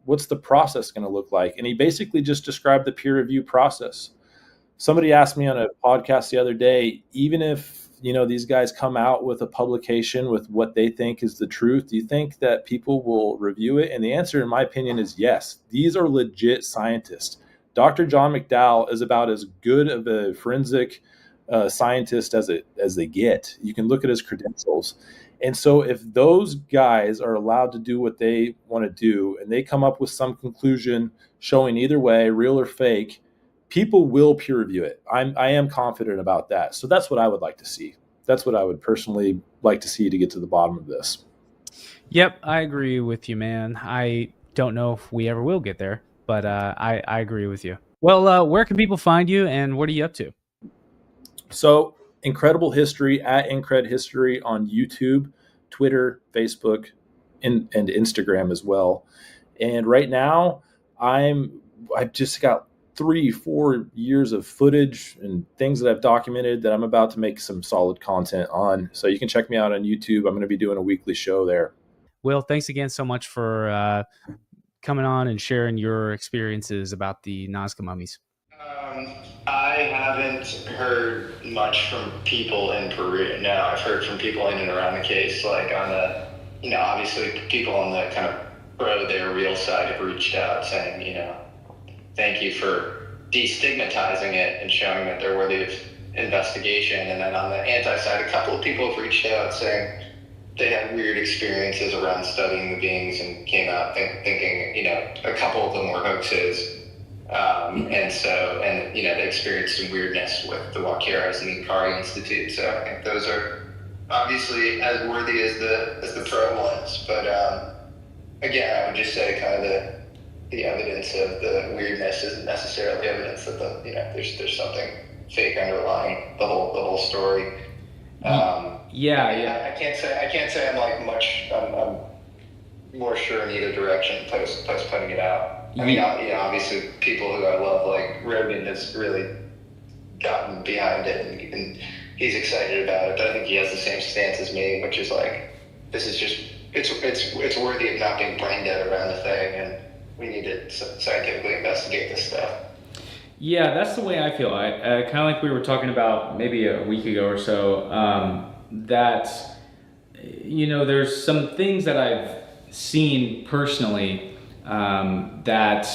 what's the process going to look like? And he basically just described the peer review process. Somebody asked me on a podcast the other day, even if, these guys come out with a publication with what they think is the truth, do you think that people will review it? And the answer, in my opinion, is yes. These are legit scientists. Dr. John McDowell is about as good of a forensic scientist as they get. You can look at his credentials. And so if those guys are allowed to do what they want to do and they come up with some conclusion showing either way, real or fake, people will peer review it. I am confident about that. So that's what I would like to see. That's what I would personally like to see to get to the bottom of this. Yep, I agree with you, man. I don't know if we ever will get there, but I agree with you. Well, where can people find you and what are you up to? So Incredible History at Incred History on YouTube, Twitter, Facebook, and Instagram as well. And right now I've just got 3-4 years of footage and things that I've documented that I'm about to make some solid content on. So you can check me out on YouTube. I'm going to be doing a weekly show there. Will, thanks again so much for coming on and sharing your experiences about the Nazca mummies. I haven't heard much from people in Peru. No, I've heard from people in and around the case, like on the, obviously people on the kind of pro, their real side have reached out saying, thank you for destigmatizing it and showing that they're worthy of investigation. And then on the anti side, a couple of people have reached out saying they had weird experiences around studying the beings and came out thinking, a couple of them were hoaxes. They experienced some weirdness with the Wakiras and the Ikari Institute. So I think those are obviously as worthy as the pro ones. But again, I would just say kind of the evidence of the weirdness isn't necessarily evidence that there's something fake underlying the whole story. I can't say I'm like much. I'm more sure in either direction post putting it out. I mean, obviously people who I love, like Rogan, has really gotten behind it and he's excited about it. But I think he has the same stance as me, which is like, this is just, it's worthy of not being brain dead around the thing, and we need to scientifically investigate this stuff. Yeah, that's the way I feel. I kind of like we were talking about maybe a week ago or so, that, there's some things that I've seen personally that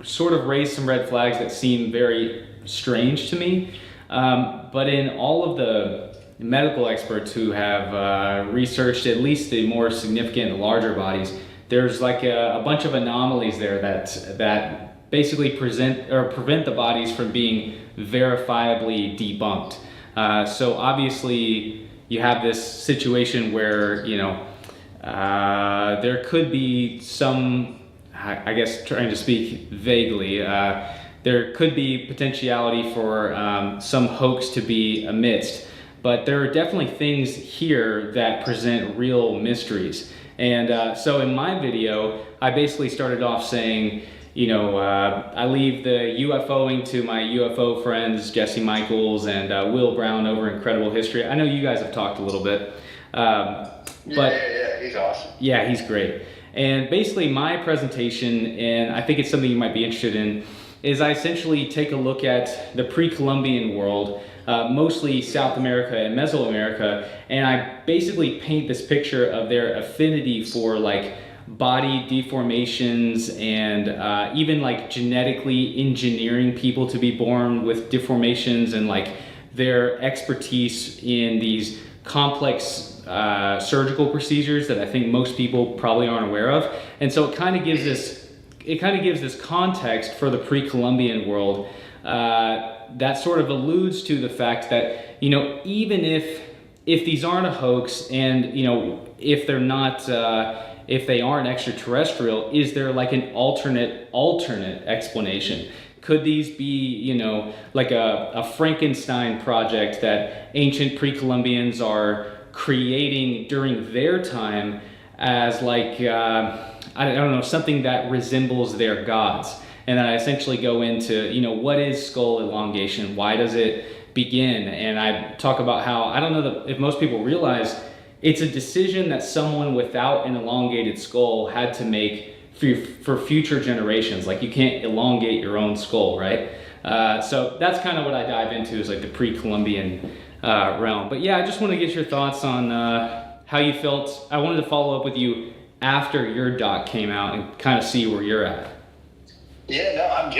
sort of raise some red flags that seem very strange to me. But in all of the medical experts who have researched at least the more significant larger bodies, there's like a bunch of anomalies there that basically prevent the bodies from being verifiably debunked. So obviously you have this situation where, there could be some, I guess trying to speak vaguely, there could be potentiality for some hoax to be amidst, but there are definitely things here that present real mysteries. And so in my video, I basically started off saying, I leave the UFOing to my UFO friends, Jesse Michaels and Will Brown over Incredible History. I know you guys have talked a little bit. Yeah, he's awesome. Yeah, he's great. And basically my presentation, and I think it's something you might be interested in, is I essentially take a look at the pre-Columbian world, mostly South America and Mesoamerica, and I basically paint this picture of their affinity for like body deformations and even like genetically engineering people to be born with deformations, and like their expertise in these complex surgical procedures that I think most people probably aren't aware of. And so it kind of gives this context for the pre-Columbian world that sort of alludes to the fact that, even if these aren't a hoax, and if they're not if they aren't extraterrestrial, is there like an alternate explanation? Could these be, like a Frankenstein project that ancient pre-Columbians are creating during their time as like, I don't know, something that resembles their gods? And then I essentially go into, what is skull elongation? Why does it begin? And I talk about how, I don't know if most people realize, it's a decision that someone without an elongated skull had to make for future generations. Like, you can't elongate your own skull, right? So that's kind of what I dive into, is like the pre-Columbian realm. But yeah, I just want to get your thoughts on how you felt. I wanted to follow up with you after your doc came out and kind of see where you're at. Yeah, no, I'm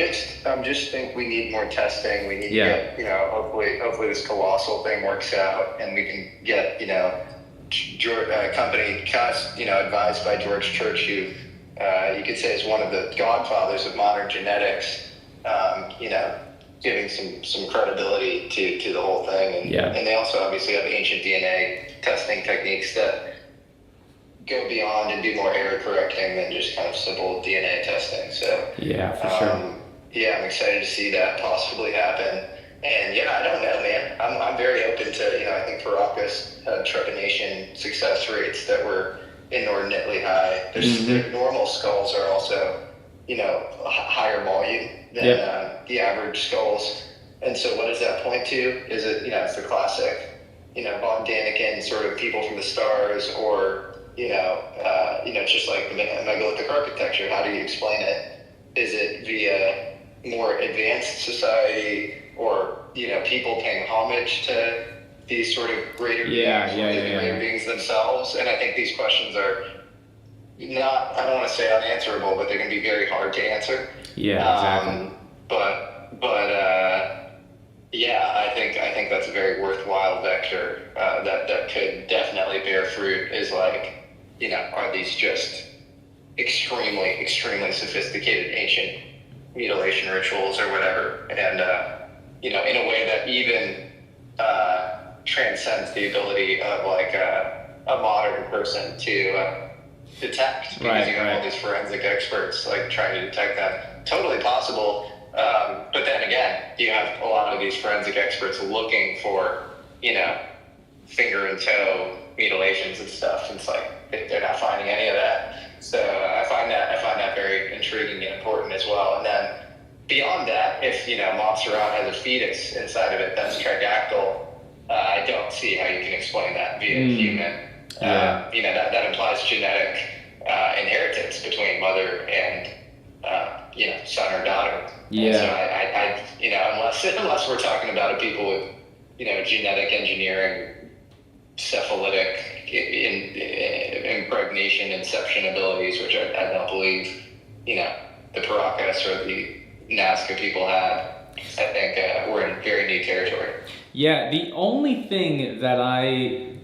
just think we need more testing. We need to get, hopefully this colossal thing works out and we can get, company, advised by George Church, who you could say is one of the godfathers of modern genetics, giving some credibility to the whole thing. And they also obviously have ancient DNA testing techniques that go beyond and do more error correcting than just kind of simple DNA testing. So yeah, for sure. Yeah, I'm excited to see that possibly happen. And yeah, I don't know, man. I'm very open to, I think Caracas had trepanation success rates that were inordinately high. Their normal skulls are also, higher volume than the average skulls. And so what does that point to? Is it, it's the classic, Von Daniken sort of people from the stars, or, just like the megalithic architecture. How do you explain it? Is it via more advanced society, or people paying homage to these sort of greater beings, greater beings themselves? And I think these questions are not, I don't want to say unanswerable, but they can be very hard to answer. Exactly. I think that's a very worthwhile vector that could definitely bear fruit. Is like, are these just extremely sophisticated ancient mutilation rituals or whatever, and in a way that even transcends the ability of like a modern person to detect, because you have all these forensic experts like trying to detect them. Totally possible, but then again, you have a lot of these forensic experts looking for finger and toe mutilations and stuff. And it's like they're not finding any of that. So I find that very intriguing and important as well. And then beyond that, if Montserrat has a fetus inside of it that's tridactyl, I don't see how you can explain that via human. That implies genetic inheritance between mother and son or daughter. Yeah. And so I you know, unless we're talking about a people with, you know, genetic engineering, cephalitic impregnation, inception abilities, which I don't believe, you know, the Paracas or the Nazca people had. I think we're in very new territory. Yeah, the only thing that I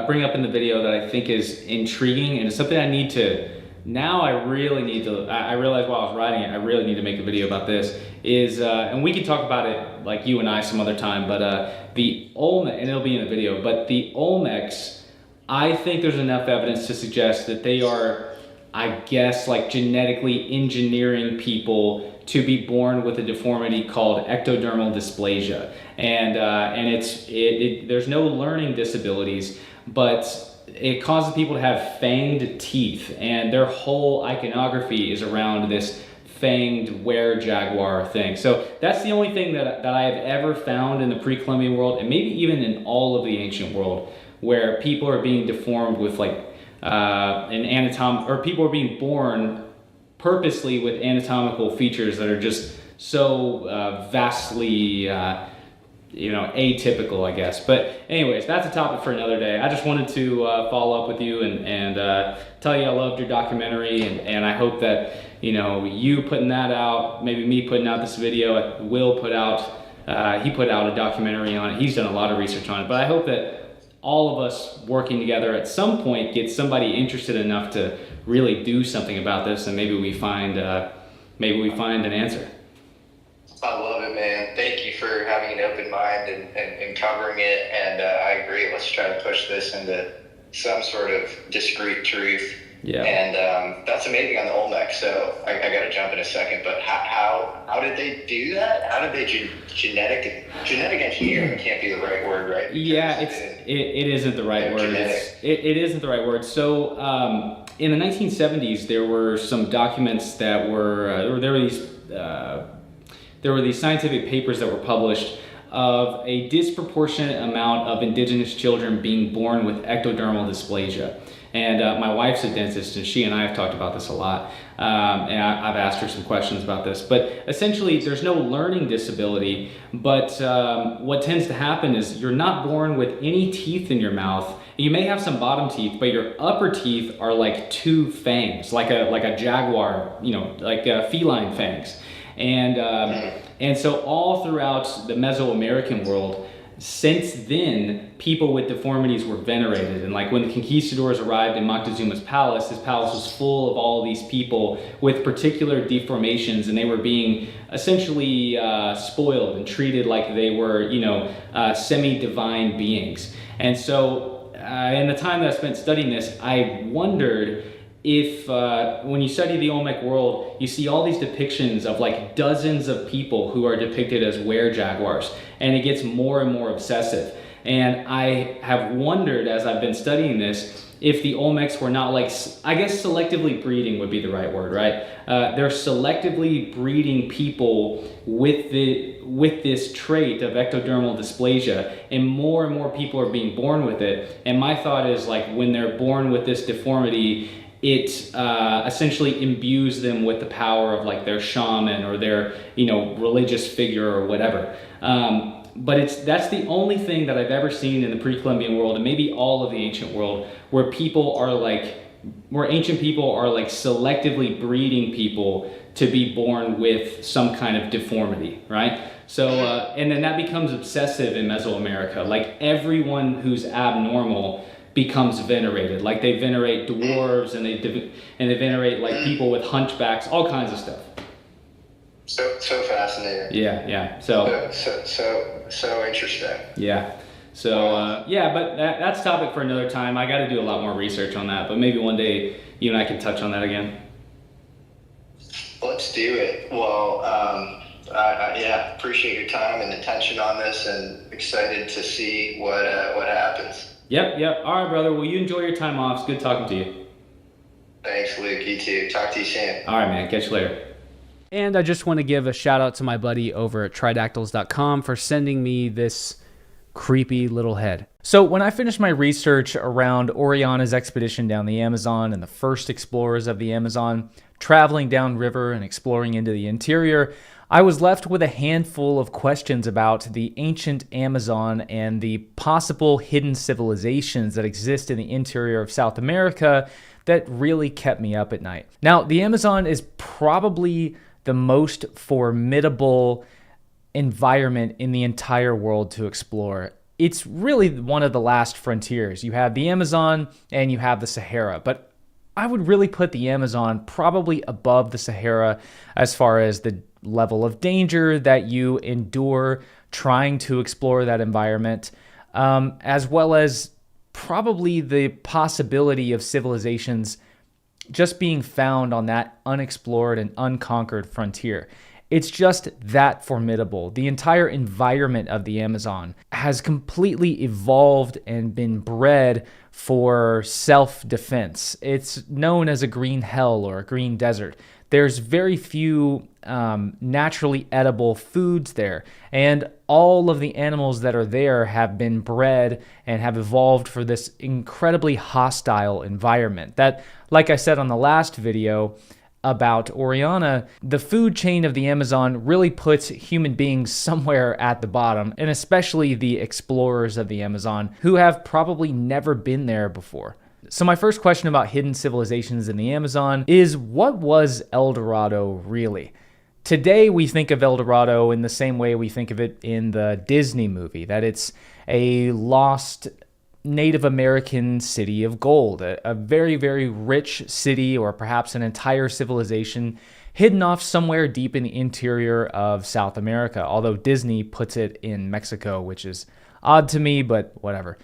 bring up in the video that I think is intriguing, and it's something I need to, now I really need to, I realized while I was writing it, I really need to make a video about this, is, and we can talk about it like you and I some other time, but the Olmec, and it'll be in the video, but the Olmecs, I think there's enough evidence to suggest that they are, I guess, like genetically engineering people to be born with a deformity called ectodermal dysplasia, and there's no learning disabilities, but it causes people to have fanged teeth, and their whole iconography is around this fanged were-jaguar thing. So that's the only thing that I have ever found in the pre-Columbian world, and maybe even in all of the ancient world, where people are being deformed with like or people are being born purposely with anatomical features that are just so vastly atypical, I guess. But anyways, that's a topic for another day. I just wanted to follow up with you and tell you I loved your documentary, and I hope that, you know, you putting that out, maybe me putting out this video, Will put out, he put out a documentary on it. He's done a lot of research on it, but I hope that all of us working together at some point get somebody interested enough to really do something about this, and maybe we find an answer. I love it, man. Thank you for having an open mind and covering it. And I agree. Let's try to push this into some sort of discrete truth. Yeah. And that's amazing on the Olmec. So I got to jump in a second. But how did they do that? How did they genetic engineering can't be the right word, right? Because yeah, it isn't the right word. It isn't the right word. So in the 1970s, there were some documents that were there were these scientific papers that were published of a disproportionate amount of indigenous children being born with ectodermal dysplasia. And my wife's a dentist, and she and I have talked about this a lot. And I've asked her some questions about this. But essentially, there's no learning disability. But what tends to happen is you're not born with any teeth in your mouth. You may have some bottom teeth, but your upper teeth are like two fangs, like a jaguar, you know, like feline fangs. And so all throughout the Mesoamerican world, since then, people with deformities were venerated. And like when the conquistadors arrived in Moctezuma's palace, his palace was full of all these people with particular deformations, and they were being essentially spoiled and treated like they were, you know, semi-divine beings. And so in the time that I spent studying this, I wondered if when you study the Olmec world, you see all these depictions of like dozens of people who are depicted as were-jaguars, and it gets more and more obsessive. And I have wondered as I've been studying this if the Olmecs were not like, I guess selectively breeding would be the right word, right? They're selectively breeding people with this trait of ectodermal dysplasia, and more people are being born with it. And my thought is like when they're born with this deformity, it essentially imbues them with the power of like their shaman or their, you know, religious figure or whatever. But that's the only thing that I've ever seen in the pre-Columbian world, and maybe all of the ancient world, where ancient people are like selectively breeding people to be born with some kind of deformity, right? So, and then that becomes obsessive in Mesoamerica. Like everyone who's abnormal becomes venerated. Like they venerate dwarves, and they venerate like people with hunchbacks, all kinds of stuff. So fascinating. Yeah. So interesting. Yeah. So but that's a topic for another time. I got to do a lot more research on that, but maybe one day you and I can touch on that again. Let's do it. Well, I appreciate your time and attention on this, and excited to see what happens. Yep. All right, brother. Well, you enjoy your time off. It's good talking to you. Thanks, Luke. You too. Talk to you soon. All right, man. Catch you later. And I just want to give a shout out to my buddy over at tridactyls.com for sending me this creepy little head. So when I finished my research around Orellana's expedition down the Amazon and the first explorers of the Amazon traveling downriver and exploring into the interior, I was left with a handful of questions about the ancient Amazon and the possible hidden civilizations that exist in the interior of South America that really kept me up at night. Now, the Amazon is probably the most formidable environment in the entire world to explore. It's really one of the last frontiers. You have the Amazon and you have the Sahara, but I would really put the Amazon probably above the Sahara as far as the level of danger that you endure trying to explore that environment, as well as probably the possibility of civilizations just being found on that unexplored and unconquered frontier. It's just that formidable. The entire environment of the Amazon has completely evolved and been bred for self-defense. It's known as a green hell or a green desert. There's very few naturally edible foods there, and all of the animals that are there have been bred and have evolved for this incredibly hostile environment. That, like I said on the last video about Oriana, the food chain of the Amazon really puts human beings somewhere at the bottom, and especially the explorers of the Amazon who have probably never been there before. So my first question about hidden civilizations in the Amazon is, what was El Dorado really? Today we think of El Dorado in the same way we think of it in the Disney movie, that it's a lost Native American city of gold, a very, very rich city, or perhaps an entire civilization hidden off somewhere deep in the interior of South America, although Disney puts it in Mexico, which is odd to me, but whatever.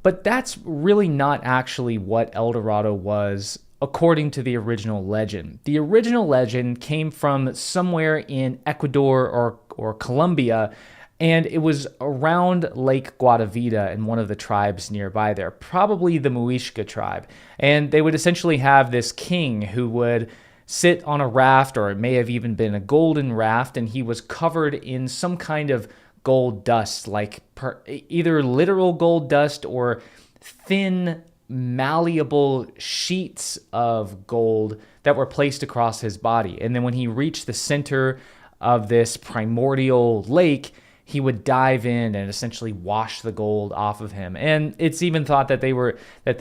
But that's really not actually what El Dorado was, according to the original legend. The original legend came from somewhere in Ecuador or Colombia, and it was around Lake Guatavita in one of the tribes nearby there, probably the Muisca tribe. And they would essentially have this king who would sit on a raft, or it may have even been a golden raft, and he was covered in some kind of gold dust, like either literal gold dust or thin, malleable sheets of gold that were placed across his body. And then when he reached the center of this primordial lake, he would dive in and essentially wash the gold off of him. And it's even thought that they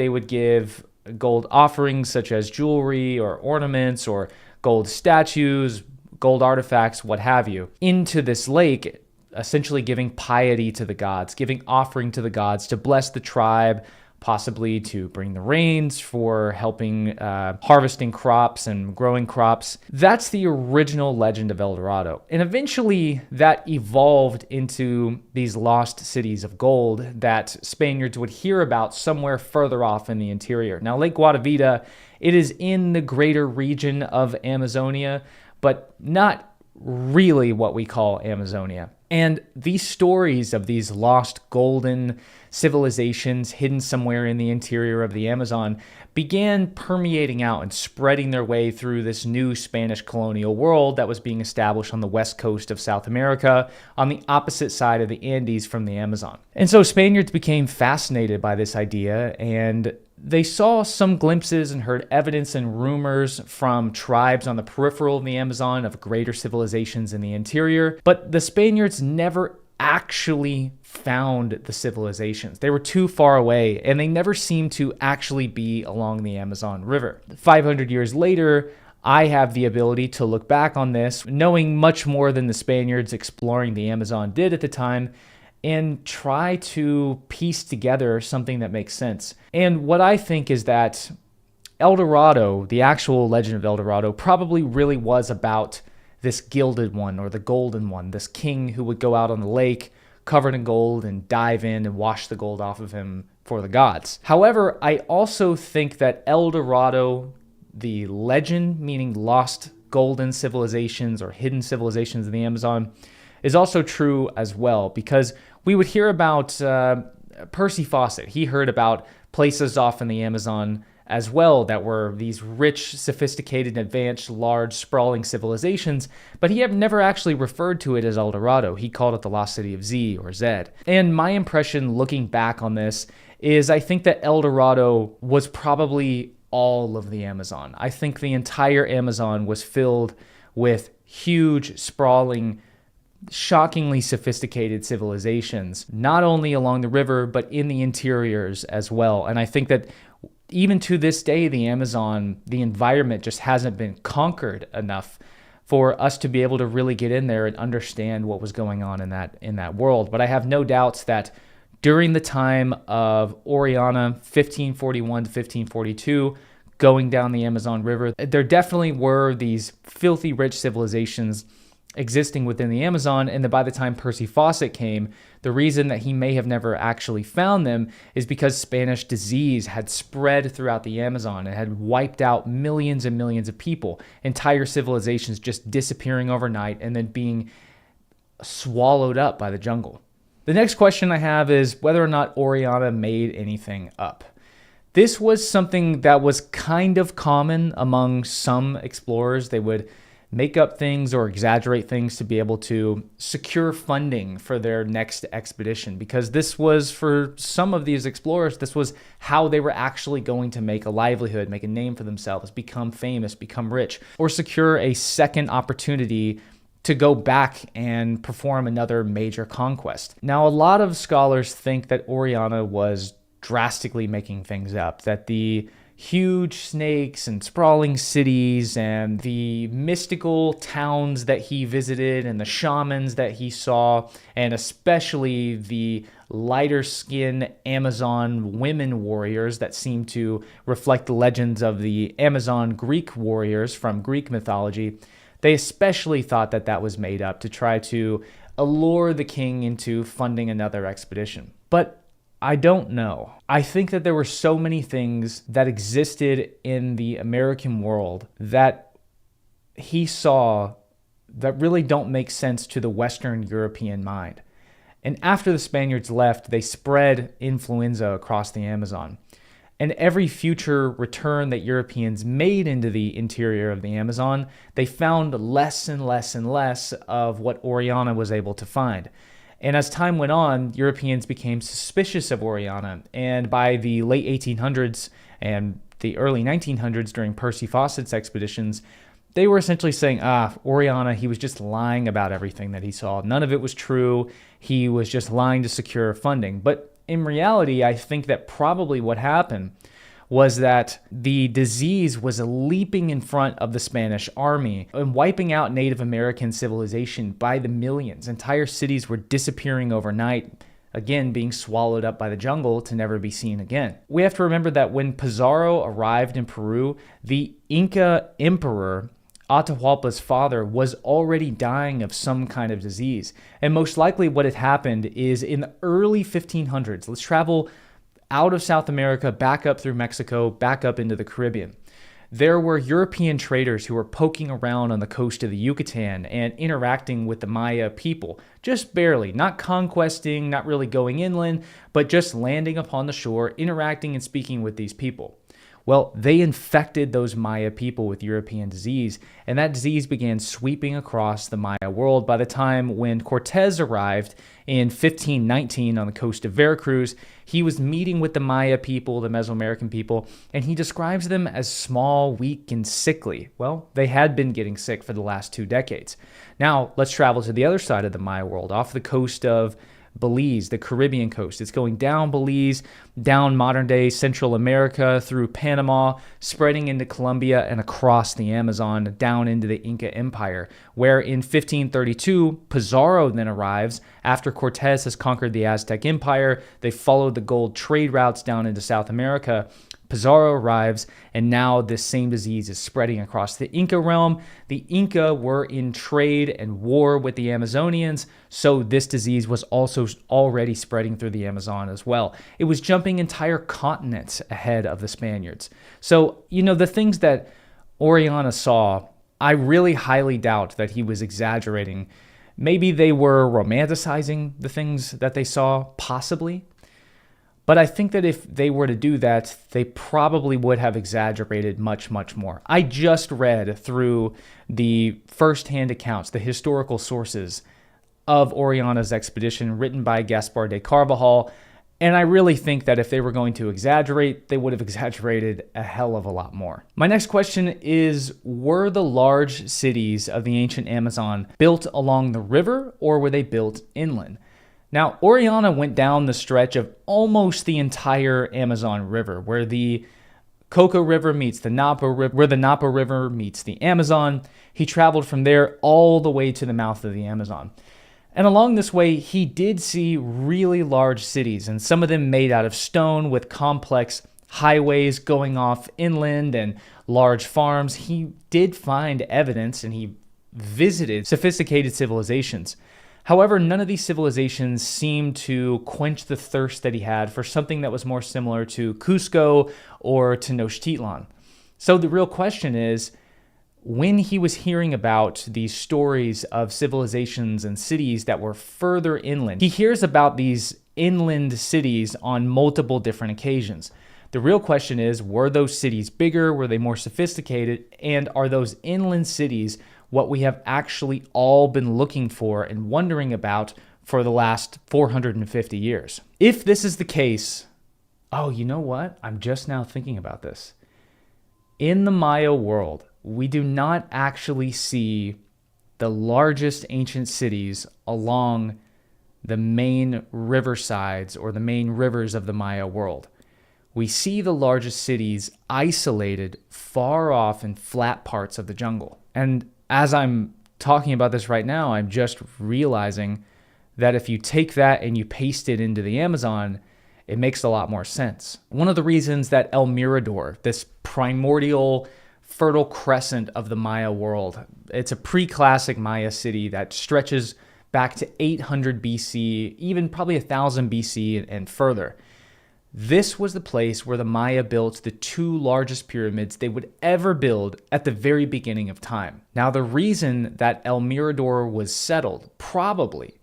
would give gold offerings such as jewelry or ornaments or gold statues, gold artifacts, what have you, into this lake, essentially giving piety to the gods, giving offering to the gods to bless the tribe, possibly to bring the rains for helping harvesting crops and growing crops. That's the original legend of El Dorado. And eventually that evolved into these lost cities of gold that Spaniards would hear about somewhere further off in the interior. Now, Lake Guatavita, it is in the greater region of Amazonia, but not really what we call Amazonia. And these stories of these lost golden civilizations hidden somewhere in the interior of the Amazon began permeating out and spreading their way through this new Spanish colonial world that was being established on the west coast of South America, on the opposite side of the Andes from the Amazon. And so Spaniards became fascinated by this idea, and they saw some glimpses and heard evidence and rumors from tribes on the peripheral of the Amazon of greater civilizations in the interior, but the Spaniards never actually found the civilizations. They were too far away, and they never seemed to actually be along the Amazon River. 500 years later, I have the ability to look back on this, knowing much more than the Spaniards exploring the Amazon did at the time, and try to piece together something that makes sense. And what I think is that El Dorado, the actual legend of El Dorado, probably really was about this gilded one, or the golden one, this king who would go out on the lake covered in gold and dive in and wash the gold off of him for the gods. However, I also think that El Dorado, the legend, meaning lost golden civilizations or hidden civilizations in the Amazon, is also true as well, because we would hear about Percy Fawcett. He heard about places off in the Amazon as well that were these rich, sophisticated, advanced, large, sprawling civilizations, but he had never actually referred to it as El Dorado. He called it the Lost City of Z or Zed. And my impression looking back on this is I think that El Dorado was probably all of the Amazon. I think the entire Amazon was filled with huge, sprawling, shockingly sophisticated civilizations, not only along the river, but in the interiors as well. And I think that even to this day, the Amazon, the environment just hasn't been conquered enough for us to be able to really get in there and understand what was going on in that world. But I have no doubts that during the time of Orellana, 1541 to 1542, going down the Amazon River, there definitely were these filthy rich civilizations existing within the Amazon, and that by the time Percy Fawcett came, the reason that he may have never actually found them is because Spanish disease had spread throughout the Amazon and had wiped out millions and millions of people, entire civilizations just disappearing overnight and then being swallowed up by the jungle. The next question I have is whether or not Orellana made anything up. This was something that was kind of common among some explorers. They would make up things or exaggerate things to be able to secure funding for their next expedition, because this was, for some of these explorers, this was how they were actually going to make a livelihood, make a name for themselves, become famous, become rich, or secure a second opportunity to go back and perform another major conquest. Now, a lot of scholars think that Orellana was drastically making things up, that the huge snakes and sprawling cities and the mystical towns that he visited and the shamans that he saw, and especially the lighter skinned Amazon women warriors that seem to reflect the legends of the Amazon Greek warriors from Greek mythology, they especially thought that that was made up to try to allure the king into funding another expedition. But I don't know. I think that there were so many things that existed in the American world that he saw that really don't make sense to the Western European mind. And after the Spaniards left, they spread influenza across the Amazon. And every future return that Europeans made into the interior of the Amazon, they found less and less and less of what Orellana was able to find. And as time went on, Europeans became suspicious of Orellana. And by the late 1800s and the early 1900s, during Percy Fawcett's expeditions, they were essentially saying, Orellana, he was just lying about everything that he saw. None of it was true. He was just lying to secure funding. But in reality, I think that probably what happened was that the disease was leaping in front of the Spanish army and wiping out Native American civilization by the millions. Entire cities were disappearing overnight, again being swallowed up by the jungle to never be seen again. We have to remember that when Pizarro arrived in Peru, the Inca emperor Atahualpa's father was already dying of some kind of disease. And most likely what had happened is in the early 1500s, let's travel out of South America, back up through Mexico, back up into the Caribbean. There were European traders who were poking around on the coast of the Yucatan and interacting with the Maya people, just barely, not conquesting, not really going inland, but just landing upon the shore, interacting and speaking with these people. Well, they infected those Maya people with European disease, and that disease began sweeping across the Maya world. By the time when Cortez arrived in 1519 on the coast of Veracruz, he was meeting with the Maya people, the Mesoamerican people, and he describes them as small, weak, and sickly. Well, they had been getting sick for the last 2 decades. Now, let's travel to the other side of the Maya world, off the coast of Belize, the Caribbean coast. It's going down Belize, down modern-day Central America, through Panama, spreading into Colombia and across the Amazon, down into the Inca Empire, where in 1532, Pizarro then arrives. After Cortez has conquered the Aztec Empire, they followed the gold trade routes down into South America. Pizarro arrives, and now this same disease is spreading across the Inca realm. The Inca were in trade and war with the Amazonians, so this disease was also already spreading through the Amazon as well. It was jumping entire continents ahead of the Spaniards. So, the things that Orellana saw, I really highly doubt that he was exaggerating. Maybe they were romanticizing the things that they saw, possibly. But I think that if they were to do that, they probably would have exaggerated much, much more. I just read through the first-hand accounts, the historical sources of Orellana's expedition written by Gaspar de Carvajal, And I really think that if they were going to exaggerate, they would have exaggerated a hell of a lot more. My next question is, were the large cities of the ancient Amazon built along the river, or were they built inland? Now, Orellana went down the stretch of almost the entire Amazon River, where the Coco River meets the Napo River, where the Napo River meets the Amazon. He traveled from there all the way to the mouth of the Amazon. And along this way, he did see really large cities, and some of them made out of stone with complex highways going off inland and large farms. He did find evidence, and he visited sophisticated civilizations. However, none of these civilizations seemed to quench the thirst that he had for something that was more similar to Cusco or Tenochtitlan. So the real question is, when he was hearing about these stories of civilizations and cities that were further inland, he hears about these inland cities on multiple different occasions. The real question is, were those cities bigger? Were they more sophisticated? And are those inland cities what we have actually all been looking for and wondering about for the last 450 years? If this is the case, oh, you know what? I'm just now thinking about this. In the Maya world, we do not actually see the largest ancient cities along the main riversides or the main rivers of the Maya world. We see the largest cities isolated far off in flat parts of the jungle. And as I'm talking about this right now, I'm just realizing that if you take that and you paste it into the Amazon, it makes a lot more sense. One of the reasons that El Mirador, this primordial fertile crescent of the Maya world, it's a pre-classic Maya city that stretches back to 800 BC, even probably 1000 BC and further. This was the place where the Maya built the two largest pyramids they would ever build at the very beginning of time. Now, the reason that El Mirador was settled, probably,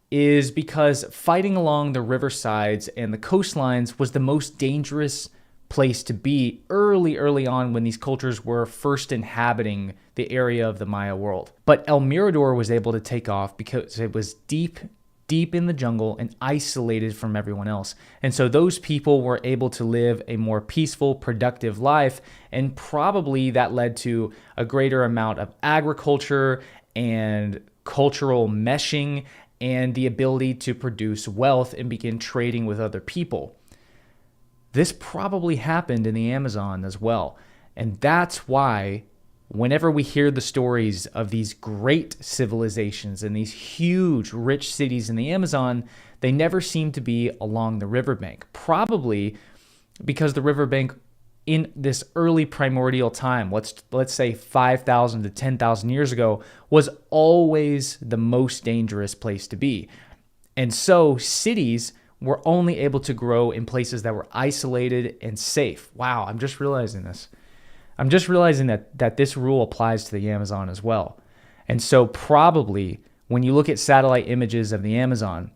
is because fighting along the riversides and the coastlines was the most dangerous place to be early on when these cultures were first inhabiting the area of the Maya world. But El Mirador was able to take off because it was deep in the jungle and isolated from everyone else. And so those people were able to live a more peaceful, productive life, and probably that led to a greater amount of agriculture and cultural meshing and the ability to produce wealth and begin trading with other people. This probably happened in the Amazon as well. And that's why whenever we hear the stories of these great civilizations and these huge, rich cities in the Amazon, they never seem to be along the riverbank. Probably because the riverbank in this early primordial time, let's say 5,000 to 10,000 years ago, was always the most dangerous place to be. And so cities were only able to grow in places that were isolated and safe. Wow, I'm just realizing this. I'm just realizing that this rule applies to the Amazon as well. And so probably when you look at satellite images of the Amazon,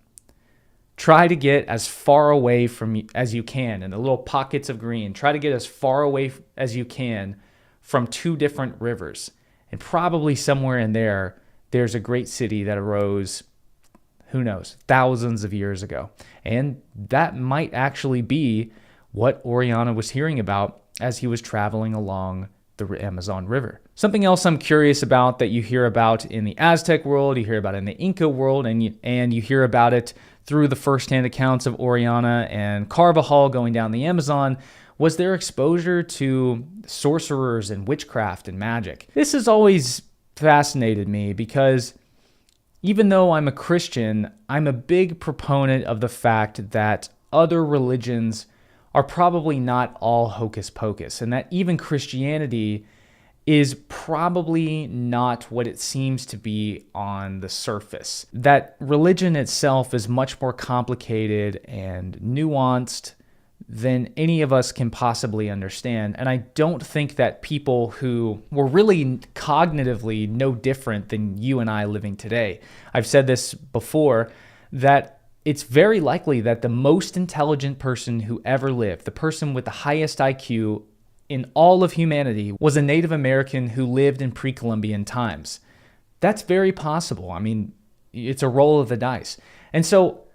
try to get as far away from as you can in the little pockets of green. Try to get as far away as you can from two different rivers. And probably somewhere in there, there's a great city that arose, who knows, thousands of years ago. And that might actually be what Orellana was hearing about as he was traveling along the Amazon River. Something else I'm curious about that you hear about in the Aztec world, you hear about in the Inca world, and you hear about it through the firsthand accounts of Orellana and Carvajal going down the Amazon, was their exposure to sorcerers and witchcraft and magic. This has always fascinated me because even though I'm a Christian, I'm a big proponent of the fact that other religions are probably not all hocus pocus, and that even Christianity is probably not what it seems to be on the surface. That religion itself is much more complicated and nuanced than any of us can possibly understand. And I don't think that people who were really cognitively no different than you and I living today, I've said this before, that it's very likely that the most intelligent person who ever lived, the person with the highest IQ in all of humanity, was a Native American who lived in pre-Columbian times. That's very possible. I mean, it's a roll of the dice. And so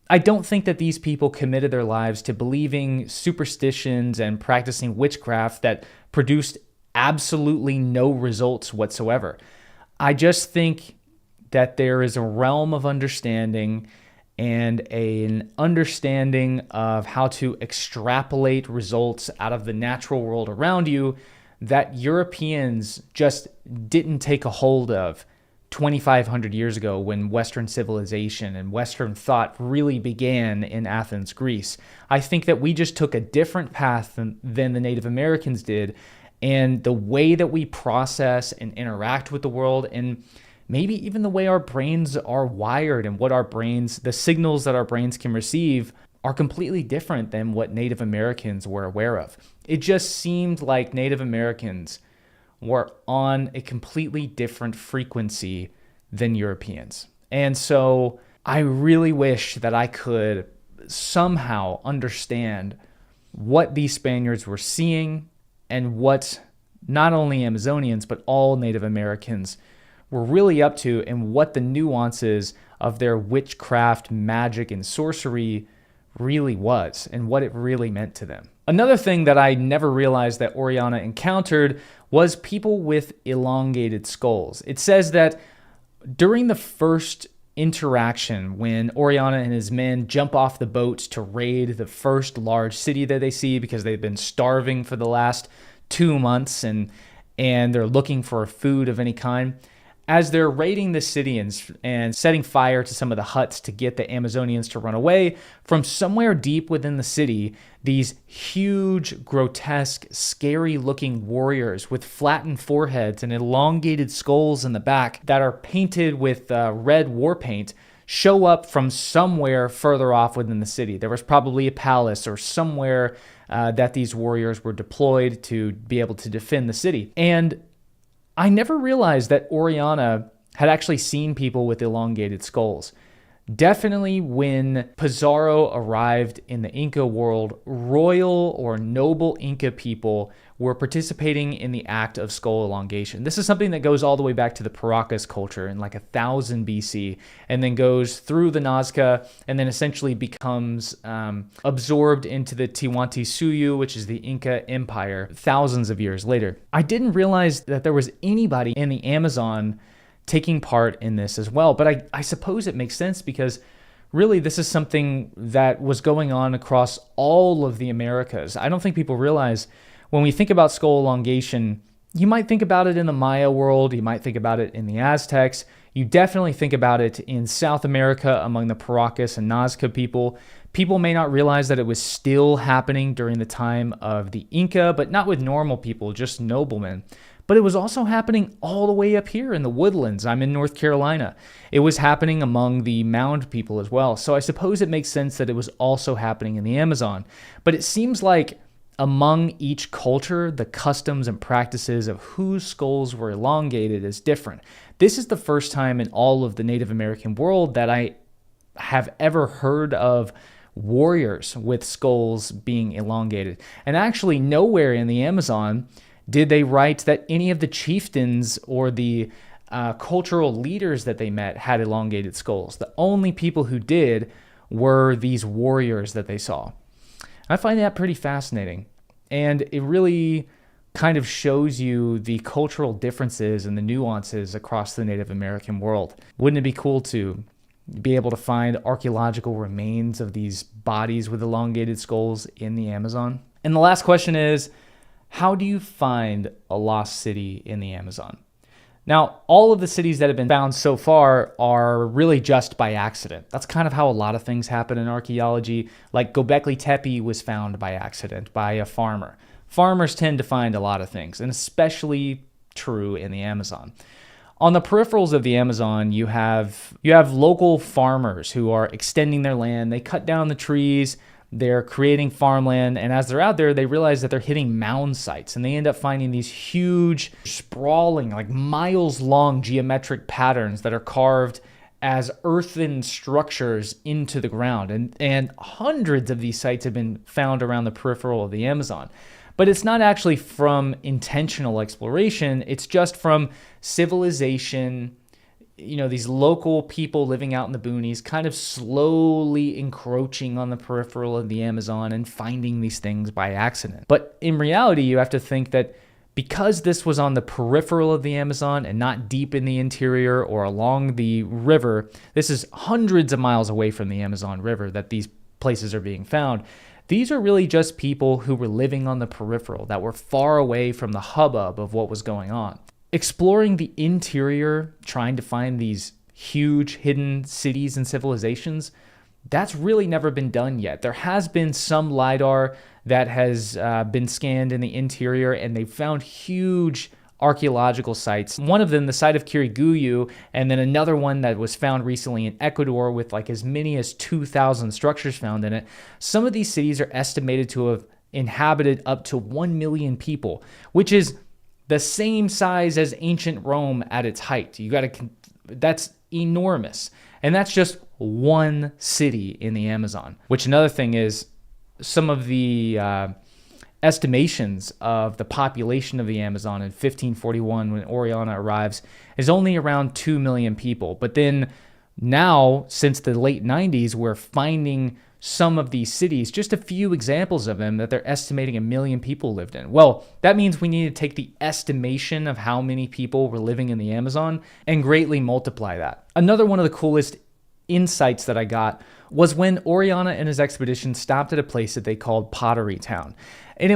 I don't think that these people committed their lives to believing superstitions and practicing witchcraft that produced absolutely no results whatsoever. I just think that there is a realm of understanding and an understanding of how to extrapolate results out of the natural world around you that Europeans just didn't take a hold of 2,500 years ago when Western civilization and Western thought really began in Athens, Greece. I think that we just took a different path than the Native Americans did, and the way that we process and interact with the world, and maybe even the way our brains are wired and what our brains, the signals that our brains can receive, are completely different than what Native Americans were aware of. It just seemed like Native Americans were on a completely different frequency than Europeans. And so I really wish that I could somehow understand what these Spaniards were seeing and what not only Amazonians, but all Native Americans were really up to, and what the nuances of their witchcraft, magic, and sorcery really was, and what it really meant to them. Another thing that I never realized that Oriana encountered was people with elongated skulls. It says that during the first interaction, when Oriana and his men jump off the boat to raid the first large city that they see because they've been starving for the last 2 months and they're looking for food of any kind, as they're raiding the city and setting fire to some of the huts to get the Amazonians to run away, from somewhere deep within the city, these huge, grotesque, scary-looking warriors with flattened foreheads and elongated skulls in the back that are painted with red war paint show up from somewhere further off within the city. There was probably a palace or somewhere that these warriors were deployed to be able to defend the city. And I never realized that Oriana had actually seen people with elongated skulls. Definitely when Pizarro arrived in the Inca world, royal or noble Inca people were participating in the act of skull elongation. This is something that goes all the way back to the Paracas culture in like 1000 BC, and then goes through the Nazca, and then essentially becomes absorbed into the Tiwantisuyu, which is the Inca Empire, thousands of years later. I didn't realize that there was anybody in the Amazon taking part in this as well. But I suppose it makes sense, because really this is something that was going on across all of the Americas. I don't think people realize when we think about skull elongation, you might think about it in the Maya world, you might think about it in the Aztecs, you definitely think about it in South America among the Paracas and Nazca people. People may not realize that it was still happening during the time of the Inca, but not with normal people, just noblemen. But it was also happening all the way up here in the woodlands. I'm in North Carolina. It was happening among the mound people as well. So I suppose it makes sense that it was also happening in the Amazon. But it seems like among each culture, the customs and practices of whose skulls were elongated is different. This is the first time in all of the Native American world that I have ever heard of warriors with skulls being elongated. And actually nowhere in the Amazon did they write that any of the chieftains or the cultural leaders that they met had elongated skulls. The only people who did were these warriors that they saw. I find that pretty fascinating. And it really kind of shows you the cultural differences and the nuances across the Native American world. Wouldn't it be cool to be able to find archaeological remains of these bodies with elongated skulls in the Amazon? And the last question is, how do you find a lost city in the Amazon? Now, all of the cities that have been found so far are really just by accident. That's kind of how a lot of things happen in archaeology. Like Göbekli Tepe was found by accident by a farmer. Farmers tend to find a lot of things, and especially true in the Amazon. On the peripherals of the Amazon, you have local farmers who are extending their land. They cut down the trees, they're creating farmland, and as they're out there, they realize that they're hitting mound sites, and they end up finding these huge, sprawling, like miles-long geometric patterns that are carved as earthen structures into the ground. And hundreds of these sites have been found around the peripheral of the Amazon. But it's not actually from intentional exploration, it's just from civilization these local people living out in the boonies kind of slowly encroaching on the peripheral of the Amazon and finding these things by accident. But in reality, you have to think that because this was on the peripheral of the Amazon and not deep in the interior or along the river, this is hundreds of miles away from the Amazon River that these places are being found. These are really just people who were living on the peripheral that were far away from the hubbub of what was going on. Exploring the interior, trying to find these huge hidden cities and civilizations, that's really never been done yet. There has been some LiDAR that has been scanned in the interior, and they've found huge archaeological sites. One of them, the site of Kiriguyu, and then another one that was found recently in Ecuador with like as many as 2,000 structures found in it. Some of these cities are estimated to have inhabited up to 1 million people, which is the same size as ancient Rome at its height. That's enormous. And that's just one city in the Amazon, which another thing is some of the estimations of the population of the Amazon in 1541 when Oriana arrives is only around 2 million people. But then now, since the late 90s, we're finding some of these cities, just a few examples of them, that they're estimating 1 million people lived in. Well, that means we need to take the estimation of how many people were living in the Amazon and greatly multiply that. Another one of the coolest insights that I got was when Oriana and his expedition stopped at a place that they called Pottery Town. And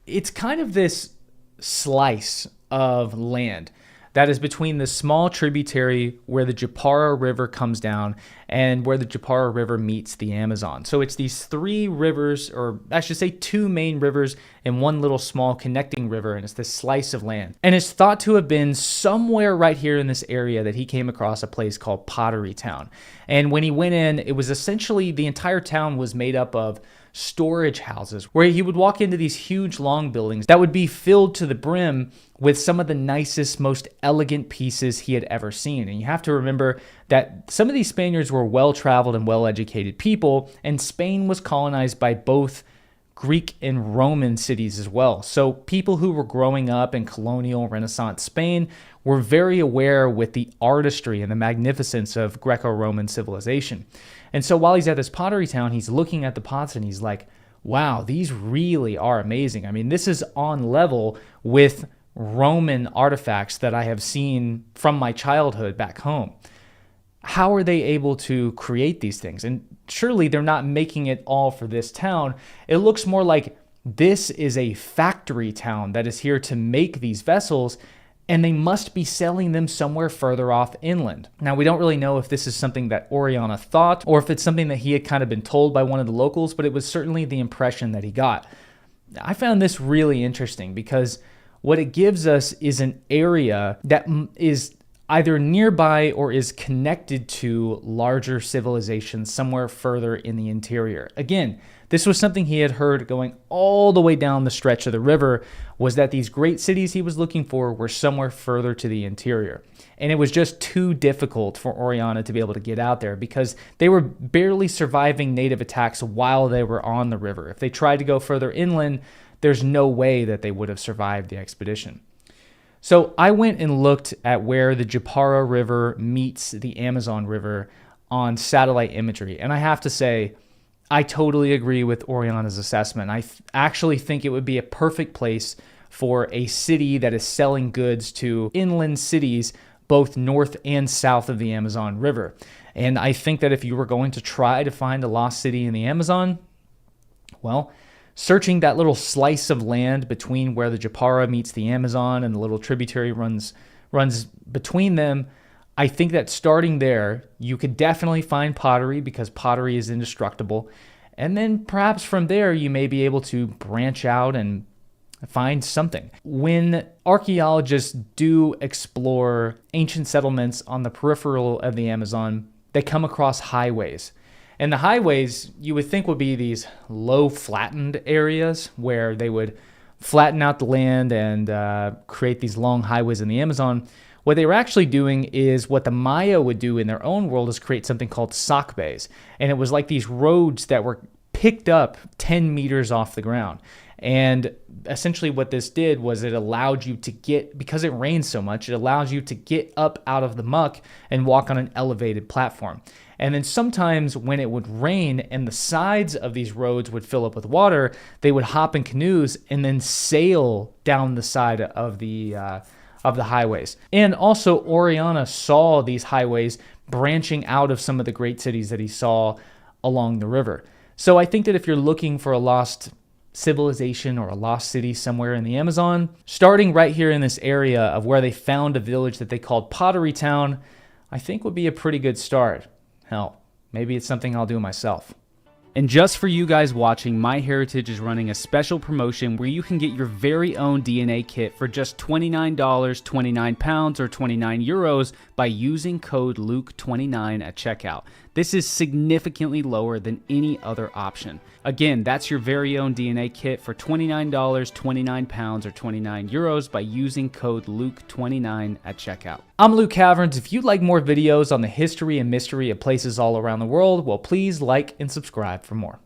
it's kind of this slice of land that is between the small tributary where the Japara River comes down and where the Japara River meets the Amazon. So it's these 3 rivers, or I should say 2 main rivers and one little small connecting river, and it's this slice of land. And it's thought to have been somewhere right here in this area that he came across a place called Pottery Town. And when he went in, it was essentially the entire town was made up of storage houses where he would walk into these huge long buildings that would be filled to the brim with some of the nicest, most elegant pieces he had ever seen. And you have to remember that some of these Spaniards were well-traveled and well-educated people, and Spain was colonized by both Greek and Roman cities as well. So people who were growing up in colonial Renaissance Spain were very aware with the artistry and the magnificence of Greco-Roman civilization. And so while he's at this pottery town, he's looking at the pots and he's like, wow, these really are amazing. I mean, this is on level with Roman artifacts that I have seen from my childhood back home. How are they able to create these things? And surely they're not making it all for this town. It looks more like this is a factory town that is here to make these vessels, and they must be selling them somewhere further off inland. Now, we don't really know if this is something that Oriana thought or if it's something that he had kind of been told by one of the locals, but it was certainly the impression that he got. I found this really interesting because what it gives us is an area that is either nearby or is connected to larger civilizations somewhere further in the interior. Again, this was something he had heard going all the way down the stretch of the river, was that these great cities he was looking for were somewhere further to the interior. And it was just too difficult for Oriana to be able to get out there because they were barely surviving native attacks while they were on the river. If they tried to go further inland, there's no way that they would have survived the expedition. So I went and looked at where the Japara River meets the Amazon River on satellite imagery. And I have to say, I totally agree with Oriana's assessment. I actually think it would be a perfect place for a city that is selling goods to inland cities, both north and south of the Amazon River. And I think that if you were going to try to find a lost city in the Amazon, well, searching that little slice of land between where the Japara meets the Amazon and the little tributary runs between them, I think that starting there, you could definitely find pottery because pottery is indestructible. And then perhaps from there, you may be able to branch out and find something. When archaeologists do explore ancient settlements on the peripheral of the Amazon, they come across highways. And the highways, you would think, would be these low flattened areas where they would flatten out the land and create these long highways in the Amazon. What they were actually doing is what the Maya would do in their own world, is create something called sakbes. And it was like these roads that were picked up 10 meters off the ground. And essentially what this did was it allowed you to get, because it rains so much, it allows you to get up out of the muck and walk on an elevated platform. And then sometimes when it would rain and the sides of these roads would fill up with water, they would hop in canoes and then sail down the side of the highways. And also Orellana saw these highways branching out of some of the great cities that he saw along the river. So I think that if you're looking for a lost civilization or a lost city somewhere in the Amazon, starting right here in this area of where they found a village that they called Pottery Town, I think would be a pretty good start. Hell, maybe it's something I'll do myself. And just for you guys watching, MyHeritage is running a special promotion where you can get your very own DNA kit for just $29, 29 pounds, or 29 euros by using code Luke29 at checkout. This is significantly lower than any other option. Again, that's your very own DNA kit for $29, 29 pounds, or 29 euros by using code Luke29 at checkout. I'm Luke Caverns. If you'd like more videos on the history and mystery of places all around the world, well, please like and subscribe for more.